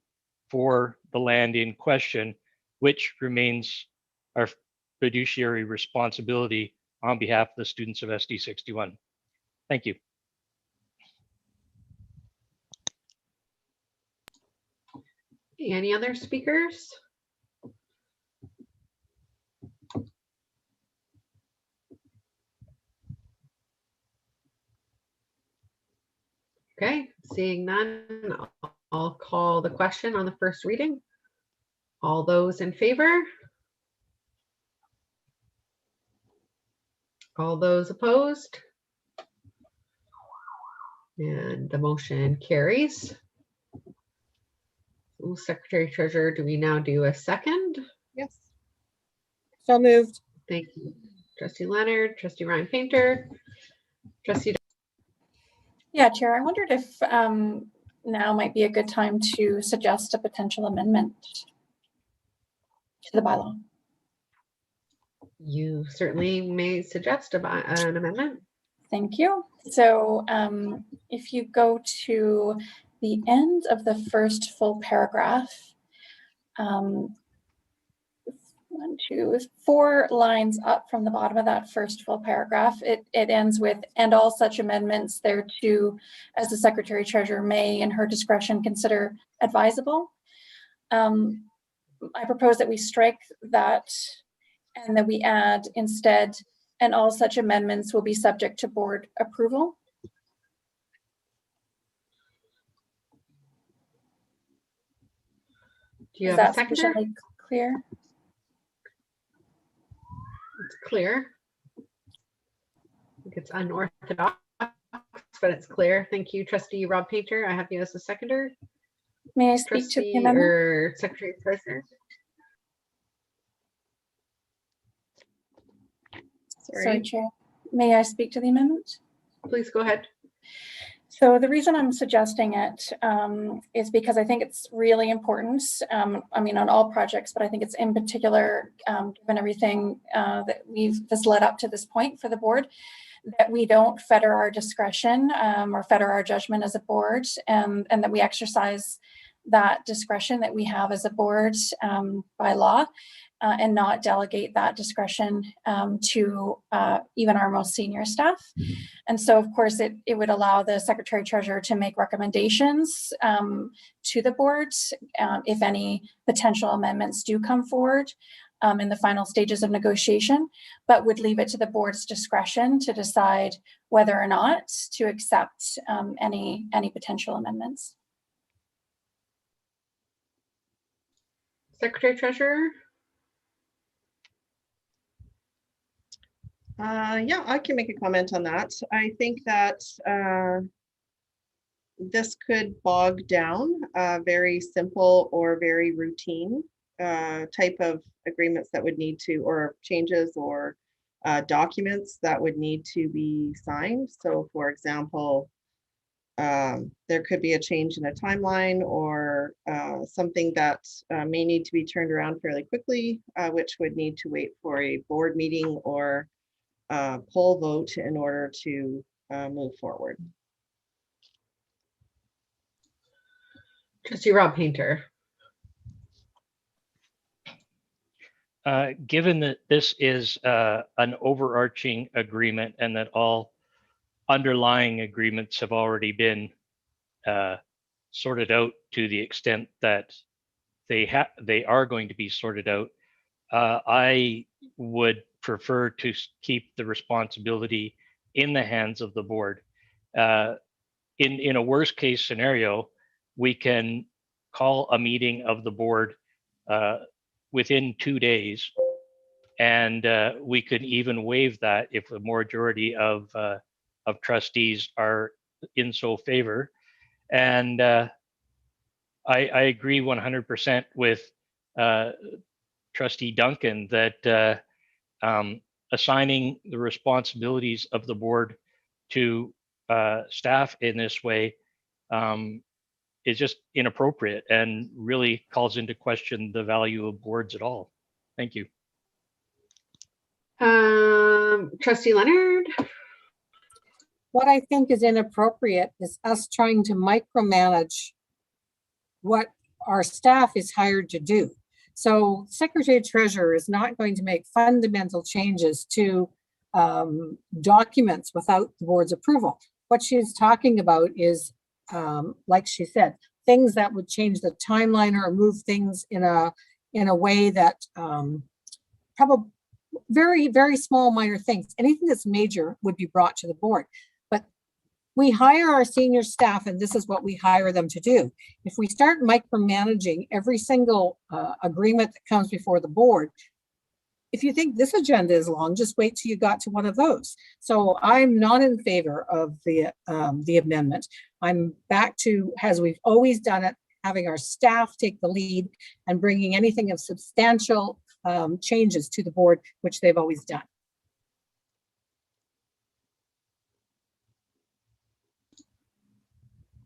for the land in question, which remains our fiduciary responsibility on behalf of the students of SD61. Thank you. Any other speakers? Okay, seeing none, I'll call the question on the first reading. All those in favor? All those opposed? And the motion carries. Ooh, Secretary Treasurer, do we now do a second? Yes. So moved. Thank you. Trustee Leonard, Trustee Ryan Painter, Trustee. Yeah, Chair, I wondered if now might be a good time to suggest a potential amendment to the bylaw. You certainly may suggest an amendment. Thank you. So if you go to the end of the first full paragraph, 4 lines up from the bottom of that first full paragraph, it ends with, and all such amendments thereto as the Secretary Treasurer may in her discretion consider advisable. I propose that we strike that and that we add instead, and all such amendments will be subject to board approval. Do you Is have a that seconder? sufficiently clear? It's clear. I think it's unorthodox, but it's clear. Thank you, Trustee Rob Painter. I have you as a seconder. May I speak to the amendment? Or Secretary Treasurer? Sorry, Chair. May I speak to the amendment? Please go ahead. So the reason I'm suggesting it is because I think it's really important. I mean, on all projects, but I think it's in particular, given everything that's led up to this point for the board, that we don't fetter our discretion or fetter our judgment as a board, and that we exercise that discretion that we have as a board by law, and not delegate that discretion to even our most senior staff. And so, of course, it would allow the Secretary Treasurer to make recommendations to the board if any potential amendments do come forward in the final stages of negotiation, but would leave it to the board's discretion to decide whether or not to accept any potential amendments. Secretary Treasurer? Yeah, I can make a comment on that. I think that this could bog down very simple or very routine type of agreements that would need to, or changes or documents that would need to be signed. So for example, there could be a change in a timeline or something that may need to be turned around fairly quickly, which would need to wait for a board meeting or poll vote in order to move forward. Trustee Rob Painter. Given that this is an overarching agreement and that all underlying agreements have already been sorted out to the extent that they are going to be sorted out, I would prefer to keep the responsibility in the hands of the board. In a worst case scenario, we can call a meeting of the board within 2 days, and we could even waive that if the majority of trustees are in so favor. And I agree 100% with Trustee Duncan that assigning the responsibilities of the board to staff in this way is just inappropriate and really calls into question the value of boards at all. Thank you. Trustee Leonard. What I think is inappropriate is us trying to micromanage what our staff is hired to do. So Secretary Treasurer is not going to make fundamental changes to documents without the board's approval. What she's talking about is, like she said, things that would change the timeline or move things in a way that probably very, very small minor things. Anything that's major would be brought to the board. But we hire our senior staff and this is what we hire them to do. If we start micromanaging every single agreement that comes before the board, if you think this agenda is long, just wait till you got to one of those. So I'm not in favor of the amendment. I'm back to, as we've always done it, having our staff take the lead and bringing anything of substantial changes to the board, which they've always done.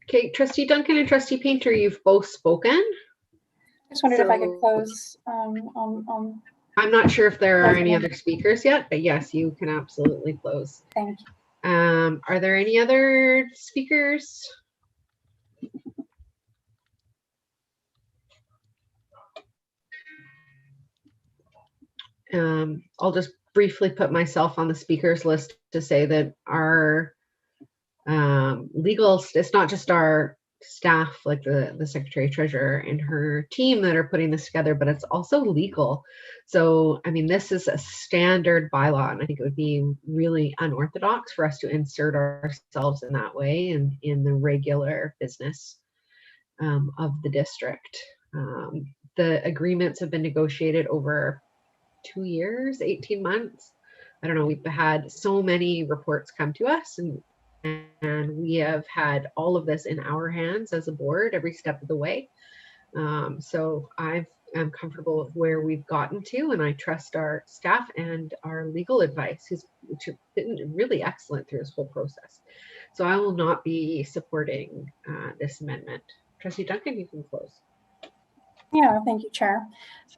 Okay, Trustee Duncan and Trustee Painter, you've both spoken. I just wondered if I could close on. I'm not sure if there are any other speakers yet, but yes, you can absolutely close. Thank you. Are there any other speakers? I'll just briefly put myself on the speakers list to say that our legal, it's not just our staff, like the Secretary Treasurer and her team that are putting this together, but it's also legal. So, I mean, this is a standard bylaw, and I think it would be really unorthodox for us to insert ourselves in that way and in the regular business of the district. The agreements have been negotiated over 2 years, 18 months. I don't know, we've had so many reports come to us, and we have had all of this in our hands as a board every step of the way. So I'm comfortable with where we've gotten to, and I trust our staff and our legal advice, which have been really excellent through this whole process. So I will not be supporting this amendment. Trustee Duncan, you can close. Yeah, thank you, Chair.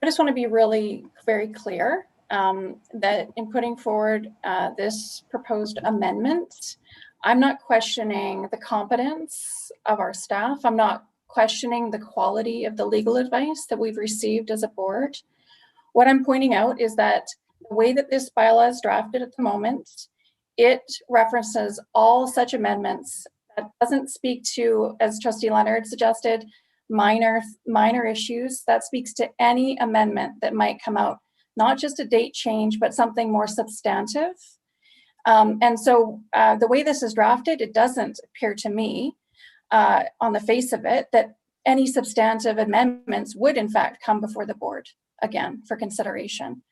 I just want to be really very clear that in putting forward this proposed amendment, I'm not questioning the competence of our staff. I'm not questioning the quality of the legal advice that we've received as a board. What I'm pointing out is that the way that this bylaw is drafted at the moment, it references all such amendments. That doesn't speak to, as Trustee Leonard suggested, minor issues. That speaks to any amendment that might come out, not just a date change, but something more substantive. And so the way this is drafted, it doesn't appear to me on the face of it that any substantive amendments would in fact come before the board again for consideration.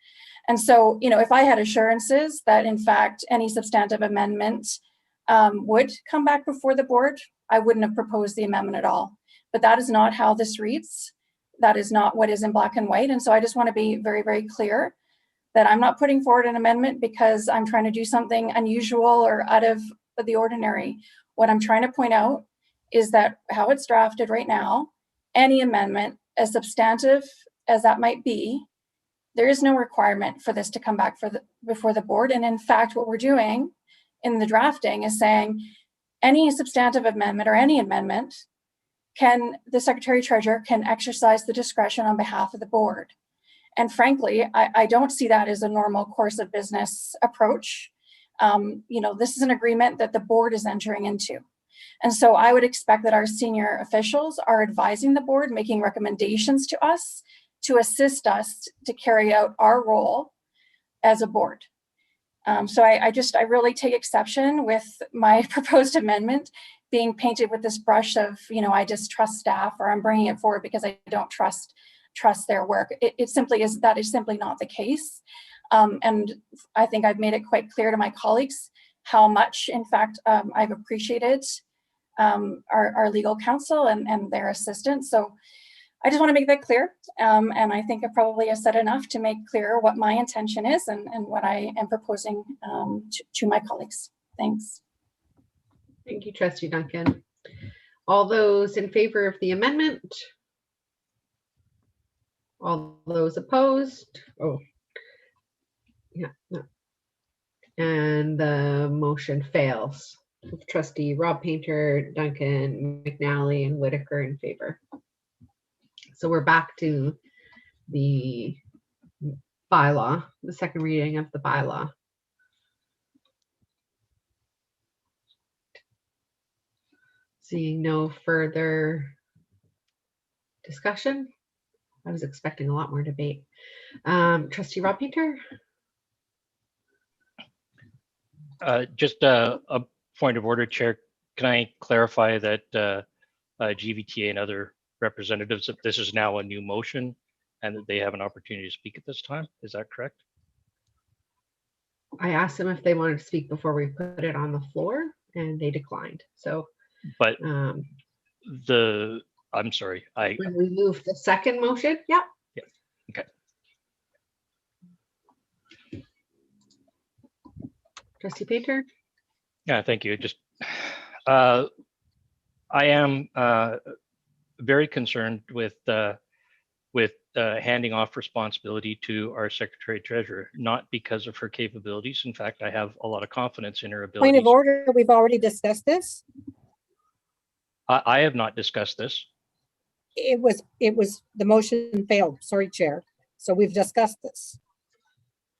And so, you know, if I had assurances that in fact any substantive amendment would come back before the board, I wouldn't have proposed the amendment at all. But that is not how this reads. That is not what is in black and white. And so I just want to be very, very clear that I'm not putting forward an amendment because I'm trying to do something unusual or out of the ordinary. What I'm trying to point out is that how it's drafted right now, any amendment, as substantive as that might be, there is no requirement for this to come back before the board. And in fact, what we're doing in the drafting is saying any substantive amendment or any amendment the Secretary Treasurer can exercise the discretion on behalf of the board. And frankly, I don't see that as a normal course of business approach. This is an agreement that the board is entering into. And so I would expect that our senior officials are advising the board, making recommendations to us to assist us to carry out our role as a board. So I really take exception with my proposed amendment being painted with this brush of, I distrust staff, or I'm bringing it forward because I don't trust their work. It simply is, that is simply not the case. And I think I've made it quite clear to my colleagues how much, in fact, I've appreciated our legal counsel and their assistance. So I just want to make that clear. And I think I probably have said enough to make clear what my intention is and what I am proposing to my colleagues. Thanks. Thank you, Trustee Duncan. All those in favor of the amendment? All those opposed? Oh, yeah, no. And the motion fails. Trustee Rob Painter, Duncan, McNally, and Whitaker in favor. So we're back to the bylaw, the second reading of the bylaw. Seeing no further discussion. I was expecting a lot more debate. Trustee Rob Painter. Just a point of order, Chair. Can I clarify that GVTA and other representatives, that this is now a new motion and that they have an opportunity to speak at this time? Is that correct? I asked them if they wanted to speak before we put it on the floor, and they declined. So, but I'm sorry. When we move the second motion, yeah. Yeah. Okay. Trustee Painter. Yeah, thank you. Just I am very concerned with handing off responsibility to our Secretary Treasurer, not because of her capabilities. In fact, I have a lot of confidence in her abilities. Point of order, we've already discussed this. I have not discussed this. It was the motion failed. Sorry, Chair. So we've discussed this.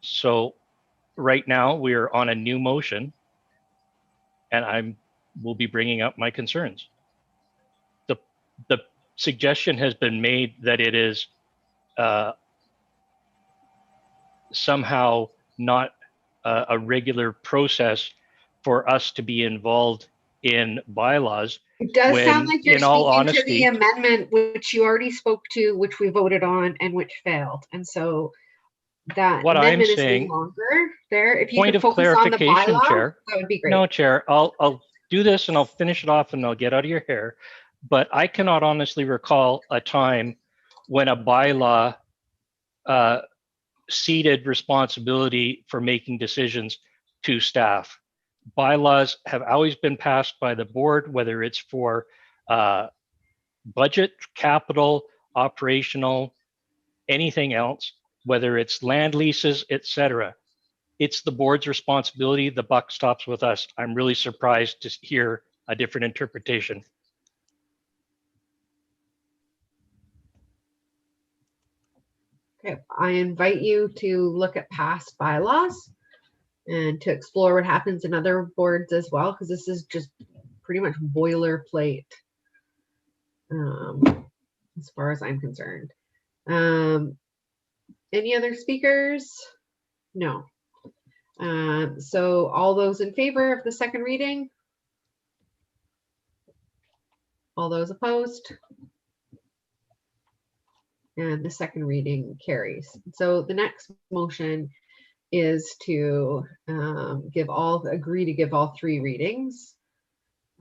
So right now we are on a new motion, and will be bringing up my concerns. The suggestion has been made that it is somehow not a regular process for us to be involved in bylaws. It does when, sound like you're in all speaking honesty, to the amendment, which you already spoke to, which we voted on, and which failed. And so that what I'm amendment saying, is no longer there. If you point could of focus on the clarification, bylaw, Chair. that would be great. No, Chair, I'll do this and I'll finish it off and I'll get out of your hair. But I cannot honestly recall a time when a bylaw ceded responsibility for making decisions to staff. Bylaws have always been passed by the board, whether it's for budget, capital, operational, anything else, whether it's land leases, etc. It's the board's responsibility. The buck stops with us. I'm really surprised to hear a different interpretation. Okay, I invite you to look at past bylaws and to explore what happens in other boards as well, because this is just pretty much boilerplate as far as I'm concerned. Any other speakers? No. So all those in favor of the second reading? All those opposed? And the second reading carries. So the next motion is to agree to give all three readings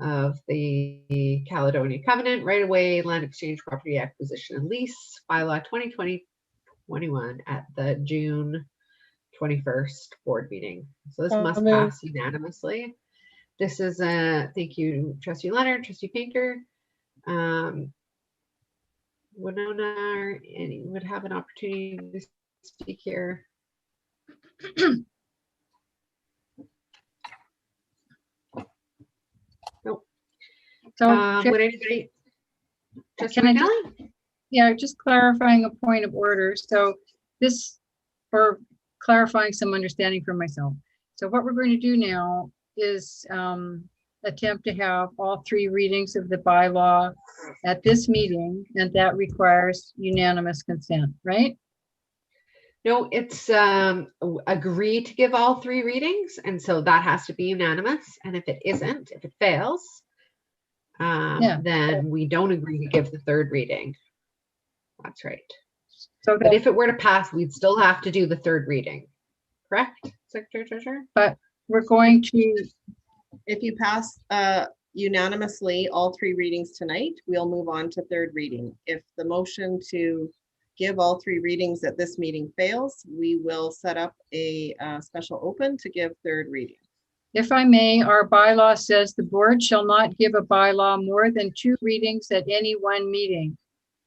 of the Caledonia Covenant, right-of-way, land exchange, property acquisition and lease, bylaw 2020-21 at the June 21st board meeting. So this must pass unanimously. This is a, thank you, Trustee Leonard, Trustee Painter. Winona would have an opportunity to speak here. So Would anybody? can I just, yeah, just clarifying a point of order. So this, or clarifying some understanding for myself. So what we're going to do now is attempt to have all 3 readings of the bylaw at this meeting, and that requires unanimous consent, right? No, it's agree to give all 3 readings, and so that has to be unanimous. And if it isn't, if it fails, then we don't agree to give the 3rd reading. That's right. So but if it were to pass, we'd still have to do the 3rd reading, correct, Secretary Treasurer? But we're going to, if you pass unanimously all 3 readings tonight, we'll move on to 3rd reading. If the motion to give all 3 readings at this meeting fails, we will set up a special open to give 3rd reading. if I may, our bylaw says the board shall not give a bylaw more than 2 readings at any one meeting,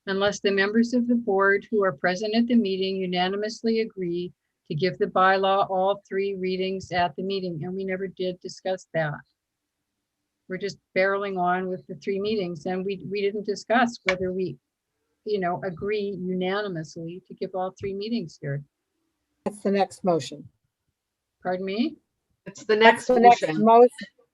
unless the members of the board who are present at the meeting unanimously agree to give the bylaw all 3 readings at the meeting. And we never did discuss that. We're just barreling on with the 3 meetings, and we didn't discuss whether we, agree unanimously to give all 3 meetings here. That's the next motion. Pardon me? It's the next motion.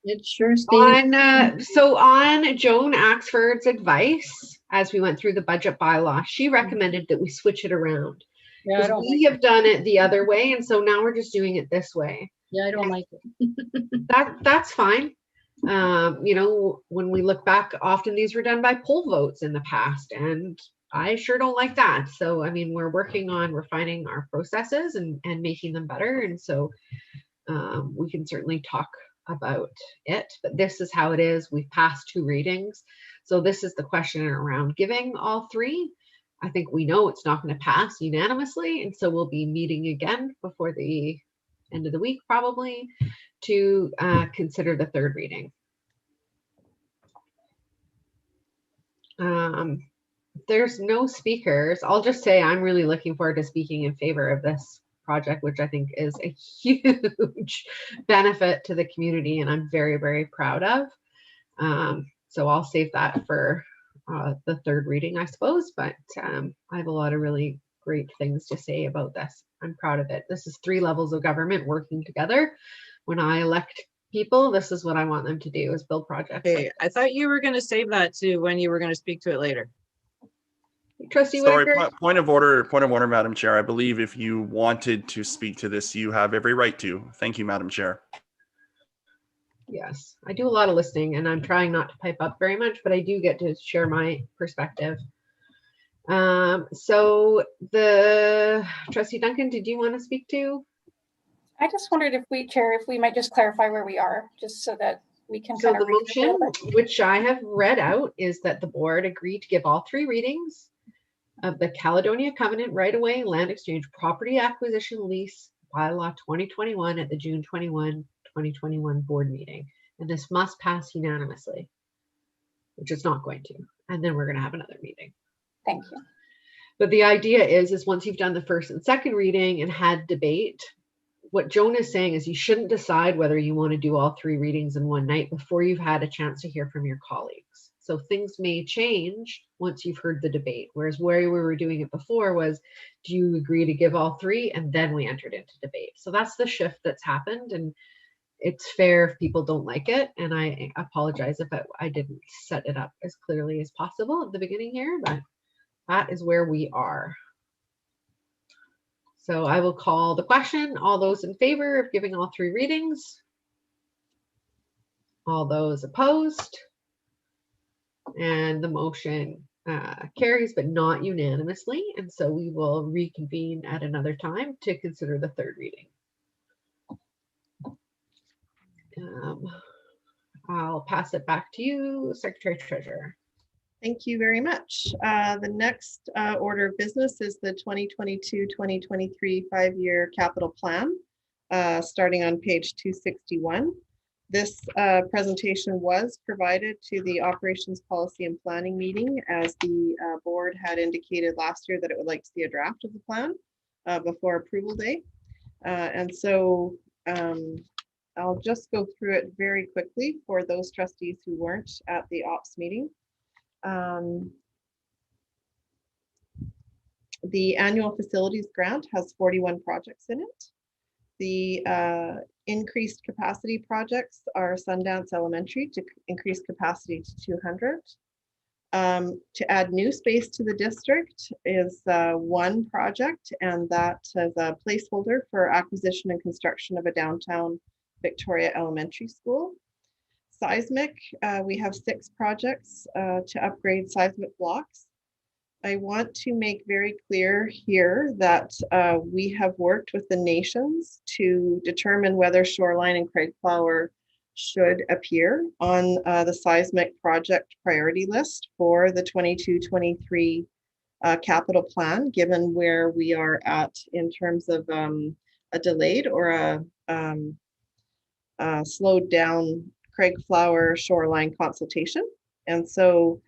It sure stated. On Joan Axford's advice, as we went through the budget bylaw, she recommended that we switch it around. Yeah, I don't we have done it the other way, and so now we're just doing it this way. Yeah, I don't like it. That's fine. When we look back, often these were done by poll votes in the past, and I sure don't like that. So, I mean, we're working on refining our processes and making them better. And so we can certainly talk about it, but this is how it is. We've passed 2 readings. So this is the question around giving all 3. I think we know it's not going to pass unanimously. And so we'll be meeting again before the end of the week, probably, to consider the 3rd reading. There's no speakers. I'll just say I'm really looking forward to speaking in favor of this project, which I think is a huge benefit to the community, and I'm very, very proud of. So I'll save that for the 3rd reading, I suppose, but I have a lot of really great things to say about this. I'm proud of it. This is 3 levels of government working together. When I elect people, this is what I want them to do, is build projects. Hey, I thought you were going to save that to when you were going to speak to it later. Trustee Sorry, Whitaker? point of order, Madam Chair. I believe if you wanted to speak to this, you have every right to. Thank you, Madam Chair. Yes, I do a lot of listening, and I'm trying not to pipe up very much, but I do get to share my perspective. So the Trustee Duncan, did you want to speak to? I just wondered if we might just clarify where we are, just so that we can. So the motion, which I have read out, is that the board agreed to give all 3 readings of the Caledonia Covenant Right-of-Way Land Exchange Property Acquisition Lease Bylaw 2021 at the June 21, 2021 board meeting. And this must pass unanimously, which it's not going to. And then we're going to have another meeting. Thank you. But the idea is once you've done the 1st and 2nd reading and had debate, what Joan is saying is you shouldn't decide whether you want to do all 3 readings in one night before you've had a chance to hear from your colleagues. So things may change once you've heard the debate, whereas where we were doing it before was, do you agree to give all 3? And then we entered into debate. So that's the shift that's happened, and it's fair if people don't like it. And I apologize if I didn't set it up as clearly as possible at the beginning here, but that is where we are. So I will call the question. All those in favor of giving all 3 readings? All those opposed? And the motion carries, but not unanimously. And so we will reconvene at another time to consider the 3rd reading. I'll pass it back to you, Secretary Treasurer. Thank you very much. The next order of business is the 2022-2023 5-year capital plan, starting on page 261. This presentation was provided to the Operations Policy and Planning meeting, as the board had indicated last year that it would like to see a draft of the plan before approval day. And so I'll just go through it very quickly for those trustees who weren't at the ops meeting. The annual facilities grant has 41 projects in it. The increased capacity projects are Sundance Elementary to increase capacity to 200. To add new space to the district is one project, and that is a placeholder for acquisition and construction of a downtown Victoria Elementary School. Seismic, we have 6 projects to upgrade seismic blocks. I want to make very clear here that we have worked with the nations to determine whether Shoreline and Craigflower should appear on the seismic project priority list for the 22-23 capital plan, given where we are at in terms of a delayed or a slowed down Craigflower Shoreline consultation. And so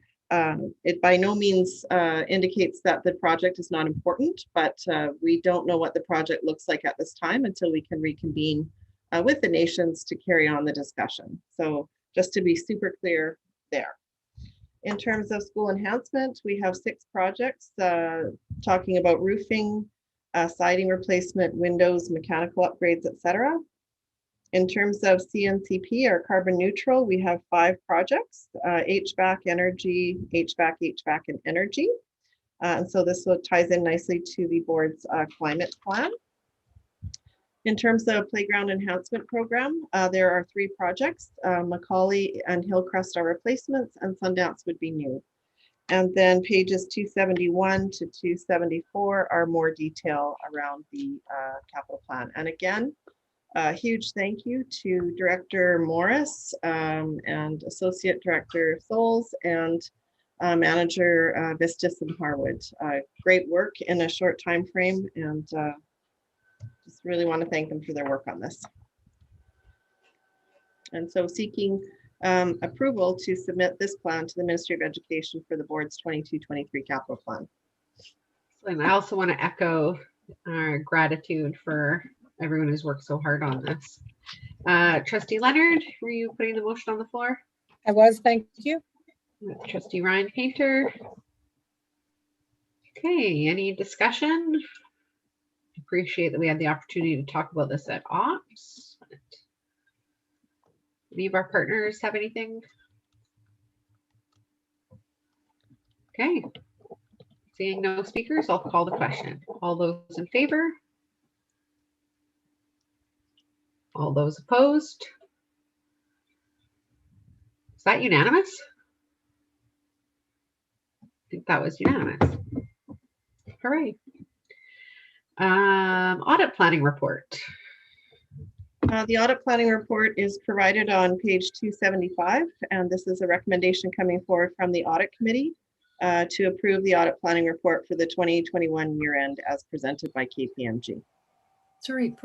it by no means indicates that the project is not important, but we don't know what the project looks like at this time until we can reconvene with the nations to carry on the discussion. So just to be super clear there. In terms of school enhancement, we have 6 projects talking about roofing, siding replacement, windows, mechanical upgrades, etc. In terms of CNCP, or carbon neutral, we have 5 projects, HVAC, energy, HVAC, and energy. And so this ties in nicely to the board's climate plan. In terms of playground enhancement program, there are 3 projects. Macaulay and Hillcrest are replacements, and Sundance would be new. And then pages 271 to 274 are more detail around the capital plan. And again, a huge thank you to Director Morris and Associate Director Souls and Manager Vistis and Harwood. Great work in a short time frame, and just really want to thank them for their work on this. And so seeking approval to submit this plan to the Ministry of Education for the board's 22-23 capital plan. And I also want to echo our gratitude for everyone who's worked so hard on this. Trustee Leonard, were you putting the motion on the floor? I was, thank you. Trustee Ryan Painter. Okay, any discussion? Appreciate that we had the opportunity to talk about this at ops. Any of our partners have anything? Okay, seeing no speakers, I'll call the question. All those in favor? All those opposed? Is that unanimous? I think that was unanimous. Hooray. Audit planning report. The audit planning report is provided on page 275, and this is a recommendation coming forward from the audit committee to approve the audit planning report for the 2021 year end as presented by KPMG. Sorry,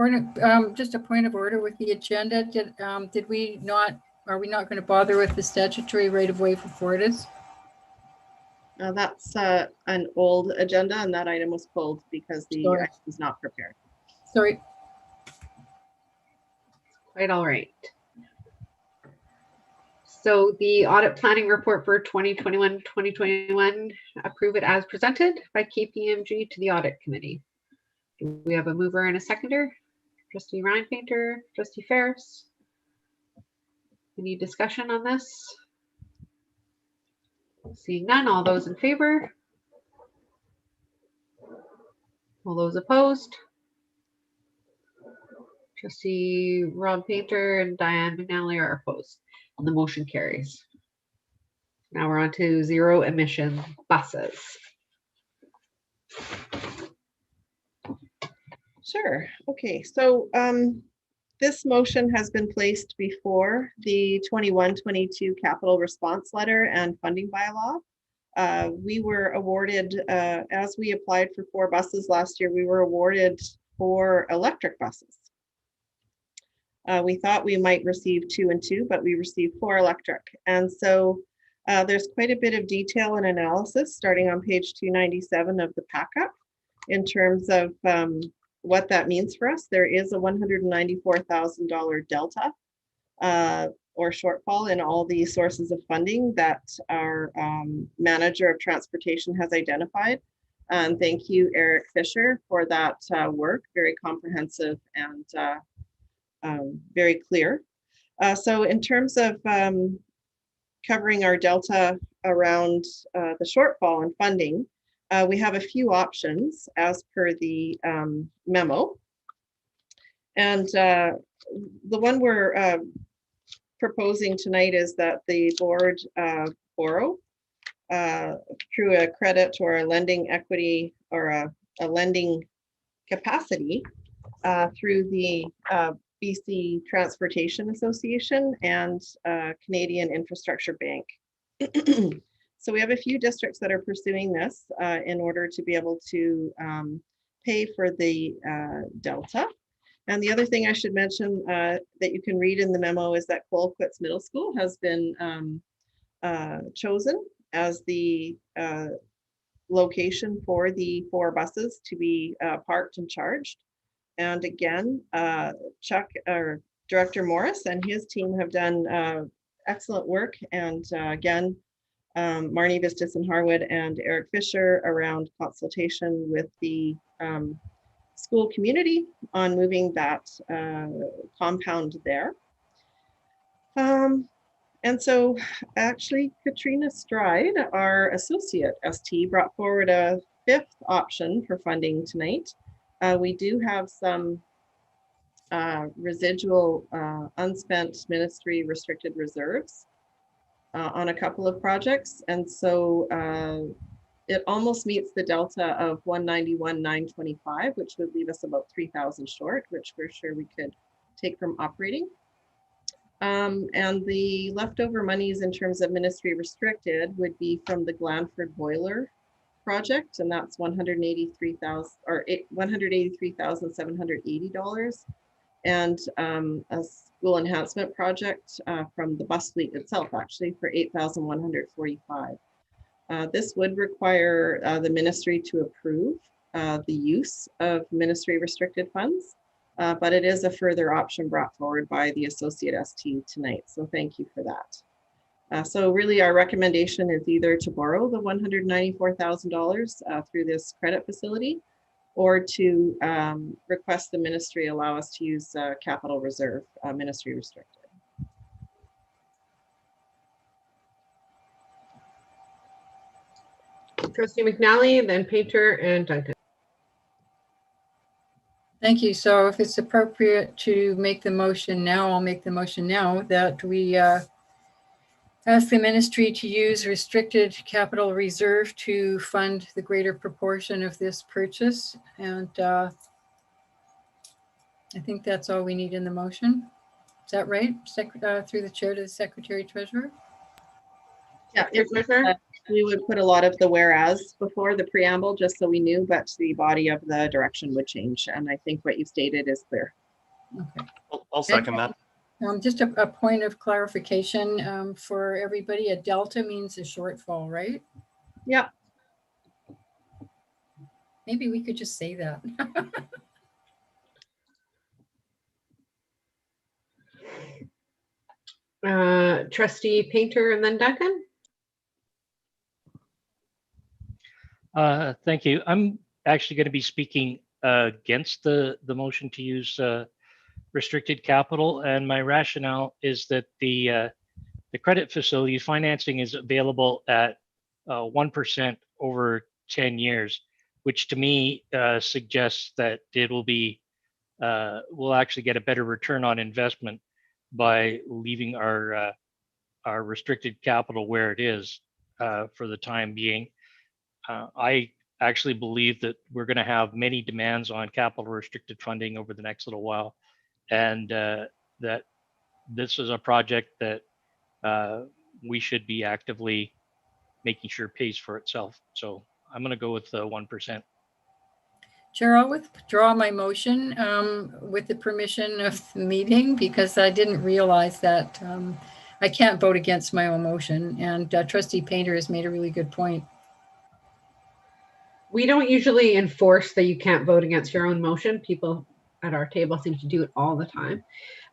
just a point of order with the agenda. Did we not, are we not going to bother with the statutory right of way for Fortis? That's an old agenda, and that item was pulled because the item was not prepared. Sorry. Quite all right. So the audit planning report for 2021, approve it as presented by KPMG to the audit committee. Do we have a mover and a seconder? Trustee Ryan Painter, Trustee Ferris. Any discussion on this? Seeing none, all those in favor? All those opposed? Trustee Rob Painter and Diane McNally are opposed, and the motion carries. Now we're on to zero emission buses. Sure. Okay, so this motion has been placed before the 21-22 capital response letter and funding bylaw. We were awarded, as we applied for 4 buses last year, we were awarded 4 electric buses. We thought we might receive 2 and 2, but we received 4 electric. And so there's quite a bit of detail and analysis starting on page 297 of the packet in terms of what that means for us. There is a $194,000 delta or shortfall in all the sources of funding that our manager of transportation has identified. Thank you, Eric Fisher, for that work. Very comprehensive and very clear. So in terms of covering our delta around the shortfall in funding, we have a few options as per the memo. And the one we're proposing tonight is that the board borrow through a credit or a lending equity or a lending capacity through the BC Transportation Association and Canadian Infrastructure Bank. So we have a few districts that are pursuing this in order to be able to pay for the delta. And the other thing I should mention that you can read in the memo is that Colquitt's Middle School has been chosen as the location for the 4 buses to be parked and charged. And again, Director Morris and his team have done excellent work. And again, Marnie Vistis and Harwood and Eric Fisher around consultation with the school community on moving that compound there. And so actually Katrina Stride, our associate ST, brought forward a 5th option for funding tonight. We do have some residual unspent ministry restricted reserves on a couple of projects. And so it almost meets the delta of 191,925, which would leave us about 3,000 short, which we're sure we could take from operating. And the leftover monies in terms of ministry restricted would be from the Glanford Boiler project, and that's $183,780, and a school enhancement project from the bus fleet itself, actually, for $8,145. This would require the ministry to approve the use of ministry restricted funds, but it is a further option brought forward by the Associate ST tonight. So thank you for that. So really our recommendation is either to borrow the $194,000 through this credit facility, or to request the ministry allow us to use capital reserve ministry restricted. Trustee McNally, then Painter and Duncan. Thank you. So if it's appropriate to make the motion now, I'll make the motion now that we ask the ministry to use restricted capital reserve to fund the greater proportion of this purchase. And I think that's all we need in the motion. Is that right? Through the chair to the Secretary Treasurer? Yeah, we would put a lot of the whereas before the preamble, just so we knew, but the body of the direction would change. And I think what you stated is clear. Okay. I'll second that. Just a point of clarification for everybody, a delta means a shortfall, right? Yep. Maybe we could just say that. Trustee Painter and then Duncan. Thank you. I'm actually going to be speaking against the motion to use restricted capital, and my rationale is that the credit facility financing is available at 1% over 10 years, which to me suggests that it will be we'll actually get a better return on investment by leaving our restricted capital where it is for the time being. I actually believe that we're going to have many demands on capital restricted funding over the next little while, and that this is a project that we should be actively making sure pays for itself. So I'm going to go with 1%. Chair, I'll withdraw my motion with the permission of the meeting, because I didn't realize that I can't vote against my own motion. And Trustee Painter has made a really good point. We don't usually enforce that you can't vote against your own motion. People at our table seem to do it all the time.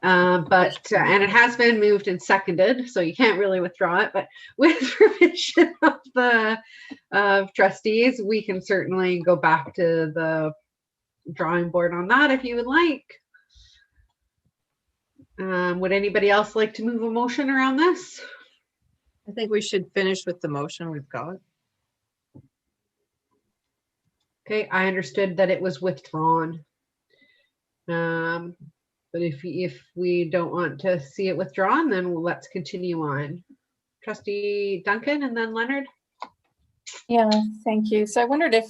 And it has been moved and seconded, so you can't really withdraw it. But with permission of the trustees, we can certainly go back to the drawing board on that if you would like. Would anybody else like to move a motion around this? I think we should finish with the motion we've got. Okay, I understood that it was withdrawn. But if we don't want to see it withdrawn, then let's continue on. Trustee Duncan and then Leonard. Yeah, thank you. So I wondered if,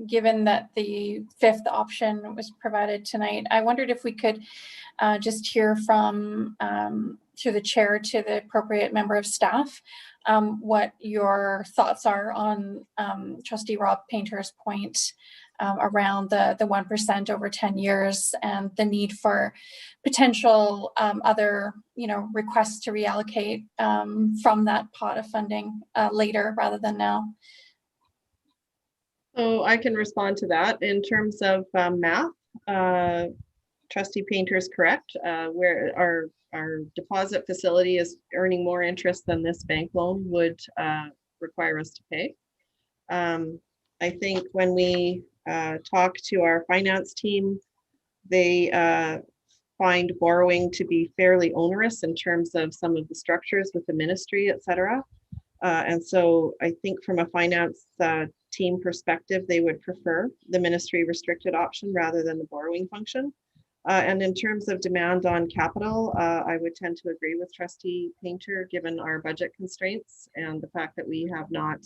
given that the fifth option was provided tonight, I wondered if we could just hear from, through the chair to the appropriate member of staff, what your thoughts are on Trustee Rob Painter's point around the 1% over 10 years and the need for potential other, requests to reallocate from that pot of funding later rather than now. So I can respond to that. In terms of math, Trustee Painter is correct. Where our deposit facility is earning more interest than this bank loan would require us to pay. I think when we talk to our finance team, they find borrowing to be fairly onerous in terms of some of the structures with the ministry, et cetera. And so I think from a finance team perspective, they would prefer the ministry restricted option rather than the borrowing function. And in terms of demand on capital, I would tend to agree with Trustee Painter, given our budget constraints and the fact that we have not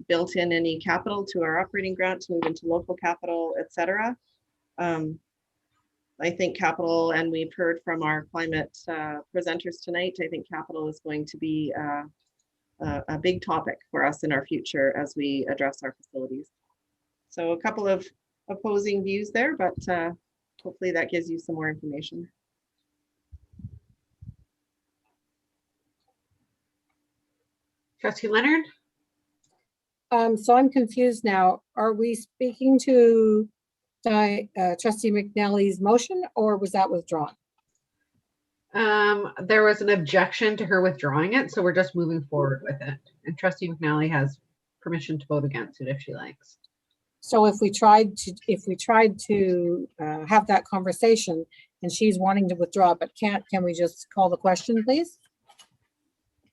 built in any capital to our operating grant to move into local capital, et cetera. I think capital, and we've heard from our climate presenters tonight, I think capital is going to be a big topic for us in our future as we address our facilities. So a couple of opposing views there, but hopefully that gives you some more information. Trustee Leonard? So I'm confused now. Are we speaking to Trustee McNally's motion, or was that withdrawn? There was an objection to her withdrawing it, so we're just moving forward with it. And Trustee McNally has permission to vote against it if she likes. So if we tried to have that conversation and she's wanting to withdraw but can't, can we just call the question, please?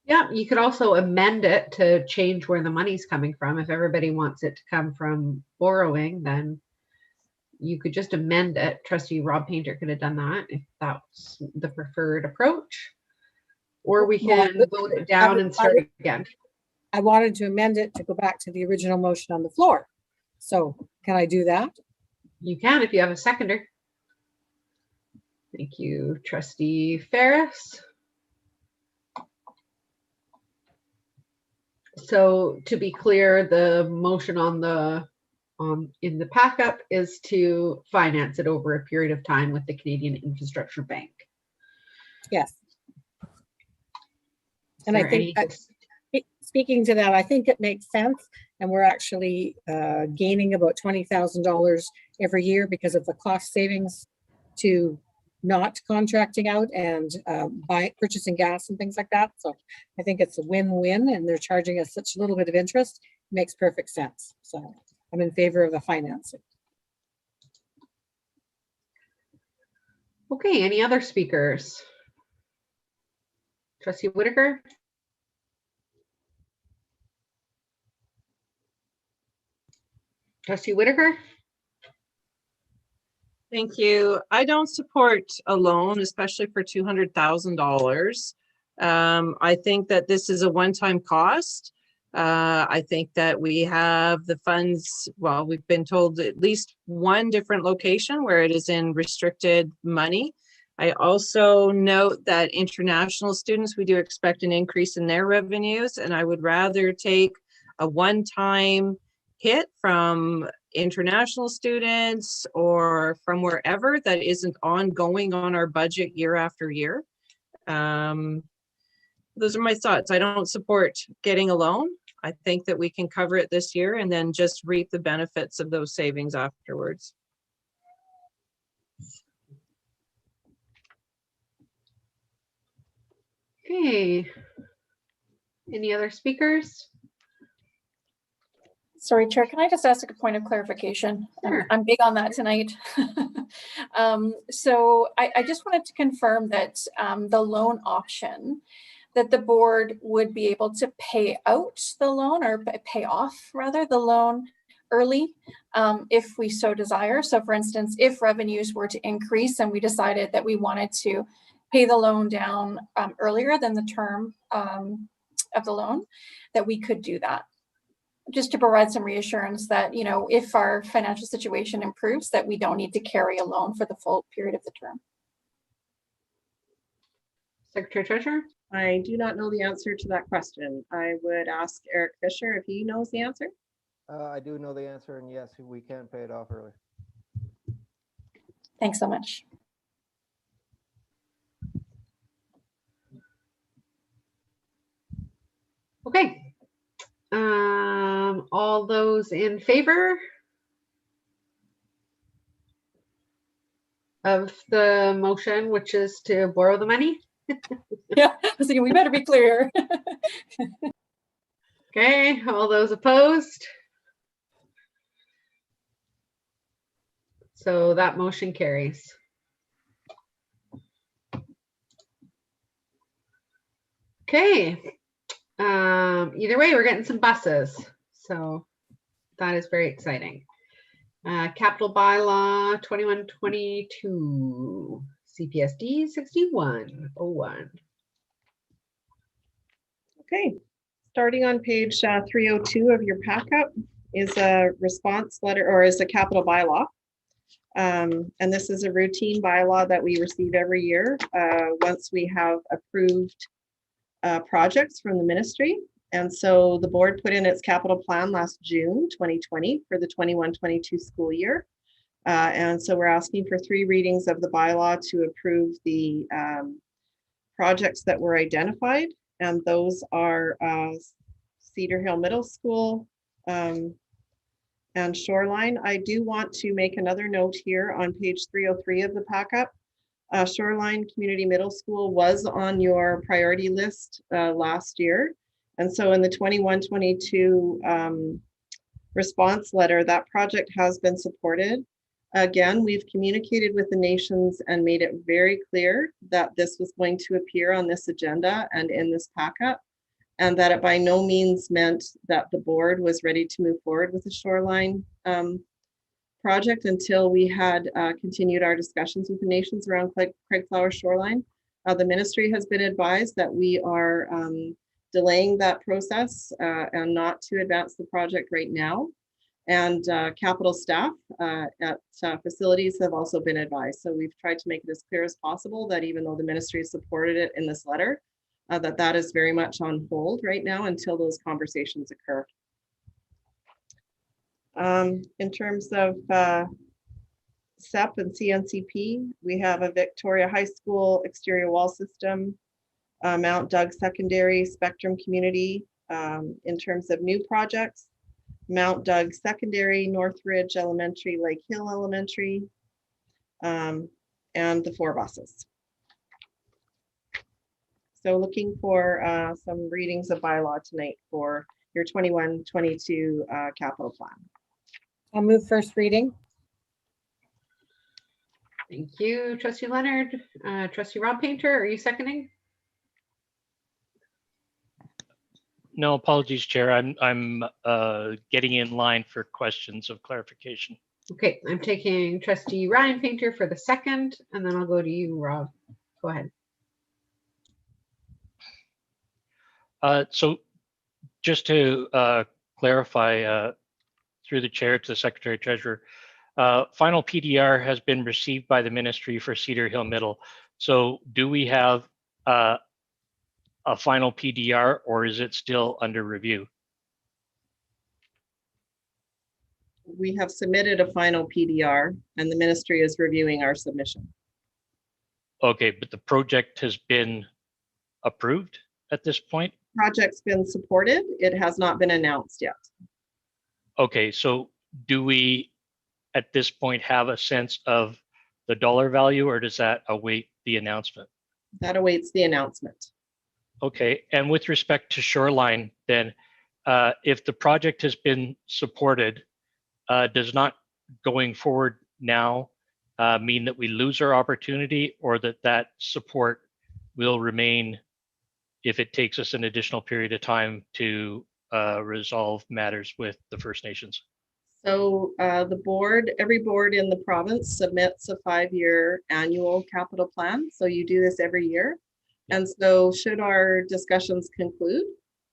Yeah, you could also amend it to change where the money's coming from. If everybody wants it to come from borrowing, then you could just amend it. Trustee Rob Painter could have done that if that's the preferred approach. Or we can vote it down and start again. I wanted to amend it to go back to the original motion on the floor. So can I do that? You can if you have a seconder. Thank you, Trustee Ferris. So to be clear, the motion on the in the pack-up is to finance it over a period of time with the Canadian Infrastructure Bank. Yes. And I think speaking to that, I think it makes sense. And we're actually gaining about $20,000 every year because of the cost savings to not contracting out and purchasing gas and things like that. So I think it's a win-win, and they're charging us such a little bit of interest. It makes perfect sense. So I'm in favor of the financing. Okay, any other speakers? Trustee Whitaker? Trustee Whitaker? Thank you. I don't support a loan, especially for $200,000. I think that this is a one-time cost. I think that we have the funds, well, we've been told at least one different location where it is in restricted money. I also note that international students, we do expect an increase in their revenues, and I would rather take a one-time hit from international students or from wherever that isn't ongoing on our budget year after year. those are my thoughts. I don't support getting a loan. I think that we can cover it this year and then just reap the benefits of those savings afterwards. Okay. Any other speakers? Sorry, Chair, can I just ask a point of clarification? Sure. I'm big on that tonight. So I just wanted to confirm that the loan option, that the board would be able to pay out the loan or pay off rather the loan early if we so desire. So for instance, if revenues were to increase and we decided that we wanted to pay the loan down earlier than the term of the loan, that we could do that. Just to provide some reassurance that, you know, if our financial situation improves, that we don't need to carry a loan for the full period of the term. Secretary Treasurer? I do not know the answer to that question. I would ask Eric Fisher if he knows the answer. I do know the answer, and yes, we can pay it off early. Thanks so much. Okay. All those in favor of the motion, which is to borrow the money? Yeah, I was thinking we better be clear. Okay, all those opposed? So that motion carries. Okay. Either way, we're getting some buses. So that is very exciting. Capital Bylaw 2122, CPSD 6101. Okay, starting on page 302 of your packet is a response letter, or is a capital bylaw. And this is a routine bylaw that we receive every year once we have approved projects from the ministry. And so the board put in its capital plan last June 2020 for the 21-22 school year. And so we're asking for 3 readings of the bylaw to approve the projects that were identified. And those are Cedar Hill Middle School and Shoreline. I do want to make another note here on page 303 of the packet. Shoreline Community Middle School was on your priority list last year. And so in the 21-22 response letter, that project has been supported. Again, we've communicated with the nations and made it very clear that this was going to appear on this agenda and in this packet, and that it by no means meant that the board was ready to move forward with the Shoreline project until we had continued our discussions with the nations around Craig Flower Shoreline. The ministry has been advised that we are delaying that process and not to advance the project right now. And capital staff at facilities have also been advised. So we've tried to make it as clear as possible that even though the ministry supported it in this letter, that is very much on hold right now until those conversations occur. In terms of SEP and CNCP, we have a Victoria High School exterior wall system, Mount Doug Secondary, Spectrum Community. In terms of new projects, Mount Doug Secondary, Northridge Elementary, Lake Hill Elementary, and the 4 buses. So looking for some readings of bylaw tonight for your 21-22 capital plan. I'll move first reading. Thank you, Trustee Leonard. Trustee Rob Painter, are you seconding? No, apologies, Chair. I'm getting in line for questions of clarification. Okay, I'm taking Trustee Ryan Painter for the second, and then I'll go to you, Rob. Go ahead. So just to clarify through the chair to the Secretary Treasurer, final PDR has been received by the ministry for Cedar Hill Middle. So do we have a final PDR, or is it still under review? We have submitted a final PDR and the ministry is reviewing our submission. Okay, but the project has been approved? at this point? Project's been supported. It has not been announced yet. Okay, so do we at this point have a sense of the dollar value, or does that await the announcement? That awaits the announcement. Okay, and with respect to Shoreline, then, if the project has been supported, does not going forward now mean that we lose our opportunity, or that support will remain if it takes us an additional period of time to resolve matters with the First Nations? So every board in the province submits a 5-year annual capital plan. So you do this every year. And so should our discussions conclude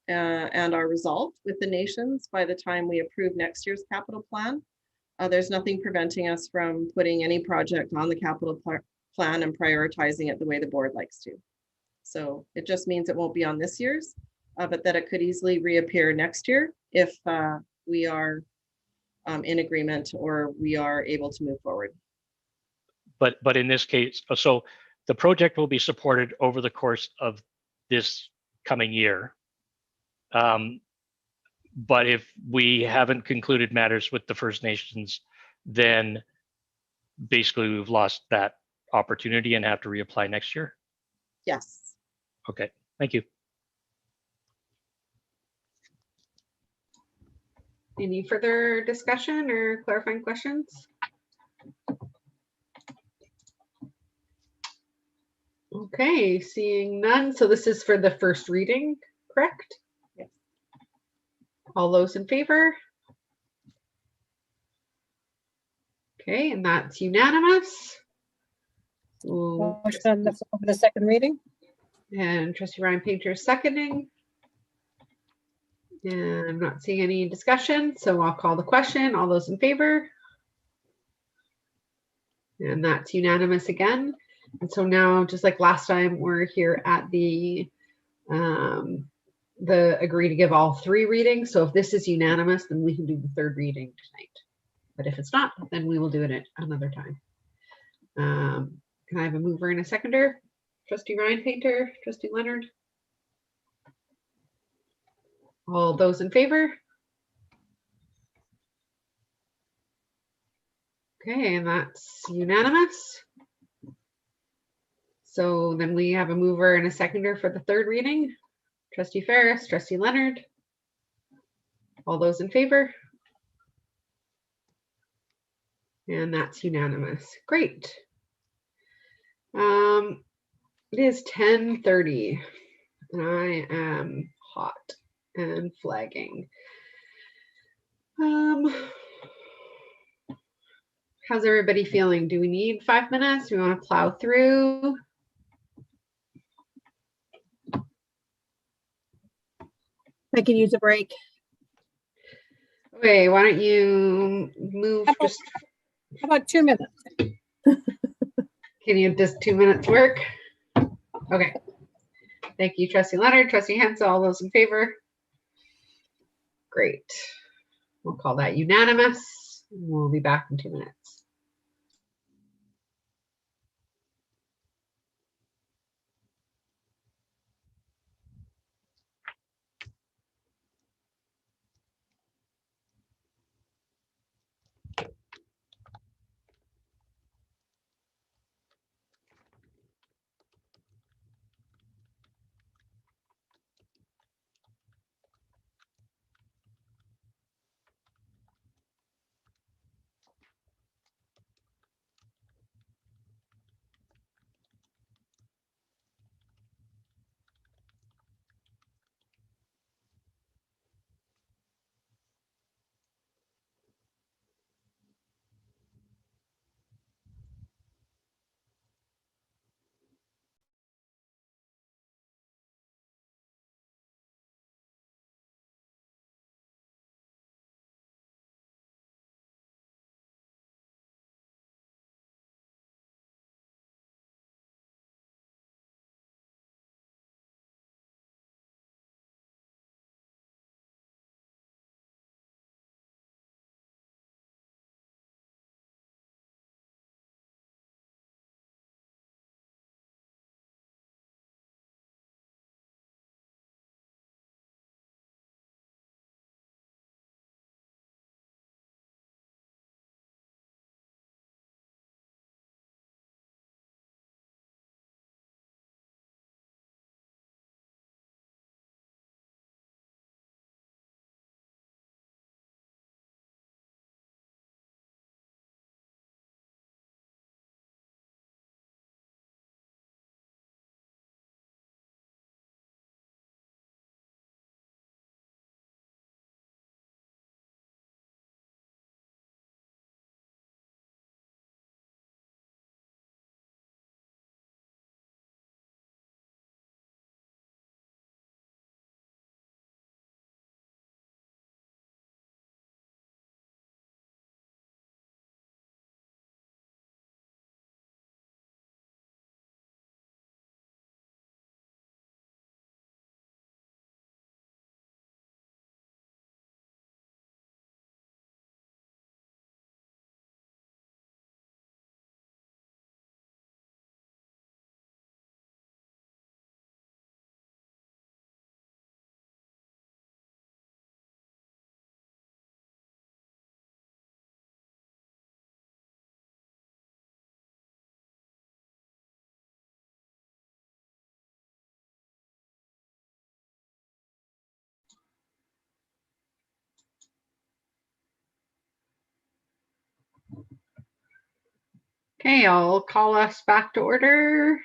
and are resolved with the nations by the time we approve next year's capital plan, there's nothing preventing us from putting any project on the capital plan and prioritizing it the way the board likes to. So it just means it won't be on this year's, but that it could easily reappear next year if we are in agreement or we are able to move forward. But in this case, so the project will be supported over the course of this coming year. But if we haven't concluded matters with the First Nations, then basically we've lost that opportunity and have to reapply next year. Yes. Okay, thank you. Any further discussion or clarifying questions? Okay, seeing none. So this is for the first reading, correct? Yes. All those in favor? Okay, and that's unanimous. Motion on the floor for the second reading. And Trustee Ryan Painter seconding. And I'm not seeing any discussion, so I'll call the question. All those in favor? And that's unanimous again. And so now, just like last time, we're here at the agree to give all 3 readings. So if this is unanimous, then we can do the 3rd reading tonight. But if it's not, then we will do it at another time. Can I have a mover and a seconder? Trustee Ryan Painter, Trustee Leonard. All those in favor? Okay, and that's unanimous. So then we have a mover and a seconder for the 3rd reading. Trustee Ferris, Trustee Leonard. All those in favor? And that's unanimous. Great. It is 10:30 and I am hot and flagging. How's everybody feeling? Do we need 5 minutes? Do we want to plow through? I could use a break. Okay, why don't you move How about 2 minutes? Can you just 2 minutes work? Okay. Thank you, Trustee Leonard, Trustee Hensel, all those in favor? Great. We'll call that unanimous. We'll be back in 2 minutes. Okay, I'll call us back to order.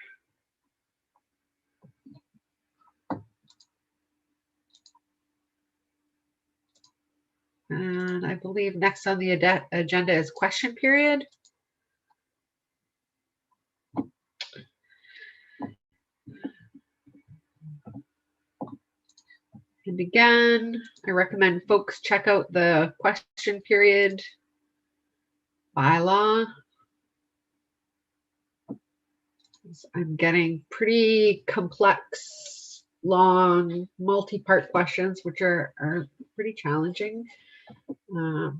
And I believe next on the agenda is question period. And again, I recommend folks check out the question period bylaw. I'm getting pretty complex, long, multi-part questions, which are pretty challenging, but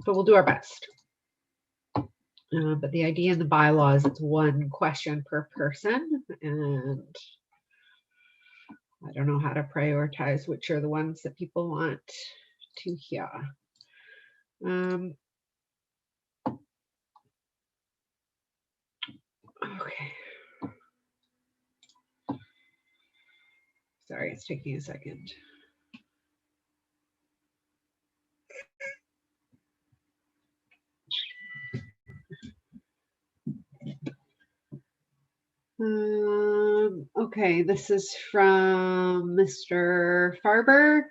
we'll do our best. But the idea in the bylaw is it's one question per person, and I don't know how to prioritize which are the ones that people want to hear. Okay. Sorry, it's taking a second. Okay, this is from Mr. Farber.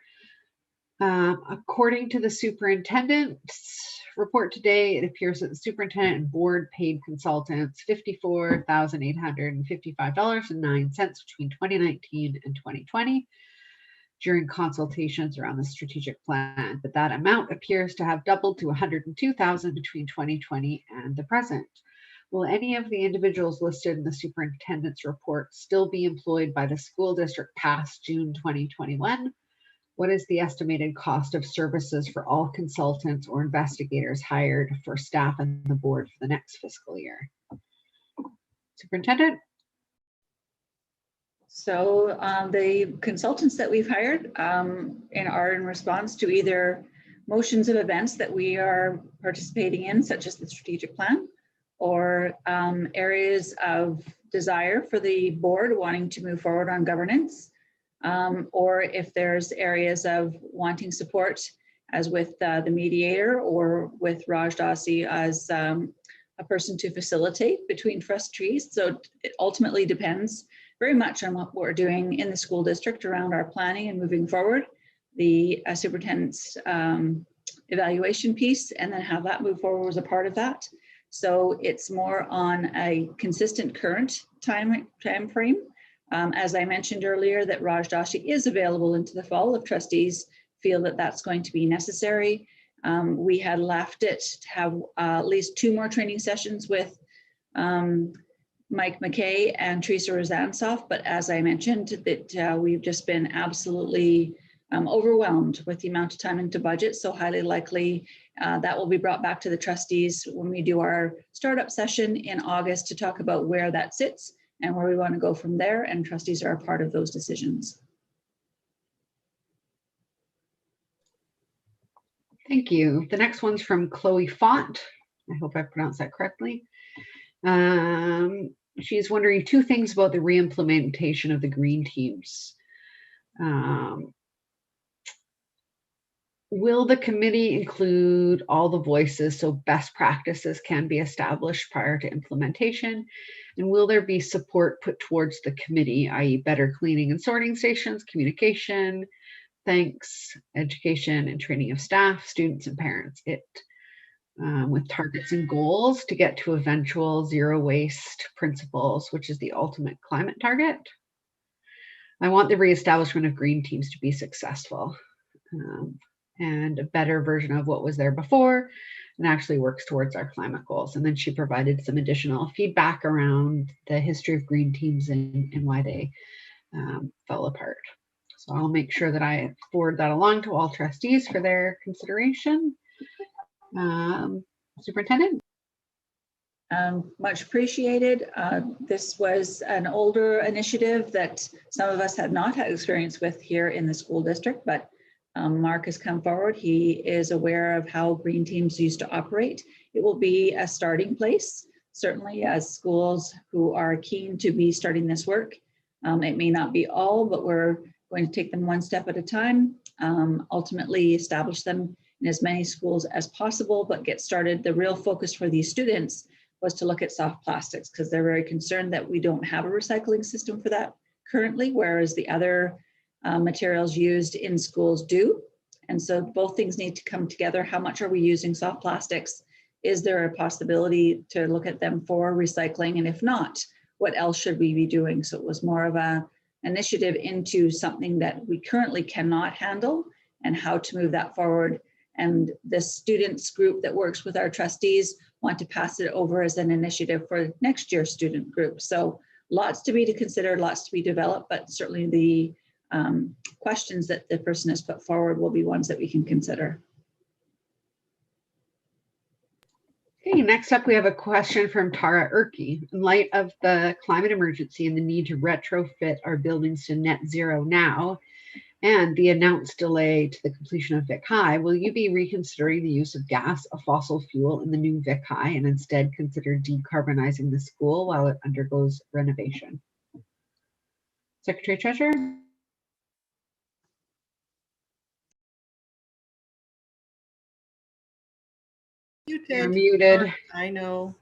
According to the superintendent's report today, it appears that the superintendent and board paid consultants $54,855.09 between 2019 and 2020 during consultations around the strategic plan, but that amount appears to have doubled to $102,000 between 2020 and the present. Will any of the individuals listed in the superintendent's report still be employed by the school district past June 2021? What is the estimated cost of services for all consultants or investigators hired for staff and the board for the next fiscal year? Superintendent? So the consultants that we've hired are in response to either motions of events that we are participating in, such as the strategic plan, or areas of desire for the board wanting to move forward on governance, or if there's areas of wanting support, as with the mediator or with Raj Dasi as a person to facilitate between trustees. So it ultimately depends very much on what we're doing in the school district around our planning and moving forward, the superintendent's evaluation piece, and then how that move forward was a part of that. So it's more on a consistent current time frame. As I mentioned earlier, that Raj Dashi is available into the fall if trustees feel that that's going to be necessary. We had left it to have at least 2 more training sessions with Mike McKay and Teresa Rozansoff, but as I mentioned, that we've just been absolutely overwhelmed with the amount of time into budget, so highly likely that will be brought back to the trustees when we do our startup session in August to talk about where that sits and where we want to go from there, and trustees are a part of those decisions. Thank you. The next one's from Chloe Font. I hope I pronounced that correctly. She's wondering 2 things about the re-implementation of the green teams. Will the committee include all the voices so best practices can be established prior to implementation? And will there be support put towards the committee, i.e. better cleaning and sorting stations, communication, thanks, education and training of staff, students and parents, with targets and goals to get to eventual zero waste principles, which is the ultimate climate target? I want the reestablishment of green teams to be successful. And a better version of what was there before and actually works towards our climate goals. And then she provided some additional feedback around the history of green teams and why they fell apart. So I'll make sure that I forward that along to all trustees for their consideration. Superintendent? Much appreciated. This was an older initiative that some of us had not had experience with here in the school district, but Mark has come forward. He is aware of how green teams used to operate. It will be a starting place, certainly as schools who are keen to be starting this work. It may not be all, but we're going to take them one step at a time, ultimately establish them in as many schools as possible, but get started. The real focus for these students was to look at soft plastics because they're very concerned that we don't have a recycling system for that currently, whereas the other materials used in schools do. And so both things need to come together. How much are we using soft plastics? Is there a possibility to look at them for recycling? And if not, what else should we be doing? So it was more of an initiative into something that we currently cannot handle and how to move that forward. And the students group that works with our trustees want to pass it over as an initiative for next year's student group. So lots to be considered, lots to be developed, but certainly the questions that the person has put forward will be ones that we can consider. Okay, next up, we have a question from Tara Erkey. In light of the climate emergency and the need to retrofit our buildings to net zero now, and the announced delay to the completion of Vic High, will you be reconsidering the use of gas, a fossil fuel, in the new Vic High and instead consider decarbonizing the school while it undergoes renovation? Secretary Treasurer? You're muted. I know.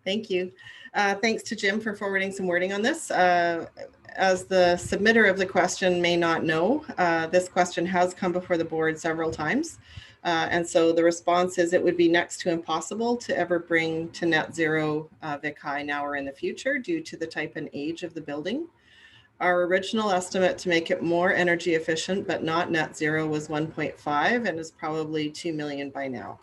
Thank you. Thanks to Jim for forwarding some wording on this. As the submitter of the question may not know, this question has come before the board several times. And so the response is it would be next to impossible to ever bring to net zero Vic High now or in the future due to the type and age of the building. Our original estimate to make it more energy efficient but not net zero was 1.5 and is probably 2 million by now,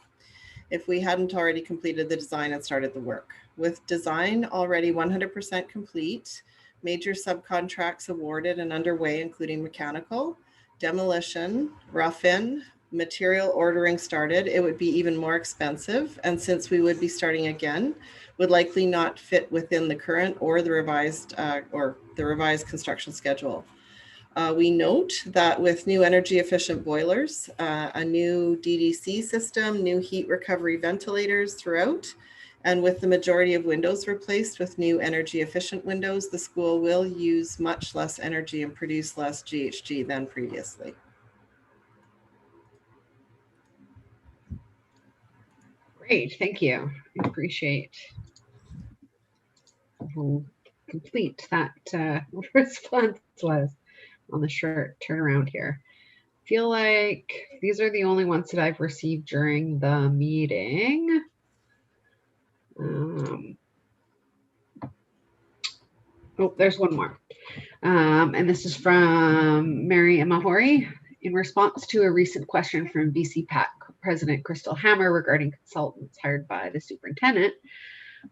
if we hadn't already completed the design and started the work. With design already 100% complete, major subcontracts awarded and underway, including mechanical, demolition, rough-in, material ordering started, it would be even more expensive. And since we would be starting again, would likely not fit within the current or the revised construction schedule. We note that with new energy efficient boilers, a new DDC system, new heat recovery ventilators throughout, and with the majority of windows replaced with new energy efficient windows, the school will use much less energy and produce less GHG than previously. Great, thank you. I appreciate how complete that response was on the short turnaround here. I feel like these are the only ones that I've received during the meeting. Oh, there's one more. And this is from Mary Amahori. In response to a recent question from BC PAC President Crystal Hammer regarding consultants hired by the superintendent,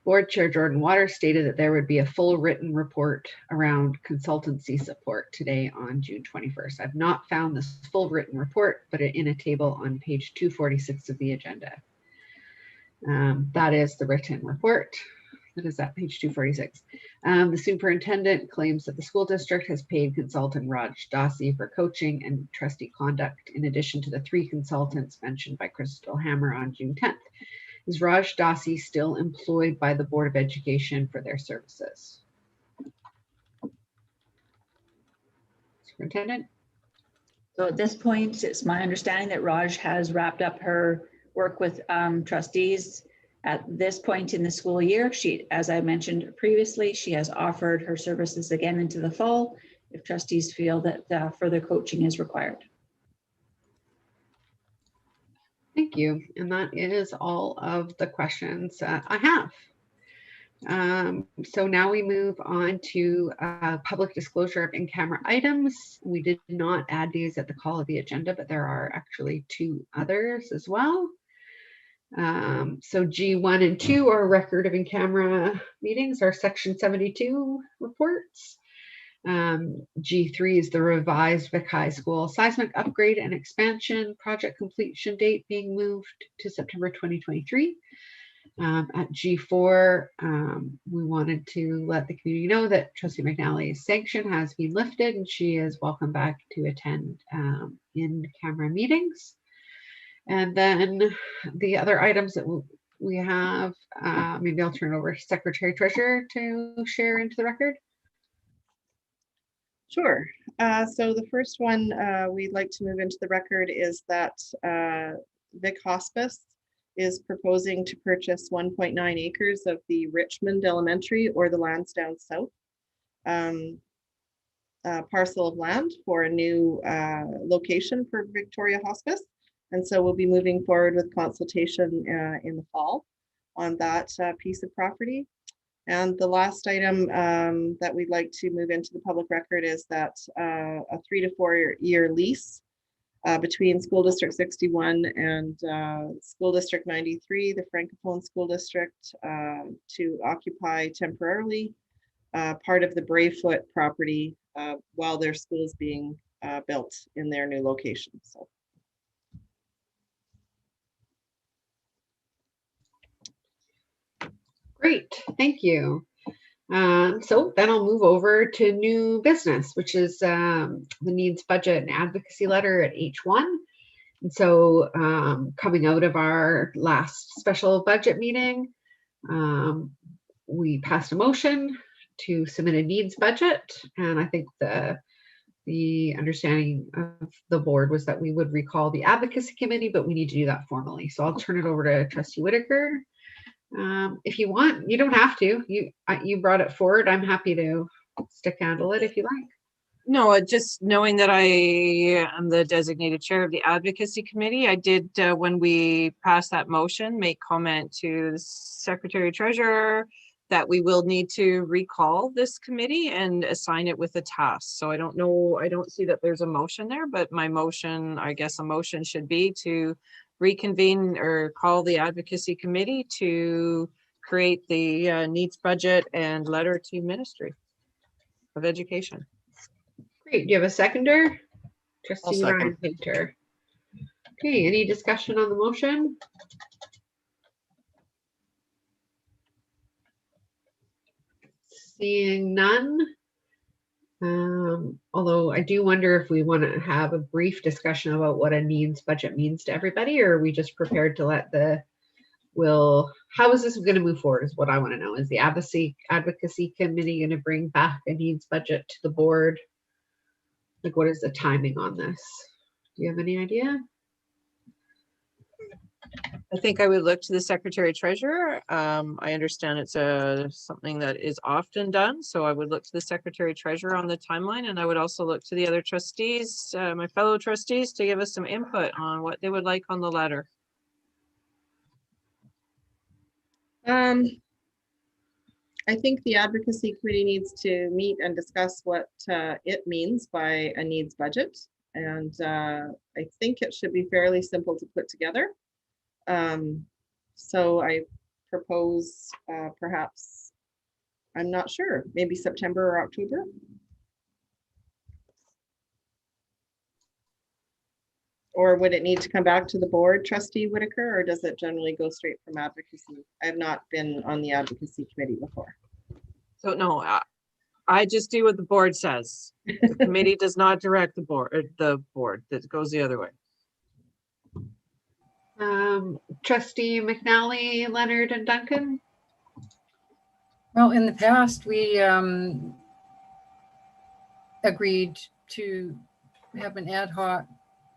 Board Chair Jordan Waters stated that there would be a full written report around consultancy support today on June 21st. I've not found this full written report, but in a table on page 246 of the agenda. That is the written report. That is at page 246. The superintendent claims that the school district has paid consultant Raj Dasi for coaching and trustee conduct, in addition to the 3 consultants mentioned by Crystal Hammer on June 10th. Is Raj Dasi still employed by the Board of Education for their services? Superintendent? So at this point, it's my understanding that Raj has wrapped up her work with trustees at this point in the school year. She, as I mentioned previously, she has offered her services again into the fall if trustees feel that further coaching is required. Thank you. And that is all of the questions I have. So now we move on to public disclosure of in-camera items. We did not add these at the call of the agenda, but there are actually 2 others as well. So G1 and 2 are record of in-camera meetings, are Section 72 reports. G3 is the revised Vic High School seismic upgrade and expansion project completion date being moved to September 2023. At G4, we wanted to let the community know that Trustee McNally's sanction has been lifted and she is welcome back to attend in-camera meetings. And then the other items that we have, maybe I'll turn over to Secretary Treasurer to share into the record. Sure. So the first one we'd like to move into the record is that Vic Hospice is proposing to purchase 1.9 acres of the Richmond Elementary, or the Lansdowne South parcel of land for a new location for Victoria Hospice. And so we'll be moving forward with consultation in the fall on that piece of property. And the last item that we'd like to move into the public record is that a 3 to 4 year lease between School District 61 and School District 93, the Francophone School District, to occupy temporarily part of the Brayfoot property while their school is being built in their new location. So. Great, thank you. So then I'll move over to new business, which is the needs budget and advocacy letter at H1. And so coming out of our last special budget meeting, we passed a motion to submit a needs budget. And I think the understanding of the board was that we would recall the advocacy committee, but we need to do that formally. So I'll turn it over to Trustee Whitaker. If you want, you don't have to. You brought it forward. I'm happy to stick handle it if you like. No, just knowing that I am the designated chair of the advocacy committee, I did, when we passed that motion, make comment to the Secretary Treasurer that we will need to recall this committee and assign it with a task. So I don't know, I don't see that there's a motion there, but my motion, I guess a motion should be to reconvene or call the advocacy committee to create the needs budget and letter to Ministry of Education. Great. Do you have a seconder? Trustee second. Ryan Painter. Okay, any discussion on the motion? Seeing none. Although I do wonder if we want to have a brief discussion about what a needs budget means to everybody, or are we just prepared to let how is this going to move forward is what I want to know. Is the advocacy committee going to bring back a needs budget to the board? Like, what is the timing on this? Do you have any idea? I think I would look to the Secretary Treasurer. I understand it's something that is often done, so I would look to the Secretary Treasurer on the timeline, and I would also look to the other trustees, my fellow trustees, to give us some input on what they would like on the letter. I think the advocacy committee needs to meet and discuss what it means by a needs budget, and I think it should be fairly simple to put together. So I propose perhaps, I'm not sure, maybe September or October. Or would it need to come back to the board, Trustee Whitaker, or does it generally go straight from advocacy? I have not been on the advocacy committee before. So no, I just do what the board says. The committee does not direct the board, that goes the other way. Trustee McNally, Leonard, and Duncan. Well, in the past, we agreed to have an ad hoc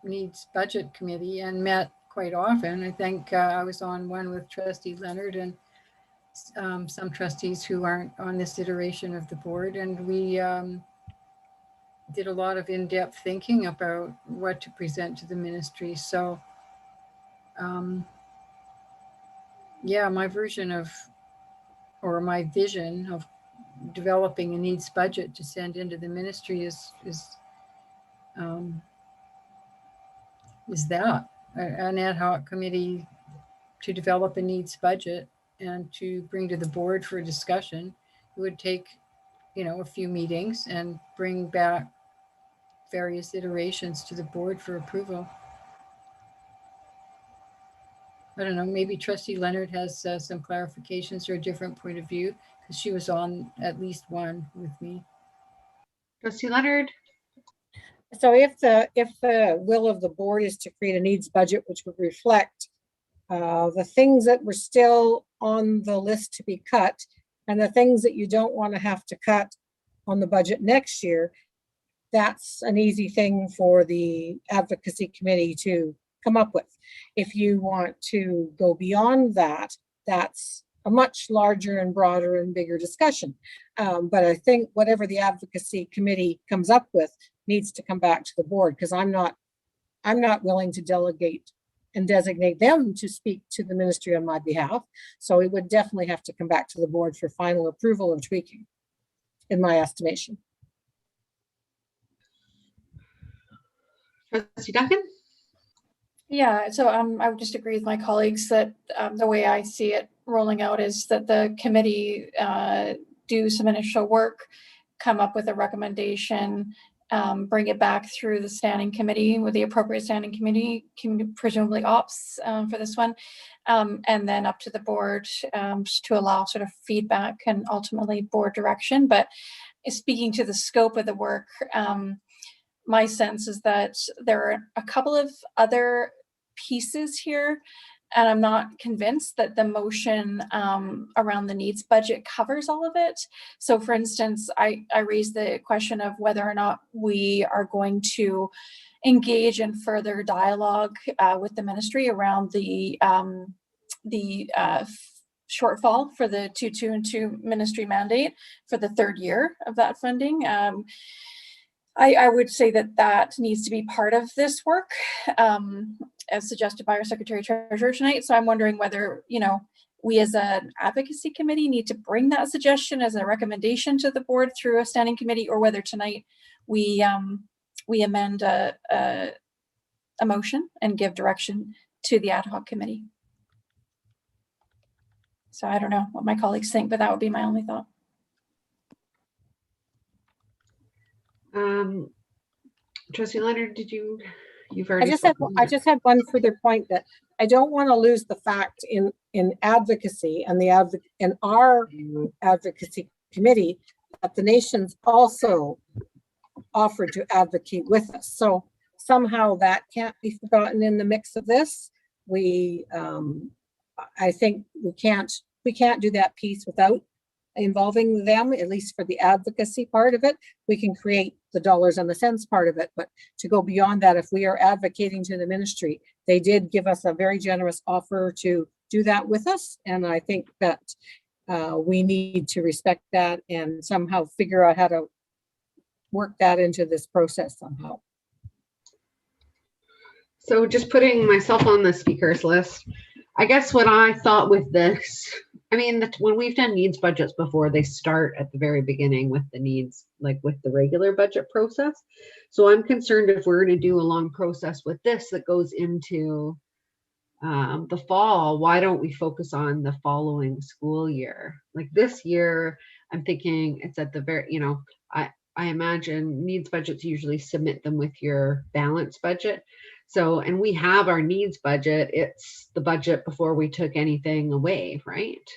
needs budget committee and met quite often. I think I was on one with Trustee Leonard and some trustees who aren't on this iteration of the board. And we did a lot of in-depth thinking about what to present to the ministry. So yeah, my version of, or my vision of developing a needs budget to send into the ministry is that, an ad hoc committee to develop a needs budget and to bring to the board for a discussion. It would take, a few meetings and bring back various iterations to the board for approval. I don't know, maybe Trustee Leonard has some clarifications or a different point of view, because she was on at least one with me. Trustee Leonard? So if the will of the board is to create a needs budget, which would reflect the things that were still on the list to be cut and the things that you don't want to have to cut on the budget next year, that's an easy thing for the advocacy committee to come up with. If you want to go beyond that, that's a much larger and broader and bigger discussion. But I think whatever the advocacy committee comes up with needs to come back to the board, because I'm not willing to delegate and designate them to speak to the ministry on my behalf. So it would definitely have to come back to the board for final approval and tweaking, in my estimation. Trustee Duncan? Yeah, so I would just agree with my colleagues that the way I see it rolling out is that the committee do some initial work, come up with a recommendation, bring it back through the standing committee with the appropriate standing committee, presumably ops for this one, and then up to the board to allow sort of feedback and ultimately board direction. But speaking to the scope of the work, my sense is that there are a couple of other pieces here, and I'm not convinced that the motion around the needs budget covers all of it. So for instance, I raised the question of whether or not we are going to engage in further dialogue with the ministry around the shortfall for the 2.2 and 2 ministry mandate for the third year of that funding. I would say that that needs to be part of this work, as suggested by our Secretary Treasurer tonight. So I'm wondering whether, you know, we as an advocacy committee need to bring that suggestion as a recommendation to the board through a standing committee, or whether tonight we amend a motion and give direction to the ad hoc committee. So I don't know what my colleagues think, but that would be my only thought. Trustee Leonard, you've already I just had one further point, that I don't want to lose the fact in advocacy and in our advocacy committee that the nations also offered to advocate with us. So somehow that can't be forgotten in the mix of this. I think we can't do that piece without involving them, at least for the advocacy part of it. We can create the dollars and the cents part of it, but to go beyond that, if we are advocating to the ministry, they did give us a very generous offer to do that with us. And I think that we need to respect that and somehow figure out how to work that into this process somehow. So just putting myself on the speakers list, I guess what I thought with this, I mean, when we've done needs budgets before, they start at the very beginning with the needs, like with the regular budget process. So I'm concerned if we're going to do a long process with this that goes into the fall, why don't we focus on the following school year? Like this year, I'm thinking it's at the very, you know, I imagine needs budgets usually submit them with your balance budget. So, and we have our needs budget. It's the budget before we took anything away, right?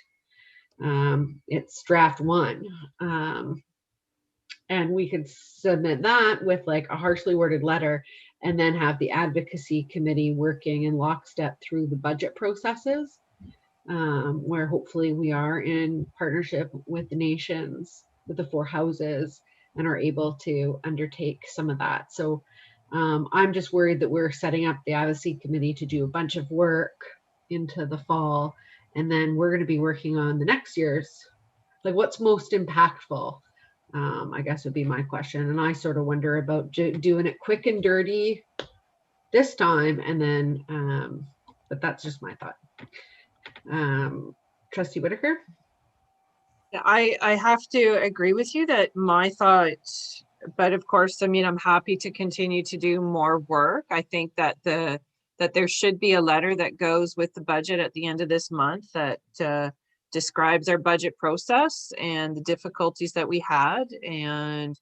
It's draft 1. And we could submit that with like a harshly worded letter and then have the advocacy committee working in lockstep through the budget processes, where hopefully we are in partnership with the nations, with the 4 houses, and are able to undertake some of that. So I'm just worried that we're setting up the advocacy committee to do a bunch of work into the fall, and then we're going to be working on the next year's, like what's most impactful, I guess would be my question. And I sort of wonder about doing it quick and dirty this time, and then, but that's just my thought. Trustee Whitaker? Yeah, I have to agree with you that my thought, but of course, I mean, I'm happy to continue to do more work. I think that that there should be a letter that goes with the budget at the end of this month that describes our budget process and the difficulties that we had, and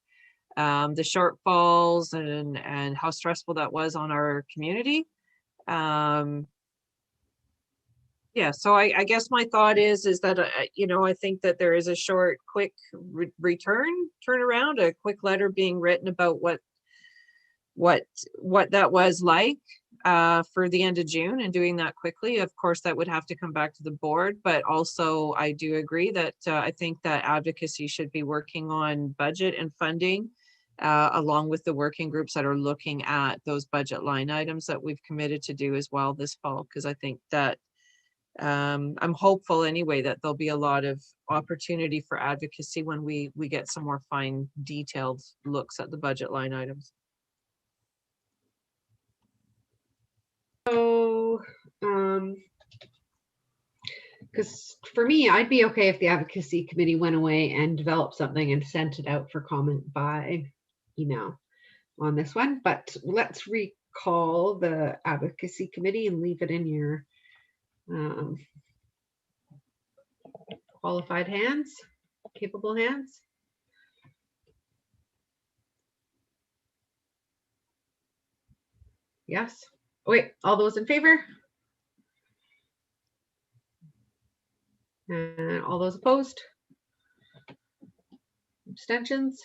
the shortfalls, and how stressful that was on our community. Yeah, so I guess my thought is that, you know, I think that there is a short, quick turnaround, a quick letter being written about what that was like for the end of June, and doing that quickly. Of course, that would have to come back to the board, but also I do agree that I think that advocacy should be working on budget and funding along with the working groups that are looking at those budget line items that we've committed to do as well this fall, because I think that I'm hopeful anyway that there'll be a lot of opportunity for advocacy when we get some more fine detailed looks at the budget line items. So, because for me, I'd be okay if the advocacy committee went away and developed something and sent it out for comment by email on this one, but let's recall the advocacy committee and leave it in your qualified hands, capable hands. Yes. Wait, all those in favor? And all those opposed? Abstentions?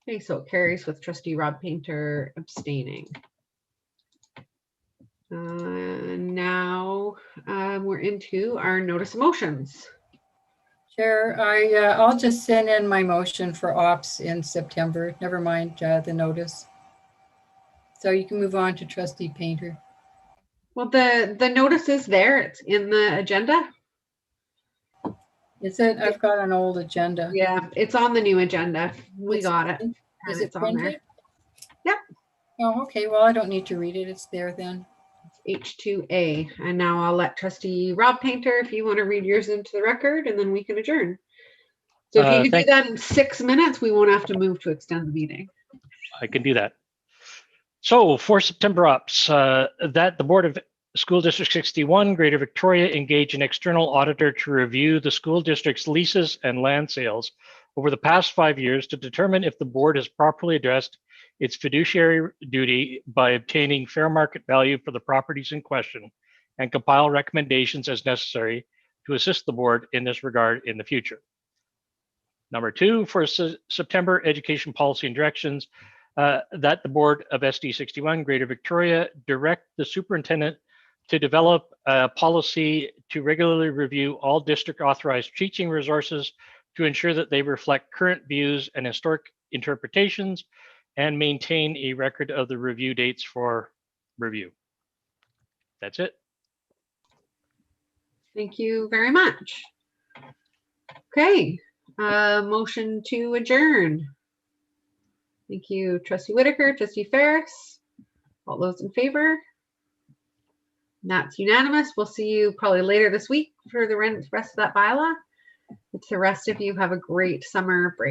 Okay, so it carries with Trustee Rob Painter abstaining. Now we're into our notice of motions. Chair, I'll just send in my motion for ops in September. Never mind the notice. So you can move on to Trustee Painter. Well, the notice is there. It's in the agenda. Is it? I've got an old agenda. Yeah, it's on the new agenda. We got it. Is And it printed? Yep. Oh, okay. Well, I don't need to read it. It's there then. It's H2A. And now I'll let Trustee Rob Painter, if you want to read yours into the record, and then we can adjourn. So if you can do that in 6 minutes, we won't have to move to extend the meeting. I can do that. So for September ops, that the Board of School District 61, Greater Victoria, engage an external auditor to review the school district's leases and land sales over the past 5 years to determine if the board has properly addressed its fiduciary duty by obtaining fair market value for the properties in question and compile recommendations as necessary to assist the board in this regard in the future. Number 2, for September education policy and directions, that the Board of SD61, Greater Victoria, direct the superintendent to develop a policy to regularly review all district authorized teaching resources to ensure that they reflect current views and historic interpretations and maintain a record of the review dates for review. That's it. Thank you very much. Okay, motion to adjourn. Thank you, Trustee Whitaker, Trustee Ferris. All those in favor? That's unanimous. We'll see you probably later this week for the rest of that bylaw. To the rest of you, have a great summer break.